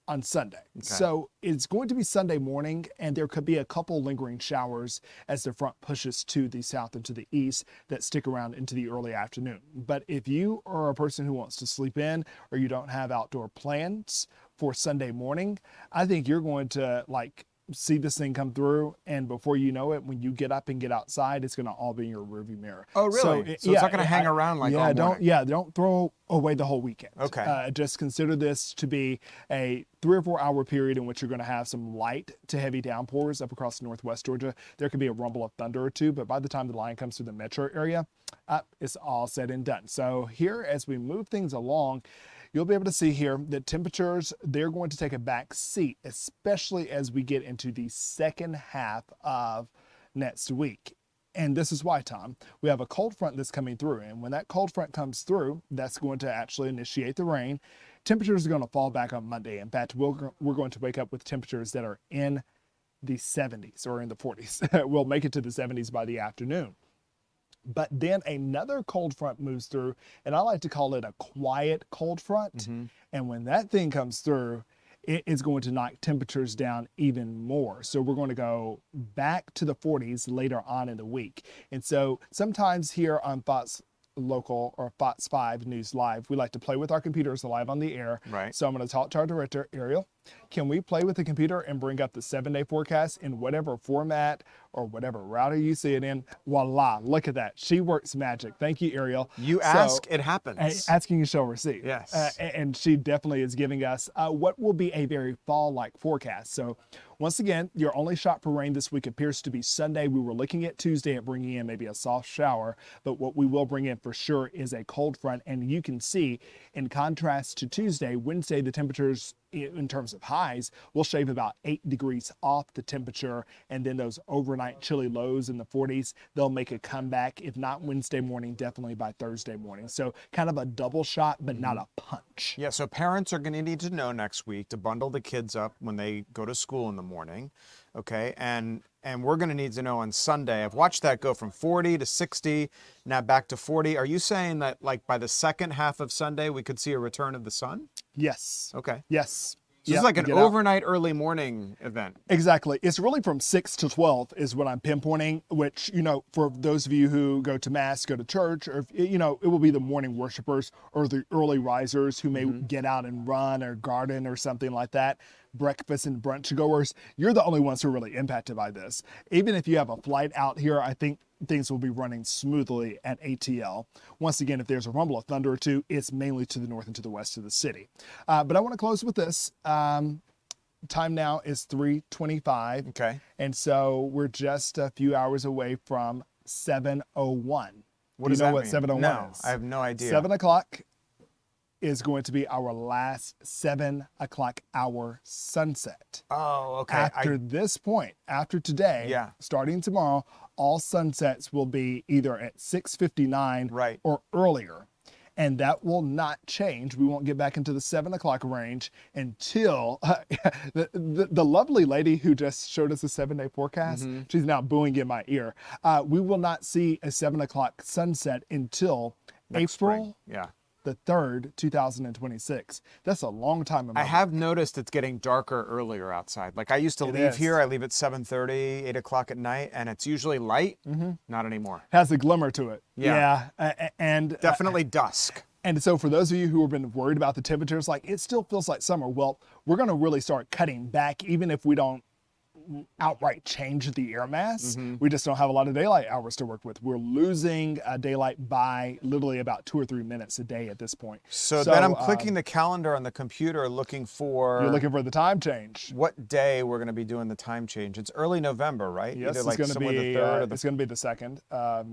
Speaker 7: on Sunday. Okay. So it's going to be Sunday morning, and there could be a couple lingering showers as the front pushes to the south and to the east that stick around into the early afternoon. But if you are a person who wants to sleep in or you don't have outdoor plans for Sunday morning, I think you're going to see this thing come through, and before you know it, when you get up and get outside, it's going to all be in your rearview mirror.
Speaker 16: Oh, really? So it's not going to hang around all morning.
Speaker 7: Don't throw away the whole weekend.
Speaker 16: Okay.
Speaker 7: Just consider this to be a 3 or 4 hour period in which you're going to have some light to heavy downpours up across northwest Georgia. There could be a rumble of thunder or two, but by the time the line comes through the metro area, it's all said and done. So here, as we move things along, you'll be able to see here that temperatures, they're going to take a back seat, especially as we get into the second half of next week. And this is why, Tom, we have a cold front that's coming through. And when that cold front comes through, that's going to actually initiate the rain. Temperatures are going to fall back on Monday. In fact, we're going to wake up with temperatures that are in the 70s or in the 40s. We'll make it to the 70s by the afternoon. But then another cold front moves through, and I like to call it a quiet cold front. Mm-hmm. And when that thing comes through, it is going to knock temperatures down even more. So we're going to go back to the 40s later on in the week. And so sometimes here on Fox Local or Fox 5 News Live, we like to play with our computers live on the air.
Speaker 16: Right.
Speaker 7: So I'm going to talk to our director, Ariel. Can we play with the computer and bring up the 7-day forecast in whatever format or whatever router you see it in? Voila, look at that. She works magic. Thank you, Ariel.
Speaker 16: You ask, it happens.
Speaker 7: Asking you shall receive.
Speaker 16: Yes.
Speaker 7: And she definitely is giving us what will be a very fall-like forecast. So once again, your only shot for rain this week appears to be Sunday. We were looking at Tuesday at bringing in maybe a soft shower, but what we will bring in for sure is a cold front. And you can see, in contrast to Tuesday, Wednesday, the temperatures in terms of highs will shave about 8 degrees off the temperature, and then those overnight chilly lows in the 40s, they'll make a comeback, if not Wednesday morning, definitely by Thursday morning. So kind of a double shot, but not a punch.
Speaker 16: Yeah, so parents are going to need to know next week to bundle the kids up when they go to school in the morning, okay? And we're going to need to know on Sunday. I've watched that go from 40 to 60, now back to 40. Are you saying that by the second half of Sunday, we could see a return of the sun?
Speaker 7: Yes.
Speaker 16: Okay.
Speaker 7: Yes.
Speaker 16: So it's like an overnight early morning event.
Speaker 7: Exactly. It's really from 6 to 12 is what I'm pinpointing, which, for those of you who go to mass, go to church, or, it will be the morning worshipers or the early risers who may get out and run or garden or something like that. Breakfast and brunch goers, you're the only ones who are really impacted by this. Even if you have a flight out here, I think things will be running smoothly at ATL. Once again, if there's a rumble of thunder or two, it's mainly to the north and to the west of the city. But I want to close with this. Time now is 3:25.
Speaker 16: Okay.
Speaker 7: And so we're just a few hours away from 7:01.
Speaker 16: What does that mean?
Speaker 7: What 7:01
Speaker 16: No,
Speaker 7: is?
Speaker 16: I have no idea.
Speaker 7: 7 o'clock is going to be our last 7 o'clock hour sunset.
Speaker 16: Oh, okay.
Speaker 7: After this point, after today, starting tomorrow, all sunsets will be either at 6:59 or earlier. And that will not change. We won't get back into the 7 o'clock range until the lovely lady who just showed us a 7-day forecast, she's now booing in my ear. We will not see a 7 o'clock sunset until
Speaker 16: Next
Speaker 7: April.
Speaker 16: spring.
Speaker 7: The 3rd, 2026. That's a long time ago.
Speaker 16: I have noticed it's getting darker earlier outside. Like I used to leave here, I leave at 7:30, 8 o'clock at night, and it's usually light. Not anymore.
Speaker 7: Has a glimmer to it.
Speaker 16: Yeah.
Speaker 7: And
Speaker 16: definitely dusk.
Speaker 7: And so for those of you who have been worried about the temperatures, it still feels like summer. Well, we're going to really start cutting back, even if we don't outright change the air mass. We just don't have a lot of daylight hours to work with. We're losing daylight by literally about 2 or 3 minutes a day at this point.
Speaker 16: So then I'm clicking the calendar on the computer looking for...
Speaker 7: You're looking for the time change.
Speaker 16: What day we're going to be doing the time change. It's early November, right?
Speaker 7: Yes,
Speaker 16: Either
Speaker 7: it's
Speaker 16: like
Speaker 7: going to
Speaker 16: somewhere
Speaker 7: be
Speaker 16: the 3rd or the...
Speaker 7: it's going to be the 2nd.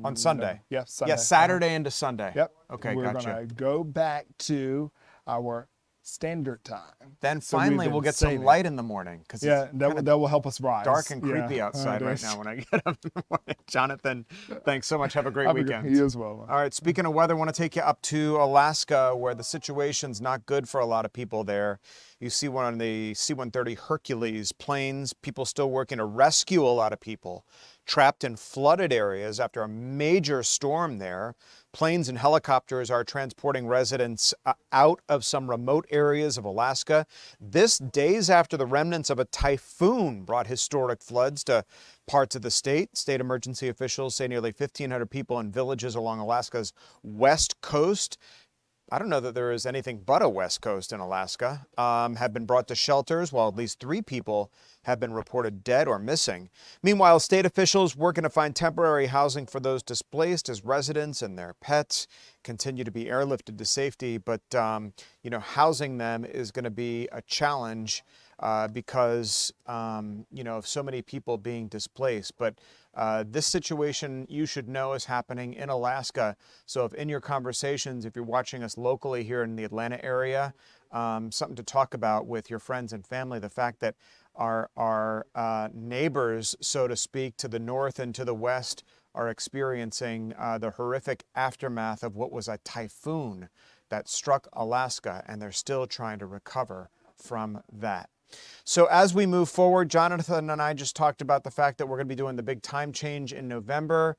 Speaker 16: On Sunday?
Speaker 7: Yeah, Sunday.
Speaker 16: Yeah, Saturday into Sunday.
Speaker 7: Yep.
Speaker 16: Okay,
Speaker 7: We're
Speaker 16: gotcha.
Speaker 7: going to go back to our standard time.
Speaker 16: Then
Speaker 7: So we've
Speaker 16: finally
Speaker 7: been
Speaker 16: we'll get
Speaker 7: saving.
Speaker 16: some light in the morning. Because
Speaker 7: Yeah, that will help us rise.
Speaker 16: dark and creepy
Speaker 7: Yeah,
Speaker 16: outside
Speaker 7: it
Speaker 16: right
Speaker 7: is.
Speaker 16: now when I get up in the morning. Jonathan, thanks so much. Have a great
Speaker 7: Have a
Speaker 16: weekend.
Speaker 7: You as well.
Speaker 16: All right, speaking of weather, I want to take you up to Alaska, where the situation's not good for a lot of people there. You see one of the C-130 Hercules planes, people still working to rescue a lot of people trapped in flooded areas after a major storm there. Planes and helicopters are transporting residents out of some remote areas of Alaska. This days after the remnants of a typhoon brought historic floods to parts of the state. State emergency officials say nearly 1,500 people in villages along Alaska's west coast, I don't know that there is anything but a west coast in Alaska, have been brought to shelters, while at least 3 people have been reported dead or missing. Meanwhile, state officials working to find temporary housing for those displaced as residents and their pets continue to be airlifted to safety. But, housing them is going to be a challenge because, of so many people being displaced. But this situation, you should know, is happening in Alaska. So if in your conversations, if you're watching us locally here in the Atlanta area, something to talk about with your friends and family, the fact that our neighbors, so to speak, to the north and to the west are experiencing the horrific aftermath of what was a typhoon that struck Alaska, and they're still trying to recover from that. So as we move forward, Jonathan and I just talked about the fact that we're going to be doing the big time change in November.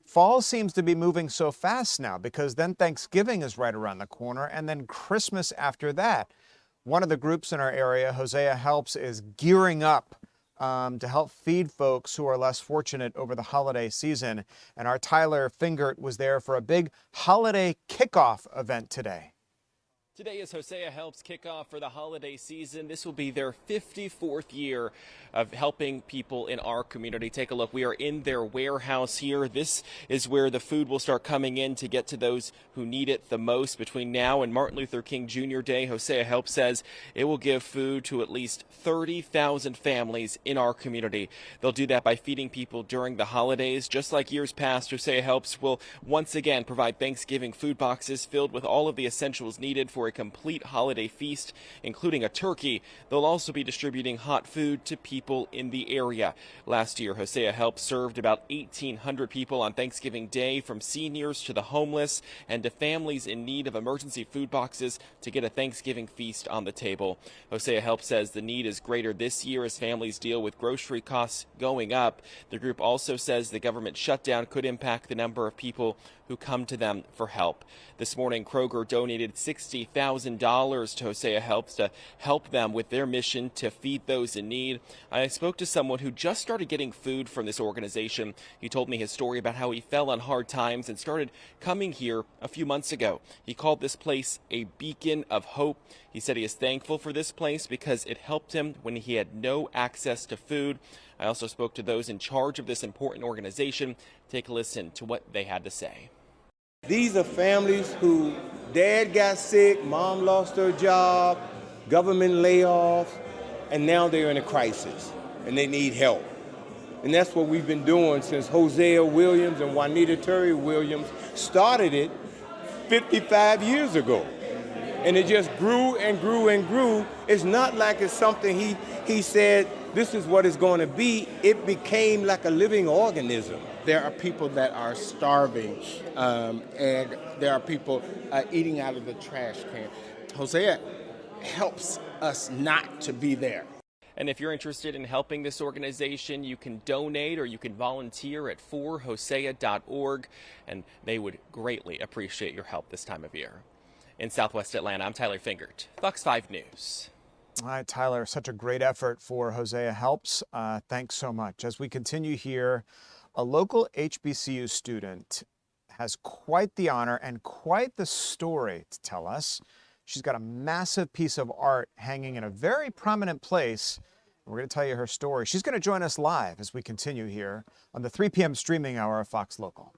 Speaker 16: Fall seems to be moving so fast now because then Thanksgiving is right around the corner and then Christmas after that. One of the groups in our area, Hosea Helps, is gearing up to help feed folks who are less fortunate over the holiday season. And our Tyler Fingert was there for a big holiday kickoff event today.
Speaker 5: Today is Hosea Helps kickoff for the holiday season. This will be their 54th year of helping people in our community. Take a look. We are in their warehouse here. This is where the food will start coming in to get to those who need it the most. Between now and Martin Luther King Jr. Day, Hosea Helps says it will give food to at least 30,000 families in our community. They'll do that by feeding people during the holidays. Just like years past, Hosea Helps will once again provide Thanksgiving food boxes filled with all of the essentials needed for a complete holiday feast, including a turkey. They'll also be distributing hot food to people in the area. Last year, Hosea Helps served about 1,800 people on Thanksgiving Day, from seniors to the homeless and to families in need of emergency food boxes to get a Thanksgiving feast on the table. Hosea Helps says the need is greater this year as families deal with grocery costs going up. The group also says the government shutdown could impact the number of people who come to them for help. This morning, Kroger donated $60,000 to Hosea Helps to help them with their mission to feed those in need. I spoke to someone who just started getting food from this organization. He told me his story about how he fell on hard times and started coming here a few months ago. He called this place a beacon of hope. He said he is thankful for this place because it helped him when he had no access to food. I also spoke to those in charge of this important organization. Take a listen to what they had to say.
Speaker 22: These are families who dad got sick, mom lost her job, government layoffs, and now they're in a crisis and they need help. And that's what we've been doing since Hosea Williams and Juanita Terry Williams started it 55 years ago. And it just grew and grew and grew. It's not like it's something he said, this is what it's going to be. It became like a living organism.
Speaker 23: There are people that are starving, and there are people eating out of the trash can. Hosea helps us not to be there.
Speaker 5: And if you're interested in helping this organization, you can donate or you can volunteer at forhosea.org, and they would greatly appreciate your help this time of year. In Southwest Atlanta, I'm Tyler Fingert, Fox 5 News.
Speaker 16: All right, Tyler, such a great effort for Hosea Helps. Thanks so much. As we continue here, a local HBCU student has quite the honor and quite the story to tell us. She's got a massive piece of art hanging in a very prominent place We're going to tell you her story. She's going to join us live as we continue here on the 3 p.m. streaming hour of Fox Local.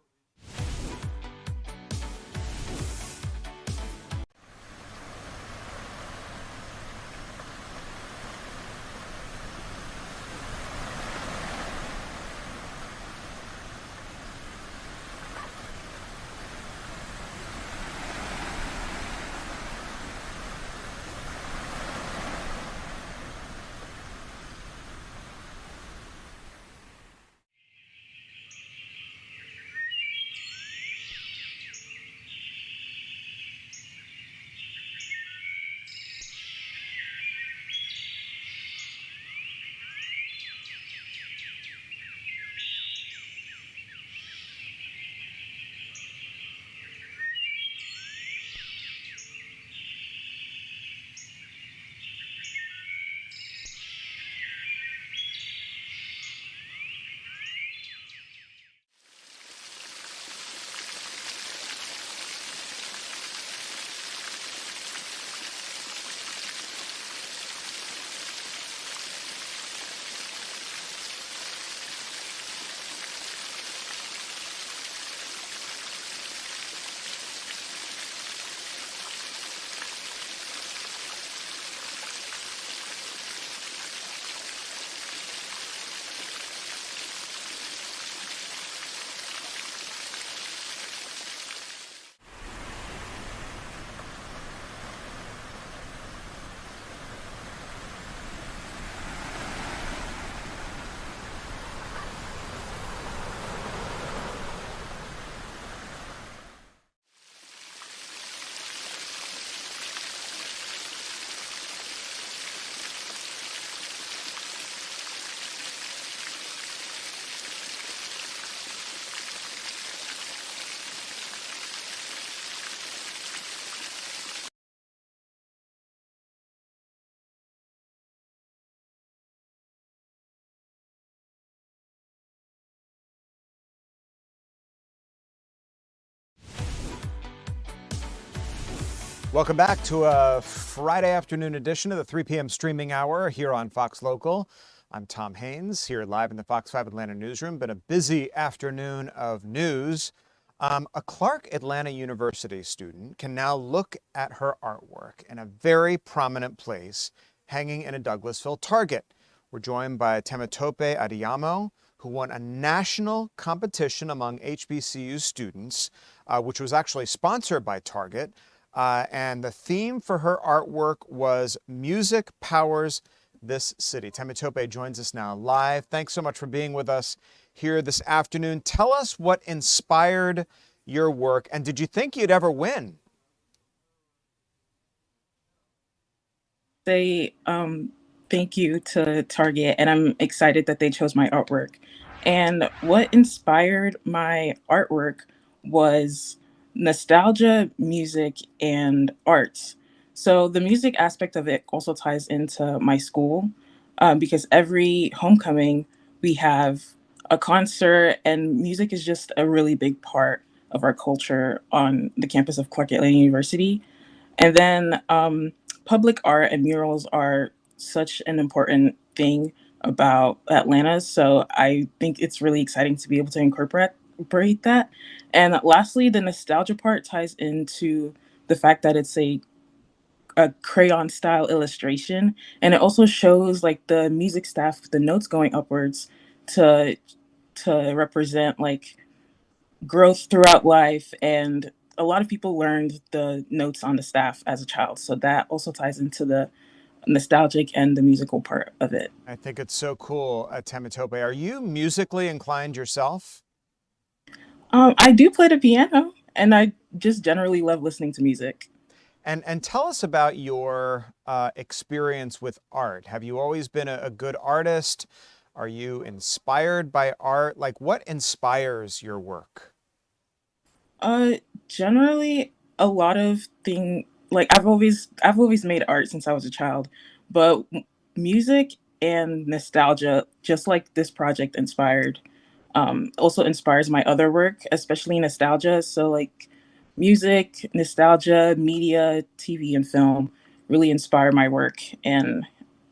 Speaker 16: Welcome back to a Friday afternoon edition of the 3 p.m. streaming hour here on Fox Local. I'm Tom Haynes here live in the Fox 5 Atlanta newsroom. Been a busy afternoon of news. A Clark Atlanta University student can now look at her artwork in a very prominent place hanging in a Douglasville Target. We're joined by Temitope Adiyamo, who won a national competition among HBCU students, which was actually sponsored by Target. And the theme for her artwork was Music Powers This City. Temitope joins us now live. Thanks so much for being with us here this afternoon. Tell us what inspired your work, and did you think you'd ever win?
Speaker 8: Thank you to Target, and I'm excited that they chose my artwork. And what inspired my artwork was nostalgia, music, and arts. So the music aspect of it also ties into my school, because every homecoming we have a concert, and music is just a really big part of our culture on the campus of Clark Atlanta University. And then public art and murals are such an important thing about Atlanta. So I think it's really exciting to be able to incorporate that. And lastly, the nostalgia part ties into the fact that it's a crayon style illustration. And it also shows like the music staff, the notes going upwards to represent like growth throughout life, and a lot of people learned the notes on the staff as a child, so that also ties into the nostalgic and the musical part of it.
Speaker 16: I think it's so cool, Temitope. Are you musically inclined yourself?
Speaker 8: I do play the piano, and I just generally love listening to music.
Speaker 16: And tell us about your experience with art. Have you always been a good artist? Are you inspired by art? Like, what inspires your work?
Speaker 8: Generally a lot of like I've always made art since I was a child, but music and nostalgia, just like this project also inspires my other work, especially nostalgia. So like music, nostalgia, media, TV and film really inspire my work, and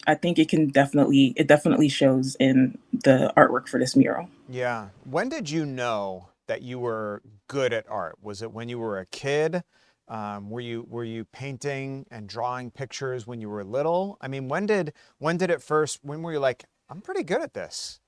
Speaker 8: I think it definitely shows in the artwork for this mural.
Speaker 16: Yeah. When did you know that you were good at art? Was it when you were a kid? Were you painting and drawing pictures when you were little? I mean, when were you like, I'm pretty good at this?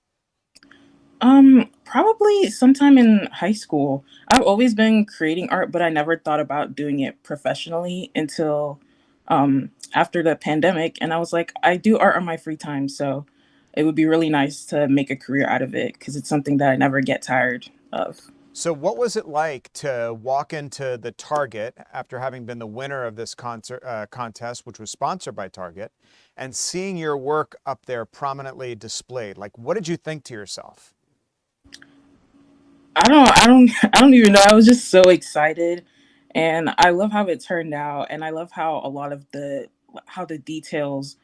Speaker 8: Probably sometime in high school. I've always been creating art, but I never thought about doing it professionally until after the pandemic. And I was like, I do art on my free time, so it would be really nice to make a career out of it because it's something that I never get tired of.
Speaker 16: So what was it like to walk into the Target after having been the winner of this contest, which was sponsored by Target, and seeing your work up there prominently displayed? Like, what did you think to yourself?
Speaker 8: I don't even know. I was just so excited, and I love how it turned out, and I love how a lot of how the details,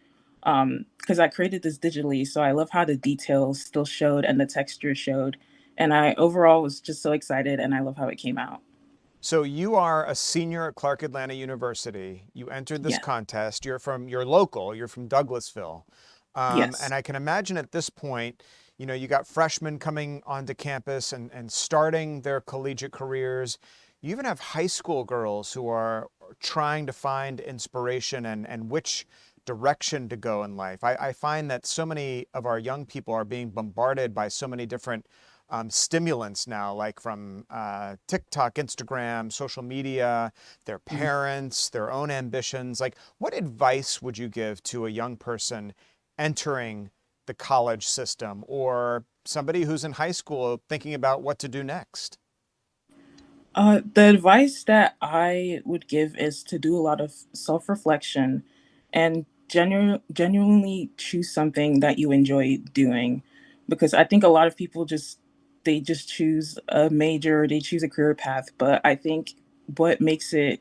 Speaker 8: because I created this digitally, so I love how the details still showed and the texture showed, and I overall was just so excited, and I love how it came out.
Speaker 16: So you are a senior at Clark Atlanta University. You entered this
Speaker 8: Yeah.
Speaker 16: contest. You're local. You're from Douglasville.
Speaker 8: Yes.
Speaker 16: And I can imagine at this point, you got freshmen coming onto campus and starting their collegiate careers. You even have high school girls who are trying to find inspiration and which direction to go in life. I find that so many of our young people are being bombarded by so many different stimulants now, like from TikTok, Instagram, social media, their parents, their own ambitions. Like, what advice would you give to a young person entering the college system, or somebody who's in high school thinking about what to do next?
Speaker 8: The advice that I would give is to do a lot of self-reflection and genuinely choose something that you enjoy doing. Because I think a lot of people they just choose a major, they choose a career path, but I think what makes it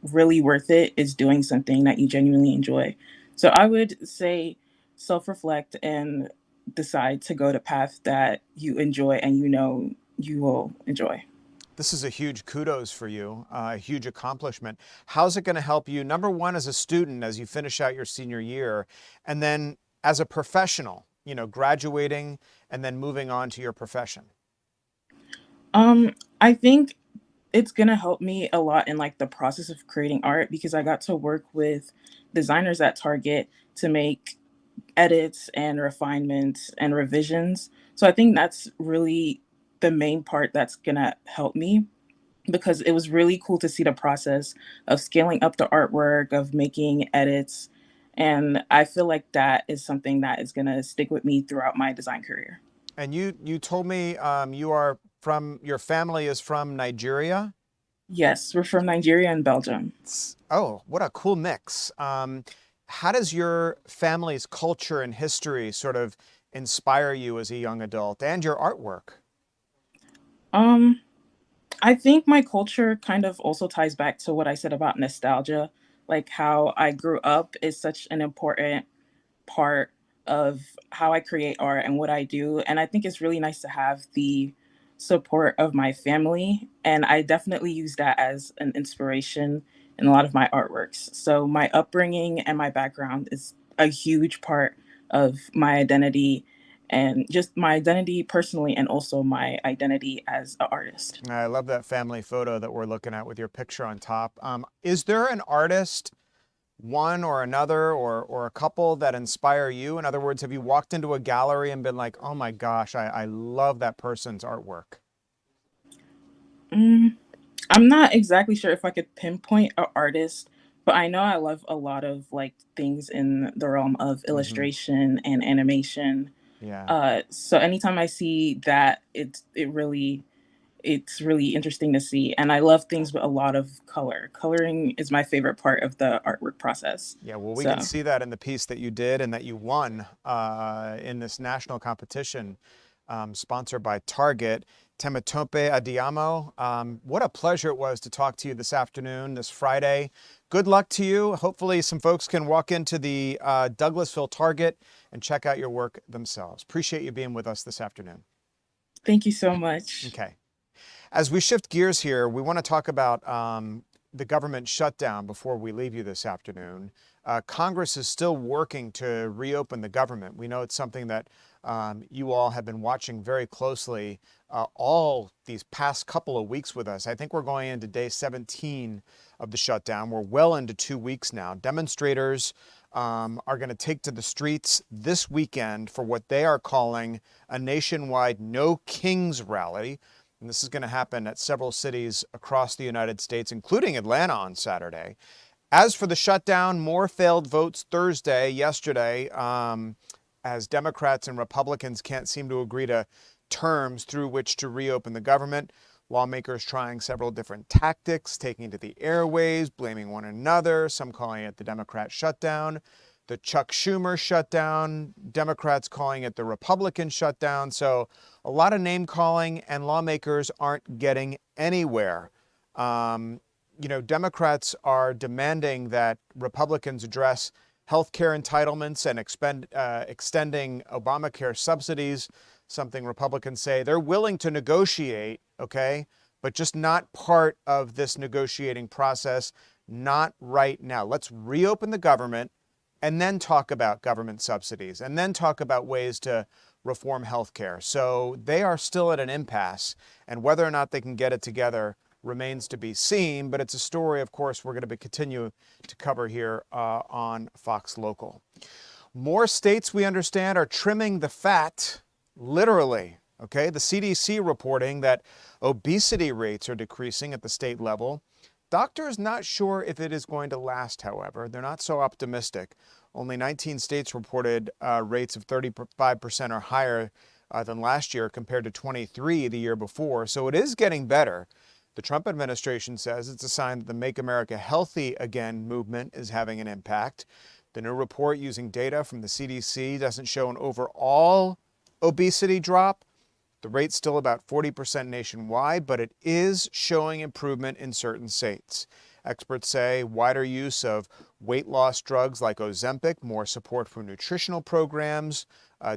Speaker 8: really worth it is doing something that you genuinely enjoy. So I would say self-reflect and decide to go the path that you enjoy and you know you will enjoy.
Speaker 16: This is a huge kudos for you, a huge accomplishment. How's it going to help you, number one, as a student, as you finish out your senior year, and then as a professional, graduating and then moving on to your profession?
Speaker 8: I think it's gonna help me a lot in like the process of creating art because I got to work with designers at Target to make edits and refinements and revisions. So I think that's really the main part that's gonna help me because it was really cool to see the process of scaling up the artwork, of making edits. And I feel like that is something that is gonna stick with me throughout my design career.
Speaker 16: And you told me your family is from Nigeria?
Speaker 8: Yes, we're from Nigeria and Belgium.
Speaker 16: Oh, what a cool mix. How does your family's culture and history sort of inspire you as a young adult and your artwork?
Speaker 8: I think my culture kind of also ties back to what I said about nostalgia, like how I grew up is such an important part of how I create art and what I do. And I think it's really nice to have the support of my family. And I definitely use that as an inspiration in a lot of my artworks. So my upbringing and my background is a huge part of my identity and just my identity personally and also my identity as an artist.
Speaker 16: I love that family photo that we're looking at with your picture on top. Is there an artist, one or another, or a couple that inspire you? In other words, have you walked into a gallery and been like, oh my gosh, I love that person's artwork?
Speaker 8: I'm not exactly sure if I could pinpoint an artist, but I know I love a lot of like things in the realm of illustration and animation.
Speaker 16: Yeah.
Speaker 8: So anytime I see that, it's really interesting to see, and I love things with a lot of color. Coloring is my favorite part of the artwork process.
Speaker 16: Yeah, well, we
Speaker 8: So
Speaker 16: can see that in the piece that you did and that you won in this national competition sponsored by Target. Temitope Adiamo, what a pleasure it was to talk to you this afternoon, this Friday. Good luck to you. Hopefully some folks can walk into the Douglasville Target and check out your work themselves. Appreciate you being with us this afternoon.
Speaker 8: thank you so much.
Speaker 16: Okay. As we shift gears here, we want to talk about the government shutdown before we leave you this afternoon. Congress is still working to reopen the government. We know it's something that you all have been watching very closely all these past couple of weeks with us. I think we're going into day 17 of the shutdown. We're well into 2 weeks now. Demonstrators are going to take to the streets this weekend for what they are calling a nationwide No Kings rally. And this is going to happen at several cities across the United States, including Atlanta on Saturday. As for the shutdown, more failed votes yesterday, as Democrats and Republicans can't seem to agree to terms through which to reopen the government. Lawmakers trying several different tactics, taking to the airwaves, blaming one another, some calling it the Democrat shutdown, the Chuck Schumer shutdown, Democrats calling it the Republican shutdown. So a lot of name calling, and lawmakers aren't getting anywhere. Democrats are demanding that Republicans address health care entitlements and extending Obamacare subsidies, something Republicans say they're willing to negotiate, okay, but just not part of this negotiating process, not right now. Let's reopen the government and then talk about government subsidies and then talk about ways to reform health care. So they are still at an impasse, and whether or not they can get it together remains to be seen, but it's a story, of course, we're going to continue to cover here on Fox Local. More states, we understand, are trimming the fat, literally, okay? The CDC reporting that obesity rates are decreasing at the state level. Doctors not sure if it is going to last, however. They're not so optimistic. Only 19 states reported rates of 35% or higher than last year compared to 23 the year before, so it is getting better. The Trump administration says it's a sign that the Make America Healthy Again movement is having an impact. The new report using data from the CDC doesn't show an overall obesity drop. The rate's still about 40% nationwide, but it is showing improvement in certain states. Experts say wider use of weight loss drugs like Ozempic, more support for nutritional programs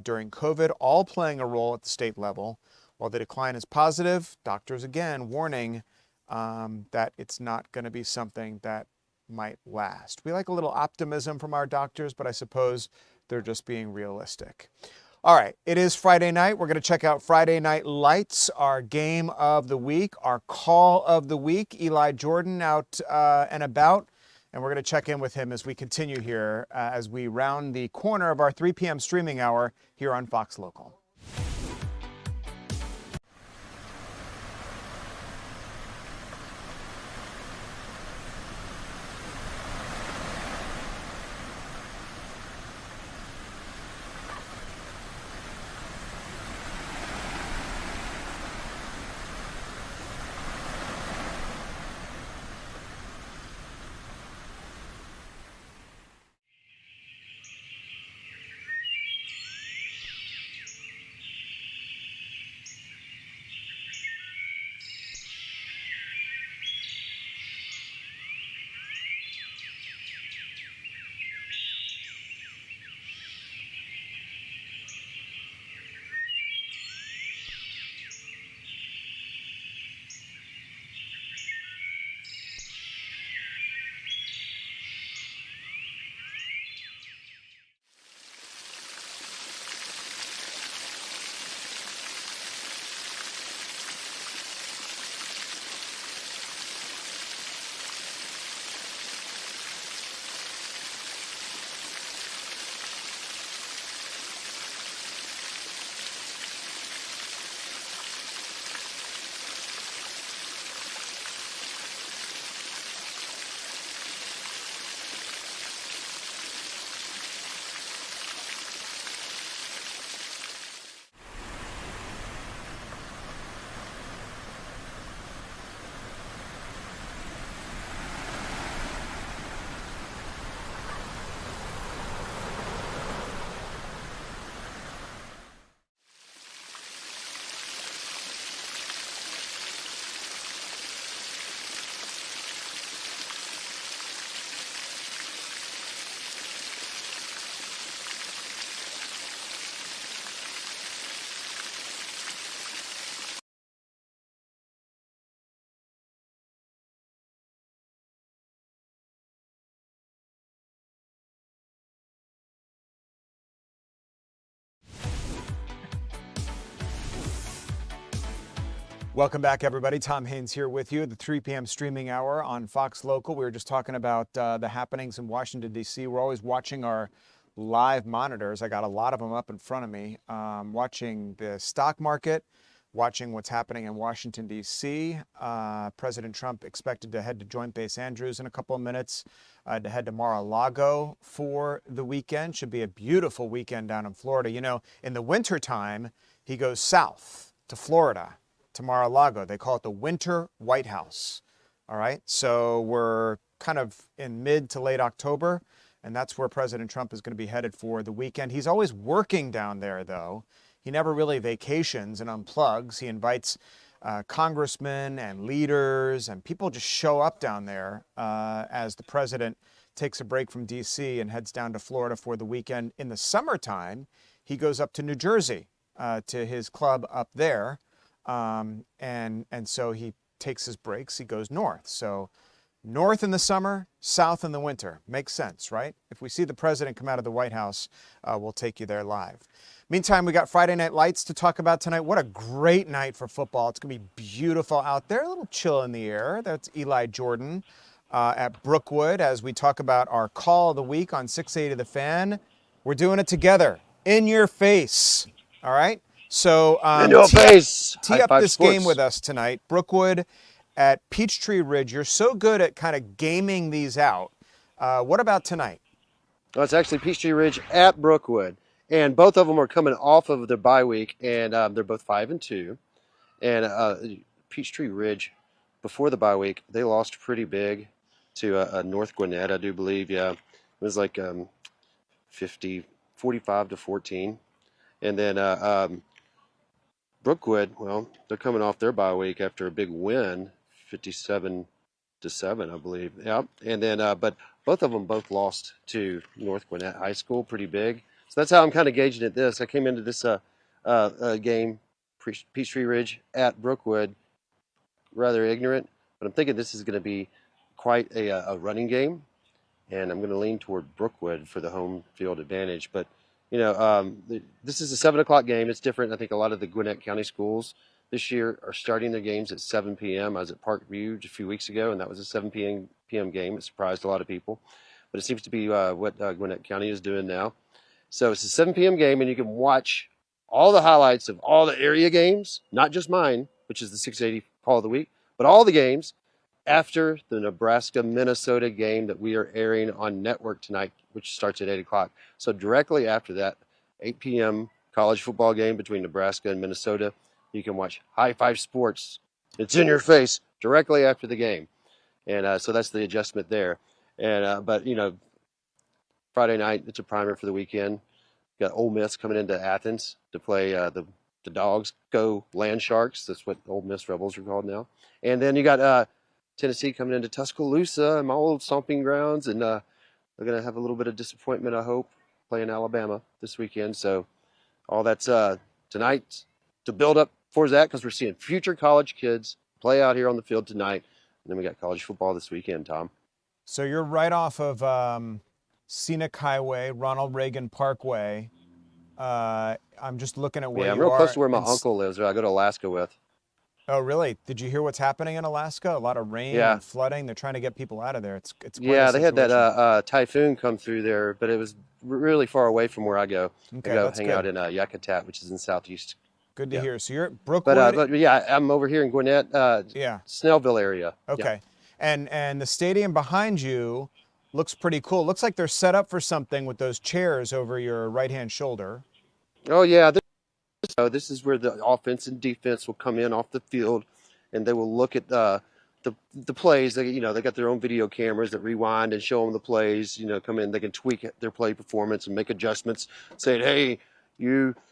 Speaker 16: during COVID, all playing a role at the state level. While the decline is positive, doctors again warning that it's not going to be something that might last. We like a little optimism from our doctors, but I suppose they're just being realistic. All right, it is Friday night. We're going to check out Friday Night Lights, our game of the week, our call of the week. Eli Jordan out and about, and we're going to check in with him as we continue here as we round the corner of our 3 p.m. streaming hour here on Fox Local. Welcome back, everybody. Tom Haynes here with you, the 3 p.m. streaming hour on Fox Local. We were just talking about the happenings in Washington, D.C. We're always watching our live monitors. I got a lot of them up in front of me, watching the stock market, watching what's happening in Washington, D.C. President Trump expected to head to Joint Base Andrews in a couple of minutes, to head to Mar-a-Lago for the weekend. Should be a beautiful weekend down in Florida. You know, in the wintertime, he goes south to Florida, to Mar-a-Lago. They call it the Winter White House. All right, so we're kind of in mid to late October, and that's where President Trump is going to be headed for the weekend. He's always working down there, though. He never really vacations and unplugs. He invites congressmen and leaders, and people just show up down there as the president takes a break from D.C. and heads down to Florida for the weekend. In the summertime, he goes up to New Jersey to his club up there. And so he takes his breaks, he goes north. So north in the summer, south in the winter. Makes sense, right? If we see the president come out of the White House, we'll take you there live. Meantime, we got Friday Night Lights to talk about tonight. What a great night for football. It's going to be beautiful out there, a little chill in the air. That's Eli Jordan at Brookwood as we talk about our call of the week on 680 The Fan. We're doing it together, in your face, all right? So
Speaker 13: in your face.
Speaker 16: Tee up this game with us tonight. Brookwood at Peachtree Ridge. You're so good at kind of gaming these out. What about tonight?
Speaker 13: Well, it's actually Peachtree Ridge at Brookwood. And both of them are coming off of their bye week, and they're both 5-2. And Peachtree Ridge, before the bye week, they lost pretty big to North Gwinnett, I do believe. Yeah, it was like 45-14. And then Brookwood, well, they're coming off their bye week after a big win, 57-7, I believe. Yeah, and then but both of them both lost to North Gwinnett High School, pretty big. So that's how I'm kind of gauging at this. I came into this game, Peachtree Ridge at Brookwood, rather ignorant, but I'm thinking this is going to be quite a running game, and I'm going to lean toward Brookwood for the home field advantage. But you know, this is a 7 o'clock game. It's different. I think a lot of the Gwinnett County schools this year are starting their games at 7 p.m. I was at Parkview a few weeks ago, and that was a 7 p.m. game. It surprised a lot of people, but it seems to be what Gwinnett County is doing now. So it's a 7 p.m. game, and you can watch all the highlights of all the area games, not just mine, which is the 680 Call of the Week, but all the games after the Nebraska-Minnesota game that we are airing on network tonight, which starts at 8 o'clock. So directly after that 8 p.m. college football game between Nebraska and Minnesota, you can watch High Five Sports. It's in your face directly after the game. And so that's the adjustment there. And but, you know, Friday night, it's a primer for the weekend. Got Ole Miss coming into Athens to play the Dogs Go Land Sharks. That's what Ole Miss Rebels are called now. And then you got Tennessee coming into Tuscaloosa, my old stomping grounds, and they're going to have a little bit of disappointment, I hope, playing Alabama this weekend. So all that's tonight to build up for that, because we're seeing future college kids play out here on the field tonight. And then we got college football this weekend, Tom.
Speaker 16: So you're right off of Scenic Highway, Ronald Reagan Parkway. I'm just looking at where you are.
Speaker 13: Yeah, I'm real close to where my uncle lives, who I go to Alaska with.
Speaker 16: Oh, really? Did you hear what's happening in Alaska? A lot of rain and flooding. They're trying to get people out of there. It's
Speaker 13: yeah, they had that typhoon come through there, but it was really far away from where I go.
Speaker 16: Okay,
Speaker 13: I go
Speaker 16: that's
Speaker 13: hang
Speaker 16: good.
Speaker 13: out in Yakutat, which is in southeast.
Speaker 16: Good to hear. So you're at Brookwood.
Speaker 13: But yeah, I'm over here in Gwinnett, Snellville area.
Speaker 16: Okay. And the stadium behind you looks pretty cool. Looks like they're set up for something with those chairs over your right-hand shoulder.
Speaker 13: Oh, yeah. This is where the offense and defense will come in off the field, and they will look at the plays. They got their own video cameras that rewind and show them the plays. Come in, they can tweak their play performance and make adjustments, saying, hey,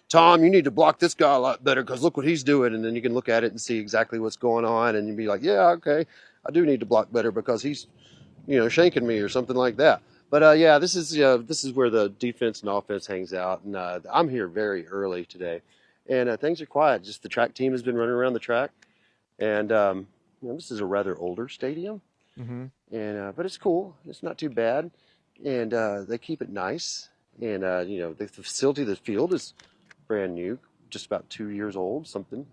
Speaker 13: Tom, you need to block this guy a lot better because look what he's doing. And then you can look at it and see exactly what's going on, and you'd be like, yeah, okay, I do need to block better because he's, shanking me or something like that. But yeah, this is where the defense and offense hangs out, and I'm here very early today, and things are quiet. Just the track team has been running around the track, and this is a rather older stadium, and but it's cool. It's not too bad, and they keep it nice, and the facility, the field is brand new, just about 2 years old, something.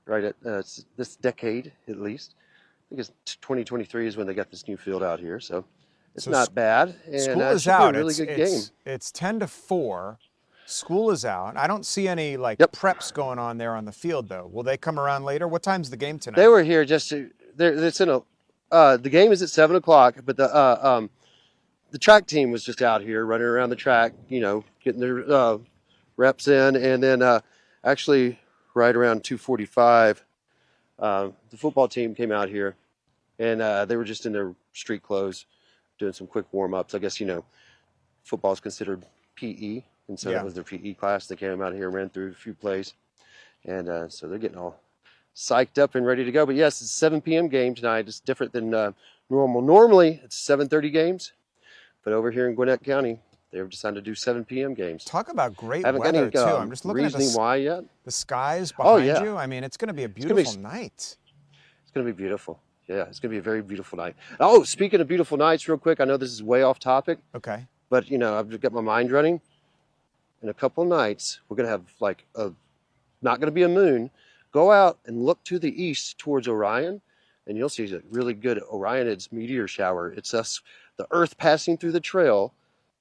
Speaker 13: right at this decade at least. I think it's 2023 is when they got this new field out here, so it's
Speaker 16: So
Speaker 13: not bad. And
Speaker 16: school
Speaker 13: it
Speaker 16: is
Speaker 13: should be
Speaker 16: out.
Speaker 13: a really good game.
Speaker 16: It's 10 to 4. School is out. I don't see any preps going on there on the field though. Will they come around later? What time's the game tonight?
Speaker 13: They were here just to. It's in a. The game is at 7 o'clock, but the track team was just out here running around the track, getting their reps in, and then actually right around 2:45, the football team came out here, and they were just in their street clothes, doing some quick warm ups. I guess football is considered PE, and so that was their PE class. They came out here and ran through a few plays, and so they're getting all psyched up and ready to go. But yes, it's a 7 p.m. game tonight. It's different than normal. Normally, it's 7:30 games, but over here in Gwinnett County, they've decided to do 7 p.m. games.
Speaker 16: Talk about great
Speaker 13: Haven't
Speaker 16: weather
Speaker 13: got any,
Speaker 16: too. I'm just looking at
Speaker 13: why yet.
Speaker 16: The skies behind
Speaker 13: yeah.
Speaker 16: you. I mean, it's going to be a beautiful night.
Speaker 13: It's going to be beautiful. Yeah, it's going to be a very beautiful night. Oh, speaking of beautiful nights, real quick, I know this is way off topic.
Speaker 16: Okay.
Speaker 13: But, I've got my mind running. In a couple of nights, we're going to have not going to be a moon. Go out and look to the east towards Orion, and you'll see a really good Orionid meteor shower. It's the Earth passing through the trail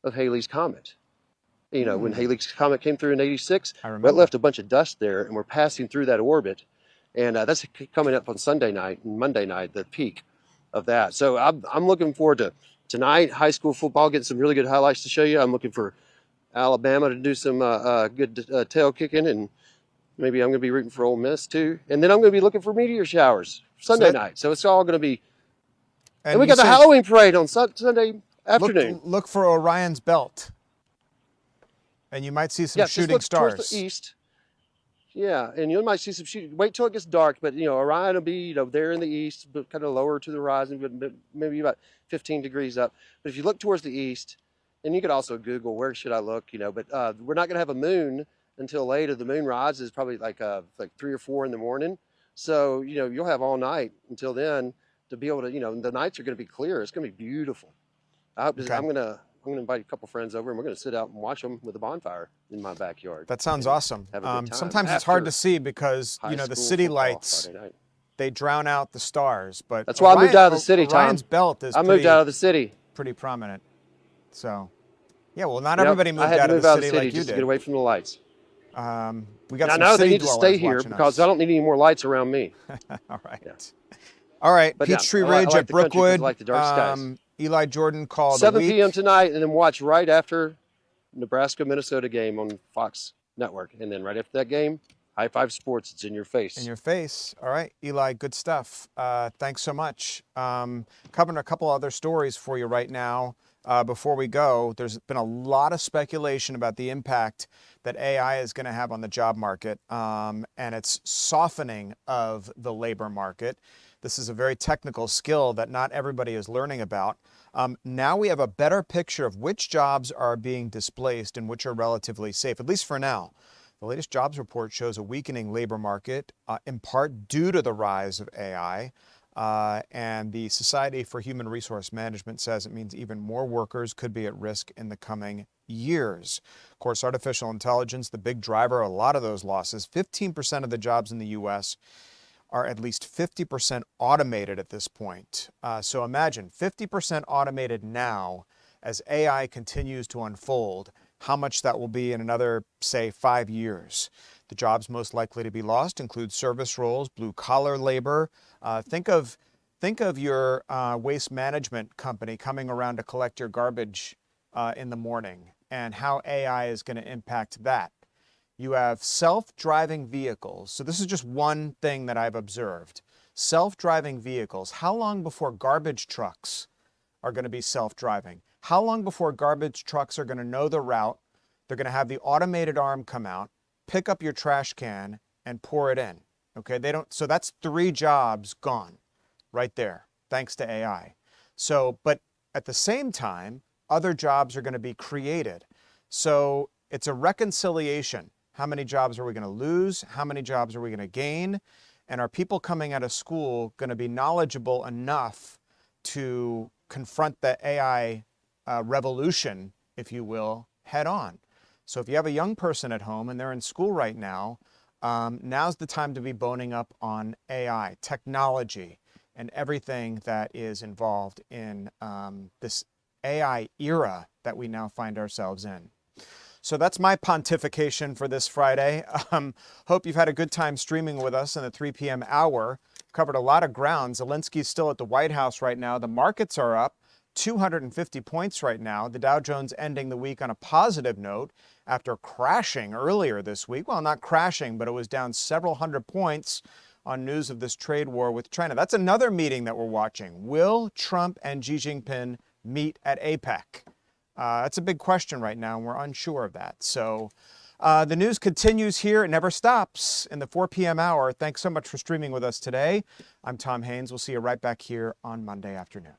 Speaker 13: of Halley's Comet. When Halley's Comet came through in '86, it left a bunch of dust there, and we're passing through that orbit. And that's coming up on Sunday night and Monday night, the peak of that. So I'm looking forward to tonight, high school football, getting some really good highlights to show you. I'm looking for Alabama to do some good tail kicking, and maybe I'm going to be rooting for Ole Miss too. And then I'm going to be looking for meteor showers Sunday night. So it's all going to be. And we got the Halloween parade on Sunday afternoon.
Speaker 16: Look for Orion's belt, and you might see some shooting stars.
Speaker 13: Towards the east. Yeah, and you might see some shooting. Wait till it gets dark, but Orion will be there in the east, but kind of lower to the horizon, but maybe about 15 degrees up. But if you look towards the east, and you could also Google where should I look, but we're not going to have a moon until later. The moon rises probably like 3 or 4 in the morning. So you'll have all night until then to be able to the nights are going to be clear. It's going to be beautiful. I'm going to invite a couple friends over, and we're going to sit out and watch them with a bonfire in my backyard.
Speaker 16: That sounds awesome.
Speaker 13: Have a good time.
Speaker 16: Sometimes it's hard to see because the city lights they drown out the stars. But
Speaker 13: that's why I moved out of the city.
Speaker 16: Orion's belt is.
Speaker 13: I moved out of the city.
Speaker 16: Pretty prominent. So, yeah. Well, not everybody moved
Speaker 13: out
Speaker 16: of the city like you
Speaker 13: just
Speaker 16: did.
Speaker 13: to get away from the lights.
Speaker 16: We got
Speaker 13: I
Speaker 16: some
Speaker 13: know
Speaker 16: city
Speaker 13: they need to stay
Speaker 16: dwellers
Speaker 13: here
Speaker 16: watching
Speaker 13: because
Speaker 16: us.
Speaker 13: I don't need any more lights around me.
Speaker 16: All right. Yeah. All right.
Speaker 13: But
Speaker 16: Peachtree
Speaker 13: I like
Speaker 16: Ridge at
Speaker 13: the country 'cause I
Speaker 16: Brookwood.
Speaker 13: like the dark skies.
Speaker 16: Eli Jordan called
Speaker 13: 7
Speaker 16: a week.
Speaker 13: p.m. tonight, and then watch right after Nebraska-Minnesota game on Fox Network. And then right after that game, High Five Sports. It's in your face.
Speaker 16: In your face. All right, Eli, good stuff. Thanks so much. Covering a couple other stories for you right now. Before we go, there's been a lot of speculation about the impact that AI is going to have on the job market and its softening of the labor market. This is a very technical skill that not everybody is learning about. Now we have a better picture of which jobs are being displaced and which are relatively safe, at least for now. The latest jobs report shows a weakening labor market, in part due to the rise of AI. And the Society for Human Resource Management says it means even more workers could be at risk in the coming years. Of course, artificial intelligence, the big driver, a lot of those losses. 15% of the jobs in the U.S. are at least 50% automated at this point. So imagine 50% automated now as AI continues to unfold, how much that will be in another, say, 5 years. The jobs most likely to be lost include service roles, blue-collar labor. Think of your waste management company coming around to collect your garbage in the morning and how AI is going to impact that. You have self-driving vehicles. So this is just one thing that I've observed. Self-driving vehicles. How long before garbage trucks are going to be self-driving? How long before garbage trucks are going to know the route? They're going to have the automated arm come out, pick up your trash can, and pour it in. Okay, so that's 3 jobs gone right there, thanks to AI. So, but at the same time, other jobs are going to be created. So it's a reconciliation. How many jobs are we going to lose? How many jobs are we going to gain? And are people coming out of school going to be knowledgeable enough to confront the AI revolution, if you will, head on? So if you have a young person at home and they're in school right now, now's the time to be boning up on AI, technology, and everything that is involved in this AI era that we now find ourselves in. So that's my pontification for this Friday. Hope you've had a good time streaming with us in the 3 p.m. hour. Covered a lot of ground. Zelensky's still at the White House right now. The markets are up 250 points right now. The Dow Jones ending the week on a positive note after crashing earlier this week. Well, not crashing, but it was down several hundred points on news of this trade war with China. That's another meeting that we're watching. Will Trump and Xi Jinping meet at APEC? That's a big question right now, and we're unsure of that. So the news continues here. It never stops in the 4 p.m. hour. Thanks so much for streaming with us today. I'm Tom Haines. We'll see you right back here on Monday afternoon.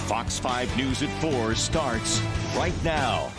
Speaker 9: Fox 5 News at 4 starts right now.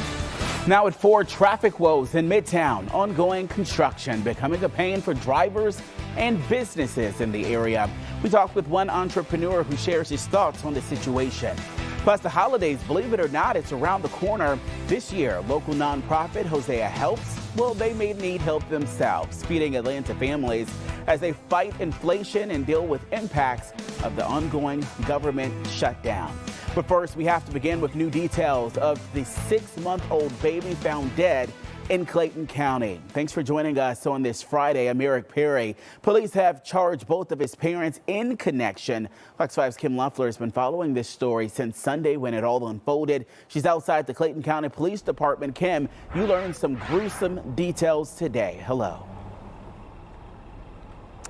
Speaker 17: Now at 4, traffic woes in Midtown. Ongoing construction becoming a pain for drivers and businesses in the area. We talked with one entrepreneur who shares his thoughts on the situation. Plus the holidays, believe it or not, it's around the corner. This year, local nonprofit Hosea Helps, well, they may need help themselves, feeding Atlanta families as they fight inflation and deal with impacts of the ongoing government shutdown. But first, we have to begin with new details of the 6-month-old baby found dead in Clayton County. Thanks for joining us on this Friday. I'm Eric Perry. Police have charged both of his parents in connection. Fox 5's Kim Luffler has been following this story since Sunday when it all unfolded. She's outside the Clayton County Police Department. Kim, you learned some gruesome details today. Hello.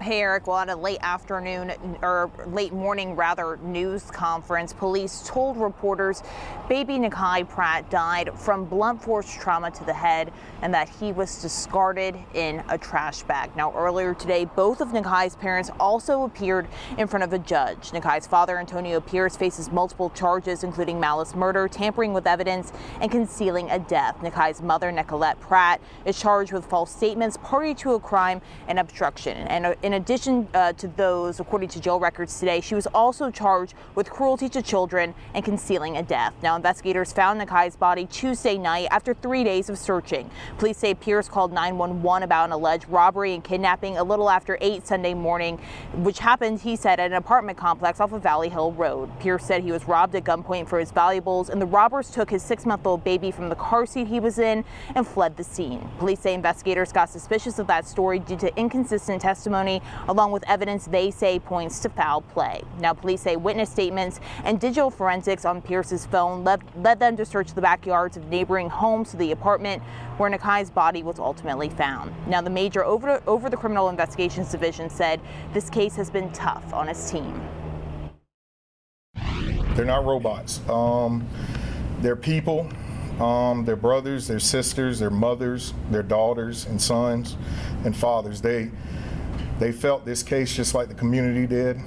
Speaker 2: Hey, Eric. Well, at a late afternoon or late morning, rather, news conference, police told reporters baby Nakai Pratt died from blunt force trauma to the head and that he was discarded in a trash bag. Now, earlier today, both of Nakai's parents also appeared in front of a judge. Nakai's father, Antonio Pierce, faces multiple charges, including malice murder, tampering with evidence, and concealing a death. Nakai's mother, Nicolette Pratt, is charged with false statements, party to a crime, and obstruction. And in addition to those, according to jail records today, she was also charged with cruelty to children and concealing a death. Now, investigators found Nakai's body Tuesday night after 3 days of searching. Police say Pierce called 911 about an alleged robbery and kidnapping a little after 8 Sunday morning, which happened, he said, at an apartment complex off of Valley Hill Road. Pierce said he was robbed at gunpoint for his valuables, and the robbers took his 6-month-old baby from the car seat he was in and fled the scene. Police say investigators got suspicious of that story due to inconsistent testimony, along with evidence they say points to foul play. Now, police say witness statements and digital forensics on Pierce's phone led them to search the backyards of neighboring homes to the apartment where Nakai's body was ultimately found. Now, the major over the Criminal Investigations Division said this case has been tough on his team.
Speaker 4: They're not robots. They're people. Their brothers, their sisters, their mothers, their daughters and sons and fathers. They felt this case just like the community did.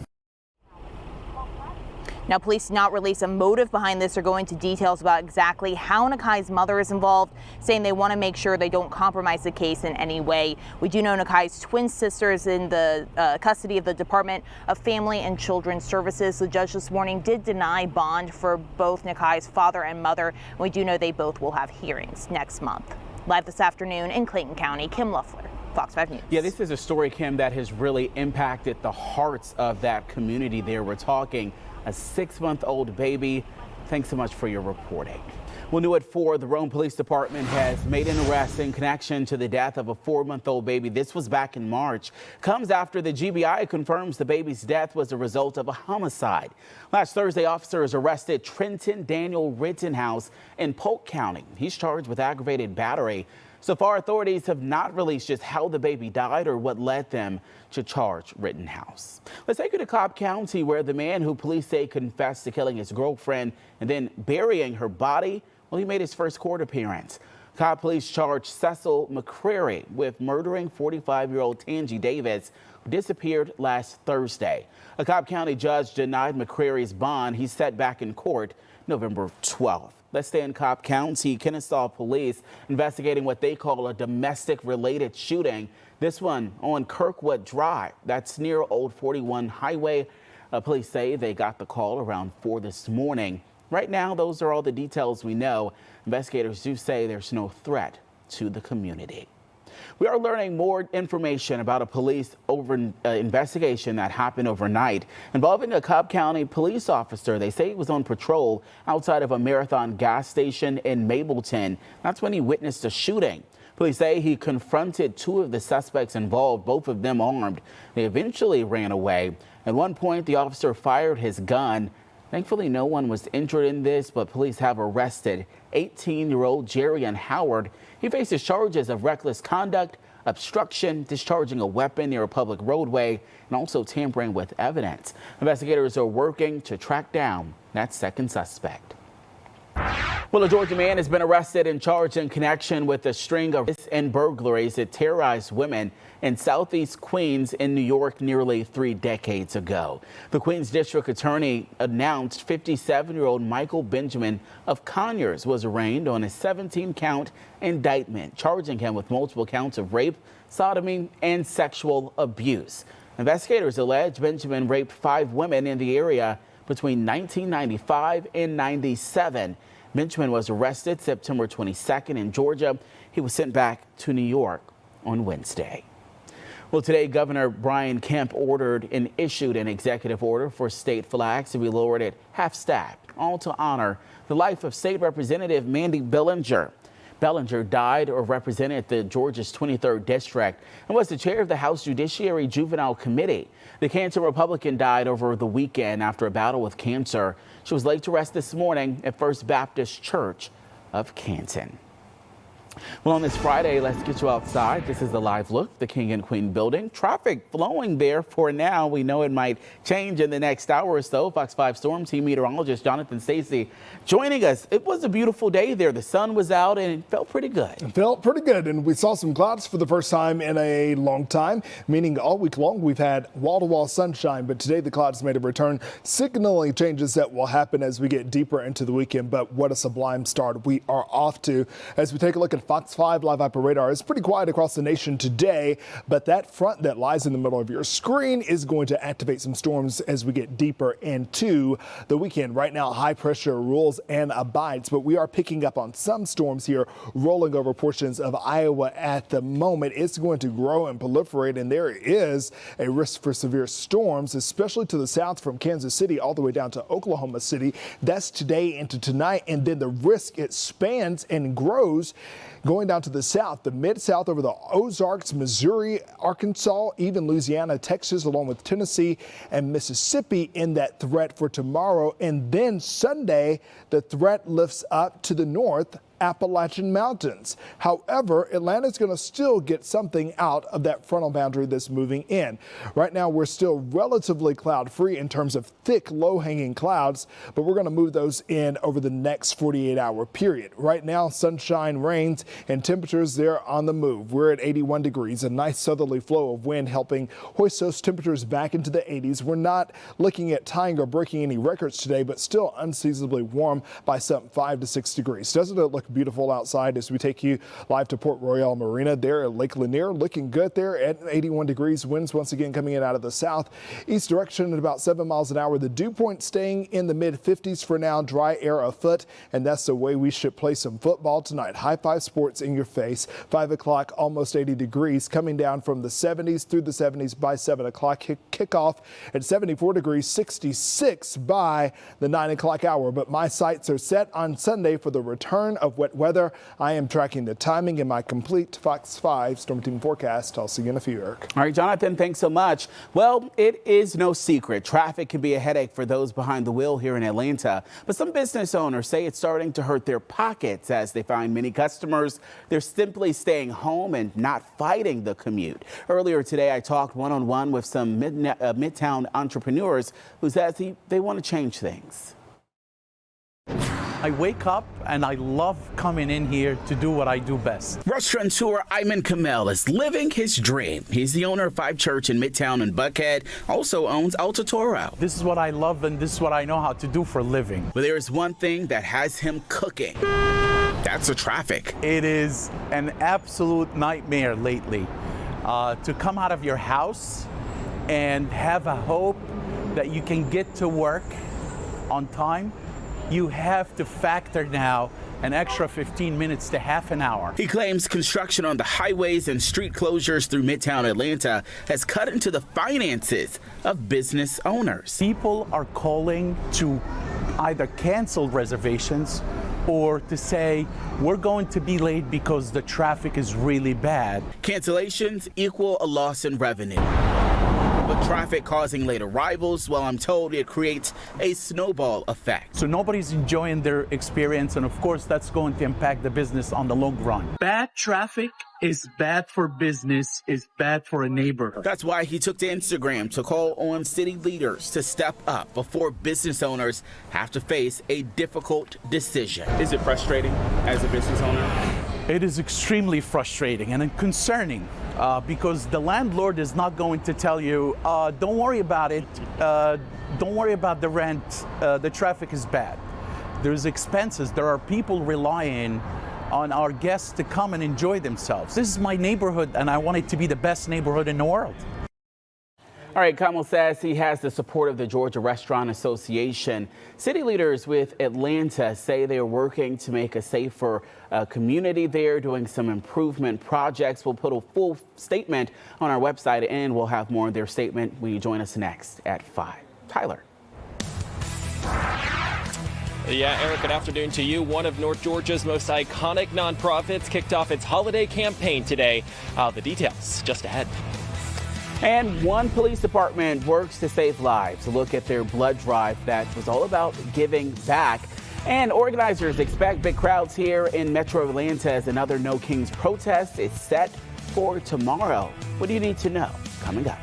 Speaker 2: Now, police did not release a motive behind this or go into details about exactly how Nakai's mother is involved, saying they want to make sure they don't compromise the case in any way. We do know Nakai's twin sister is in the custody of the Department of Family and Children's Services. The judge this morning did deny bond for both Nakai's father and mother. We do know they both will have hearings next month. Live this afternoon in Clayton County, Kim Luffler, Fox 5 News.
Speaker 17: Yeah, this is a story, Kim, that has really impacted the hearts of that community there. We're talking a 6-month-old baby. Thanks so much for your reporting. Well, new at 4, the Rome Police Department has made an arrest in connection to the death of a 4-month-old baby. This was back in March. Comes after the GBI confirms the baby's death was a result of a homicide. Last Thursday, officers arrested Trenton Daniel Rittenhouse in Polk County. He's charged with aggravated battery. So far, authorities have not released just how the baby died or what led them to charge Rittenhouse. Let's take you to Cobb County, where the man who police say confessed to killing his girlfriend and then burying her body, well, he made his first court appearance. Cobb police charged Cecil McCreary with murdering 45-year-old Tangi Davis, who disappeared last Thursday. A Cobb County judge denied McCreary's bond. He's set back in court November 12th. Let's stay in Cobb County. Kennesaw police investigating what they call a domestic-related shooting. This one on Kirkwood Drive. That's near Old 41 Highway. Police say they got the call around 4 this morning. Right now, those are all the details we know. Investigators do say there's no threat to the community. We are learning more information about a police investigation that happened overnight involving a Cobb County police officer. They say he was on patrol outside of a Marathon gas station in Mableton. That's when he witnessed a shooting. Police say he confronted 2 of the suspects involved, both of them armed. They eventually ran away. At one point, the officer fired his gun. Thankfully, no one was injured in this, but police have arrested 18-year-old Jerrion Howard. He faces charges of reckless conduct, obstruction, discharging a weapon near a public roadway, and also tampering with evidence. Investigators are working to track down that second suspect. Well, a Georgia man has been arrested and charged in connection with a string of burglaries that terrorized women in southeast Queens in New York nearly 3 decades ago. The Queens District Attorney announced 57-year-old Michael Benjamin of Conyers was arraigned on a 17-count indictment, charging him with multiple counts of rape, sodomy, and sexual abuse. Investigators allege Benjamin raped 5 women in the area between 1995 and 97. Benjamin was arrested September 22nd in Georgia. He was sent back to New York on Wednesday. Well, today, Governor Brian Kemp issued an executive order for state flags to be lowered at half-staff, all to honor the life of State Representative Mandy Billinger. Bellinger died or represented the Georgia's 23rd district and was the chair of the House Judiciary Juvenile Committee. The Canton Republican died over the weekend after a battle with cancer. She was laid to rest this morning at First Baptist Church of Canton. Well, on this Friday, let's get you outside. This is the live look, the King and Queen building. Traffic flowing there for now. We know it might change in the next hour or so. Fox 5 Storm Team meteorologist Jonathan Stacy joining us. It was a beautiful day there. The sun was out and it felt pretty good.
Speaker 7: It felt pretty good, and we saw some clouds for the first time in a long time, meaning all week long we've had wall-to-wall sunshine, but today the clouds made a return, signaling changes that will happen as we get deeper into the weekend. But what a sublime start we are off to as we take a look at Fox 5 Live Viper radar. It's pretty quiet across the nation today, but that front that lies in the middle of your screen is going to activate some storms as we get deeper into the weekend. Right now, high pressure rules and abides, but we are picking up on some storms here rolling over portions of Iowa at the moment. It's going to grow and proliferate, and there is a risk for severe storms, especially to the south from Kansas City all the way down to Oklahoma City. That's today into tonight, and then the risk expands and grows going down to the south, the mid-south over the Ozarks, Missouri, Arkansas, even Louisiana, Texas, along with Tennessee and Mississippi in that threat for tomorrow. And then Sunday, the threat lifts up to the north, Appalachian Mountains. However, Atlanta's going to still get something out of that frontal boundary that's moving in. Right now, we're still relatively cloud-free in terms of thick, low-hanging clouds, but we're going to move those in over the next 48-hour period. Right now, sunshine reigns and temperatures there on the move. We're at 81 degrees, a nice southerly flow of wind helping hoist those temperatures back into the 80s. We're not looking at tying or breaking any records today, but still unseasonably warm by some 5 to 6 degrees. Doesn't it look beautiful outside as we take you live to Port Royal Marina there at Lake Lanier? Looking good there at 81 degrees. Winds once again coming in out of the south east direction at about 7 miles an hour. The dew point staying in the mid 50s for now. Dry air afoot, and that's the way we should play some football tonight. High five sports in your face. 5 o'clock, almost 80 degrees, coming down from the 70s through the 70s by 7 o'clock. Kickoff at 74 degrees, 66 by the 9 o'clock hour. But my sights are set on Sunday for the return of wet weather. I am tracking the timing in my complete Fox 5 Storm Team forecast. I'll see you in a few, Eric.
Speaker 17: All right, Jonathan, thanks so much. Well, it is no secret. Traffic can be a headache for those behind the wheel here in Atlanta, but some business owners say it's starting to hurt their pockets as they find many customers. They're simply staying home and not fighting the commute. Earlier today, I talked one-on-one with some Midtown entrepreneurs who says they want to change things.
Speaker 18: I wake up and I love coming in here to do what I do best.
Speaker 17: Restaurateur Ayman Kamel is living his dream. He's the owner of 5 Church in Midtown and Buckhead, also owns Alto Toro.
Speaker 18: This is what I love and this is what I know how to do for a living.
Speaker 17: But there is one thing that has him cooking. That's the traffic.
Speaker 18: It is an absolute nightmare lately to come out of your house and have a hope that you can get to work on time. You have to factor now an extra 15 minutes to half an hour.
Speaker 17: He claims construction on the highways and street closures through Midtown Atlanta has cut into the finances of business owners.
Speaker 18: People are calling to either cancel reservations or to say, we're going to be late because the traffic is really bad.
Speaker 17: Cancellations equal a loss in revenue. But traffic causing late arrivals, well, I'm told it creates a snowball effect.
Speaker 18: So nobody's enjoying their experience, and of course that's going to impact the business on the long run. Bad traffic is bad for business, is bad for a neighborhood.
Speaker 17: That's why he took to Instagram to call on city leaders to step up before business owners have to face a difficult decision. Is it frustrating as a business owner?
Speaker 18: It is extremely frustrating and concerning. Because the landlord is not going to tell you, don't worry about it, don't worry about the rent, the traffic is bad. There's expenses, there are people relying on our guests to come and enjoy themselves. This is my neighborhood and I want it to be the best neighborhood in the world.
Speaker 17: All right, Kamel says he has the support of the Georgia Restaurant Association. City leaders with Atlanta say they are working to make a safer community there, doing some improvement projects. We'll put a full statement on our website, and we'll have more of their statement when you join us next at 5. Tyler.
Speaker 5: Yeah, Eric, good afternoon to you. One of North Georgia's most iconic nonprofits kicked off its holiday campaign today. The details just ahead.
Speaker 17: And one police department works to save lives. A look at their blood drive that was all about giving back. And organizers expect big crowds here in Metro Atlanta as another No Kings protest is set for tomorrow. What do you need to know? Coming up.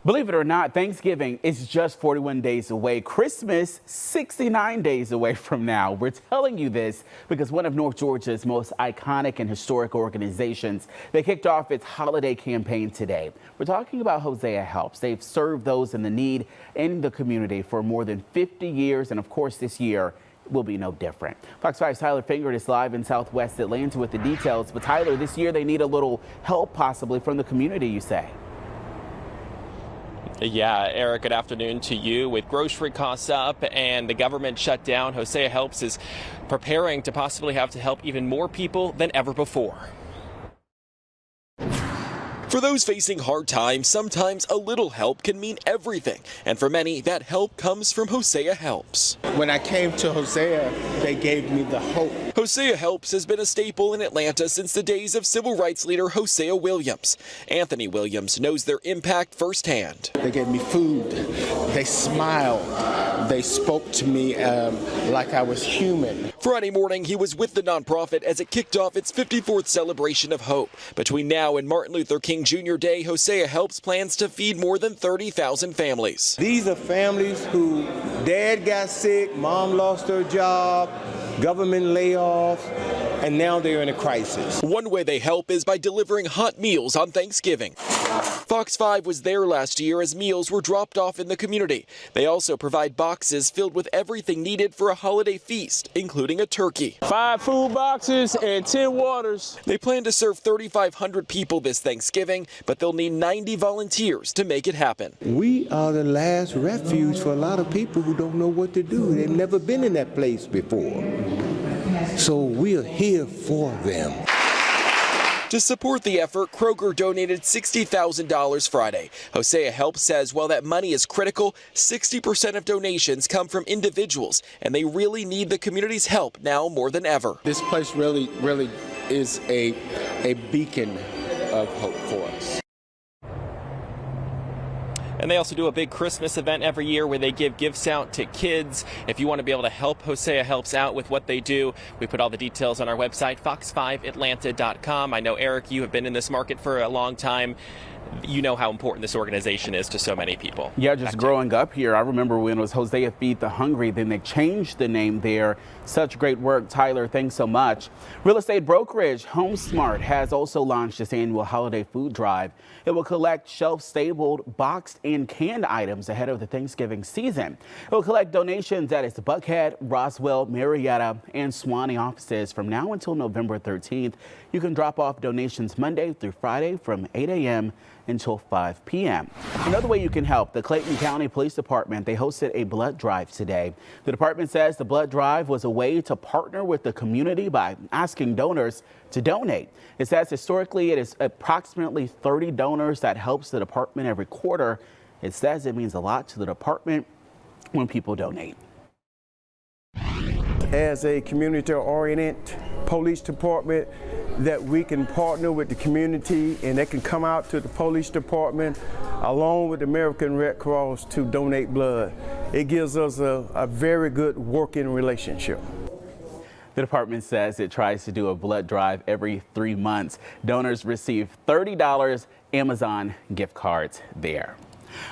Speaker 17: Believe it or not, Thanksgiving is just 41 days away. Christmas, 69 days away from now. We're telling you this because one of North Georgia's most iconic and historic organizations, they kicked off its holiday campaign today. We're talking about Hosea Helps. They've served those in the need in the community for more than 50 years. And of course, this year will be no different. Fox 5's Tyler Fingert is live in Southwest Atlanta with the details. But Tyler, this year they need a little help possibly from the community, you say?
Speaker 5: Yeah, Eric, good afternoon to you. With grocery costs up and the government shut down, Hosea Helps is preparing to possibly have to help even more people than ever before.
Speaker 10: For those facing hard times, sometimes a little help can mean everything. And for many, that help comes from Hosea Helps.
Speaker 23: When I came to Hosea, they gave me the hope.
Speaker 10: Hosea Helps has been a staple in Atlanta since the days of civil rights leader Hosea Williams. Anthony Williams knows their impact firsthand.
Speaker 23: They gave me food. They smiled. They spoke to me like I was human.
Speaker 10: Friday morning, he was with the nonprofit as it kicked off its 54th celebration of hope. Between now and Martin Luther King Jr. Day, Hosea Helps plans to feed more than 30,000 families.
Speaker 23: These are families who dad got sick, mom lost her job, government layoffs, and now they're in a crisis.
Speaker 10: One way they help is by delivering hot meals on Thanksgiving. Fox 5 was there last year as meals were dropped off in the community. They also provide boxes filled with everything needed for a holiday feast, including a turkey.
Speaker 11: 5 food boxes and 10 waters.
Speaker 10: They plan to serve 3,500 people this Thanksgiving, but they'll need 90 volunteers to make it happen.
Speaker 23: We are the last refuge for a lot of people who don't know what to do. They've never been in that place before. So we're here for them.
Speaker 10: To support the effort, Kroger donated $60,000 Friday. Hosea Helps says while that money is critical, 60% of donations come from individuals, and they really need the community's help now more than ever.
Speaker 23: This place really is a beacon of hope for us.
Speaker 5: And they also do a big Christmas event every year where they give gifts out to kids. If you want to be able to help Hosea Helps out with what they do, we put all the details on our website, fox5atlanta.com. I know, Eric, you have been in this market for a long time. you know how important this organization is to so many people.
Speaker 17: Yeah, just growing up here, I remember when it was Hosea Feed the Hungry, then they changed the name there. Such great work, Tyler. Thanks so much. Real estate brokerage HomeSmart has also launched its annual holiday food drive. It will collect shelf-stable, boxed, and canned items ahead of the Thanksgiving season. It will collect donations at its Buckhead, Roswell, Marietta, and Suwannee offices from now until November 13th. You can drop off donations Monday through Friday from 8 a.m. until 5 p.m. Another way you can help, the Clayton County Police Department, they hosted a blood drive today. The department says the blood drive was a way to partner with the community by asking donors to donate. It says historically it is approximately 30 donors that helps the department every quarter. It says it means a lot to the department when people donate.
Speaker 22: As a community-oriented police department, that we can partner with the community and they can come out to the police department along with the American Red Cross to donate blood. It gives us a very good working relationship.
Speaker 17: The department says it tries to do a blood drive every 3 months. Donors receive $30 Amazon gift cards there.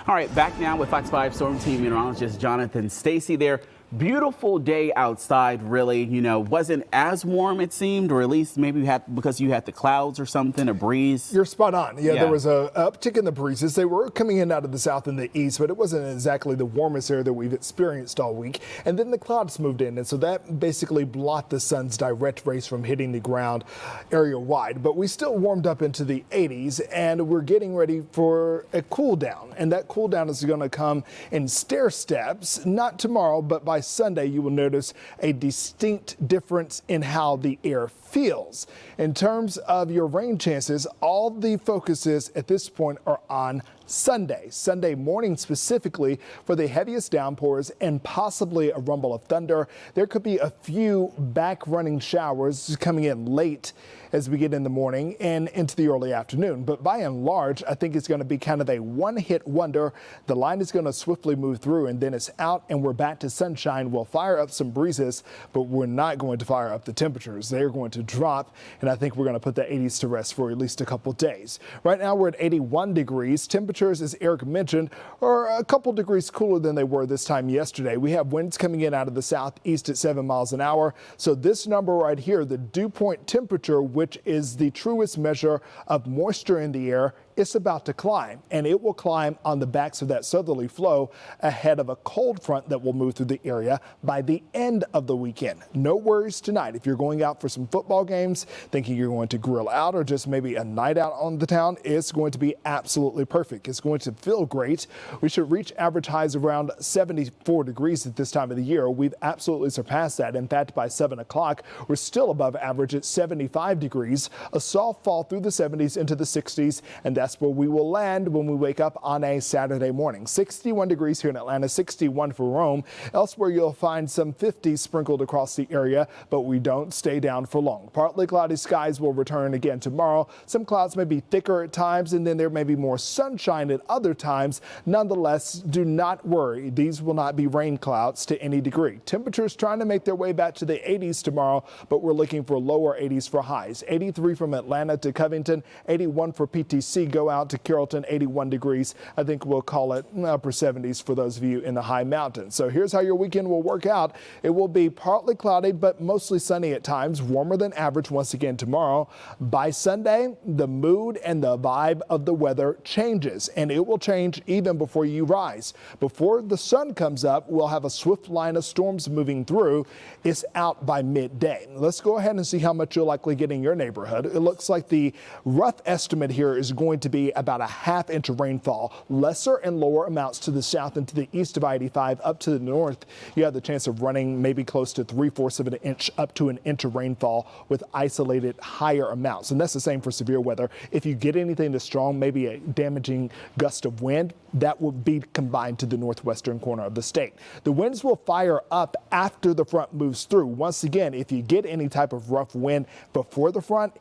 Speaker 17: All right, back now with Fox 5 Storm Team meteorologist Jonathan Stacy there. Beautiful day outside, really, wasn't as warm it seemed, or at least maybe because you had the clouds or something, a breeze.
Speaker 7: You're spot on. Yeah, there was a uptick in the breezes. They were coming in out of the south and the east, but it wasn't exactly the warmest air that we've experienced all week. And then the clouds moved in, and so that basically blocked the sun's direct rays from hitting the ground area wide. But we still warmed up into the 80s, and we're getting ready for a cool down. And that cool down is going to come in stair steps, not tomorrow, but by Sunday, you will notice a distinct difference in how the air feels. In terms of your rain chances, all the focuses at this point are on Sunday morning specifically for the heaviest downpours and possibly a rumble of thunder. There could be a few back running showers coming in late as we get in the morning and into the early afternoon. But by and large, I think it's going to be kind of a one-hit wonder. The line is going to swiftly move through and then it's out and we're back to sunshine. We'll fire up some breezes, but we're not going to fire up the temperatures. They're going to drop, and I think we're going to put the 80s to rest for at least a couple days. Right now we're at 81 degrees. Temperatures, as Eric mentioned, are a couple degrees cooler than they were this time yesterday. We have winds coming in out of the southeast at 7 miles an hour. So this number right here, the dew point temperature, which is the truest measure of moisture in the air, it's about to climb, and it will climb on the backs of that southerly flow ahead of a cold front that will move through the area by the end of the weekend. No worries tonight. If you're going out for some football games, thinking you're going to grill out or just maybe a night out on the town, it's going to be absolutely perfect. It's going to feel great. We should reach average highs around 74 degrees at this time of the year. We've absolutely surpassed that. In fact, by 7 o'clock, we're still above average at 75 degrees. A soft fall through the 70s into the 60s, and that's where we will land when we wake up on a Saturday morning. 61 degrees here in Atlanta, 61 for Rome. Elsewhere, you'll find some 50s sprinkled across the area, but we don't stay down for long. Partly cloudy skies will return again tomorrow. Some clouds may be thicker at times, and then there may be more sunshine at other times. Nonetheless, do not worry. These will not be rain clouds to any degree. Temperatures trying to make their way back to the 80s tomorrow, but we're looking for lower 80s for highs. 83 from Atlanta to Covington, 81 for PTC. Go out to Carrollton, 81 degrees. I think we'll call it upper 70s for those of you in the high mountains. So here's how your weekend will work out. It will be partly cloudy, but mostly sunny at times, warmer than average once again tomorrow. By Sunday, the mood and the vibe of the weather changes, and it will change even before you rise. Before the sun comes up, we'll have a swift line of storms moving through. It's out by midday. Let's go ahead and see how much you'll likely get in your neighborhood. It looks like the rough estimate here is going to be about a half-inch of rainfall. Lesser and lower amounts to the south and to the east of I-85. Up to the north, you have the chance of running maybe close to 3/4 of an inch up to an inch of rainfall with isolated higher amounts. And that's the same for severe weather. If you get anything that's strong, maybe a damaging gust of wind, that will be combined to the northwestern corner of the state. The winds will fire up after the front moves through. Once again, if you get any type of rough wind before the front,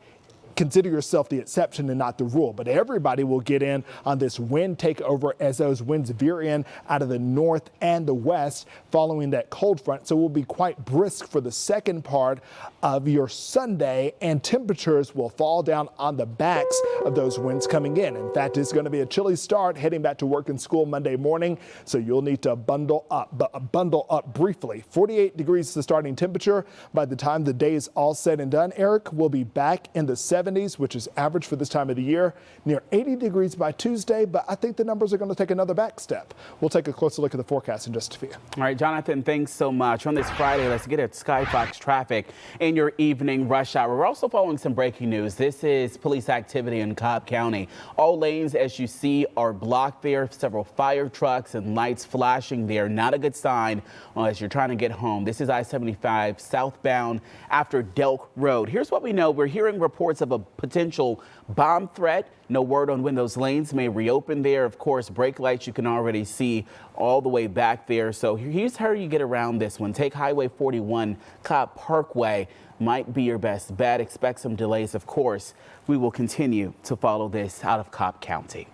Speaker 7: consider yourself the exception and not the rule. But everybody will get in on this wind takeover as those winds veer in out of the north and the west following that cold front. So we'll be quite brisk for the second part of your Sunday, and temperatures will fall down on the backs of those winds coming in. In fact, it's going to be a chilly start heading back to work and school Monday morning, so you'll need to bundle up briefly. 48 degrees is the starting temperature. By the time the day is all said and done, Eric, will be back in the 70s, which is average for this time of the year, near 80 degrees by Tuesday, but I think the numbers are going to take another back step. We'll take a closer look at the forecast in just a few.
Speaker 17: All right, Jonathan, thanks so much. On this Friday, let's get at Skyfox traffic in your evening rush hour. We're also following some breaking news. This is police activity in Cobb County. All lanes, as you see, are blocked there. Several fire trucks and lights flashing there. Not a good sign as you're trying to get home. This is I-75 southbound after Delk Road. Here's what we know. We're hearing reports of a potential bomb threat. No word on when those lanes may reopen there. Of course, brake lights you can already see all the way back there. So here's how you get around this one. Take Highway 41, Cobb Parkway. Might be your best bet. Expect some delays, of course. We will continue to follow this out of Cobb County.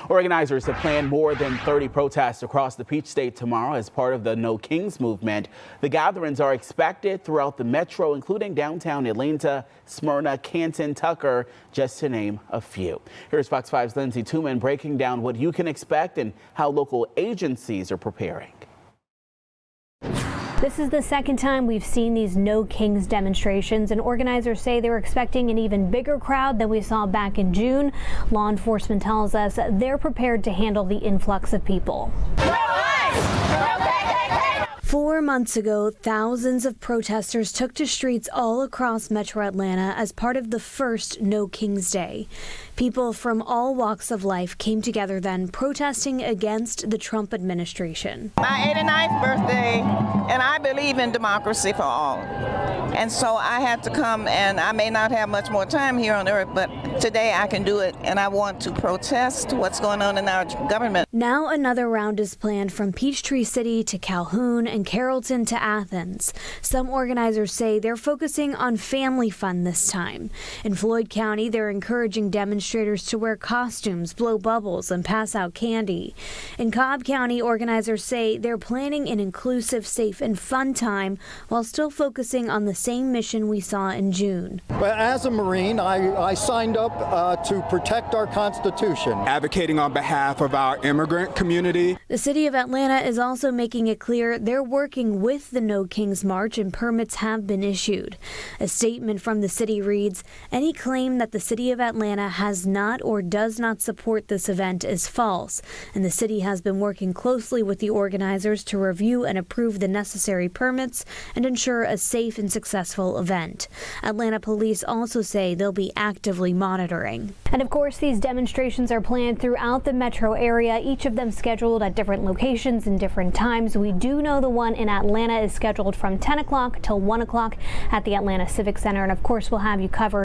Speaker 17: Organizers have planned more than 30 protests across the Peach State tomorrow as part of the No Kings movement. The gatherings are expected throughout the metro, including downtown Atlanta, Smyrna, Canton, Tucker, just to name a few. Here's Fox 5's Lindsay Tuman breaking down what you can expect and how local agencies are preparing.
Speaker 12: This is the second time we've seen these No Kings demonstrations, and organizers say they're expecting an even bigger crowd than we saw back in June. Law enforcement tells us they're prepared to handle the influx of people. 4 months ago, thousands of protesters took to streets all across Metro Atlanta as part of the first No Kings Day. People from all walks of life came together then, protesting against the Trump administration.
Speaker 14: My 89th birthday, and I believe in democracy for all. And so I had to come, and I may not have much more time here on earth, but today I can do it, and I want to protest what's going on in our government.
Speaker 12: Now another round is planned from Peachtree City to Calhoun and Carrollton to Athens. Some organizers say they're focusing on family fun this time. In Floyd County, they're encouraging demonstrators to wear costumes, blow bubbles, and pass out candy. In Cobb County, organizers say they're planning an inclusive, safe, and fun time while still focusing on the same mission we saw in June.
Speaker 15: But as a Marine, I signed up to protect our Constitution. Advocating on behalf of our immigrant community.
Speaker 12: The city of Atlanta is also making it clear they're working with the No Kings March, and permits have been issued. A statement from the city reads, "Any claim that the city of Atlanta has not or does not support this event is false, and the city has been working closely with the organizers to review and approve the necessary permits and ensure a safe and successful event." Atlanta police also say they'll be actively monitoring. And of course, these demonstrations are planned throughout the metro area, each of them scheduled at different locations and different times. We do know the one in Atlanta is scheduled from 10 o'clock till 1 o'clock at the Atlanta Civic Center, and of course we'll have you covered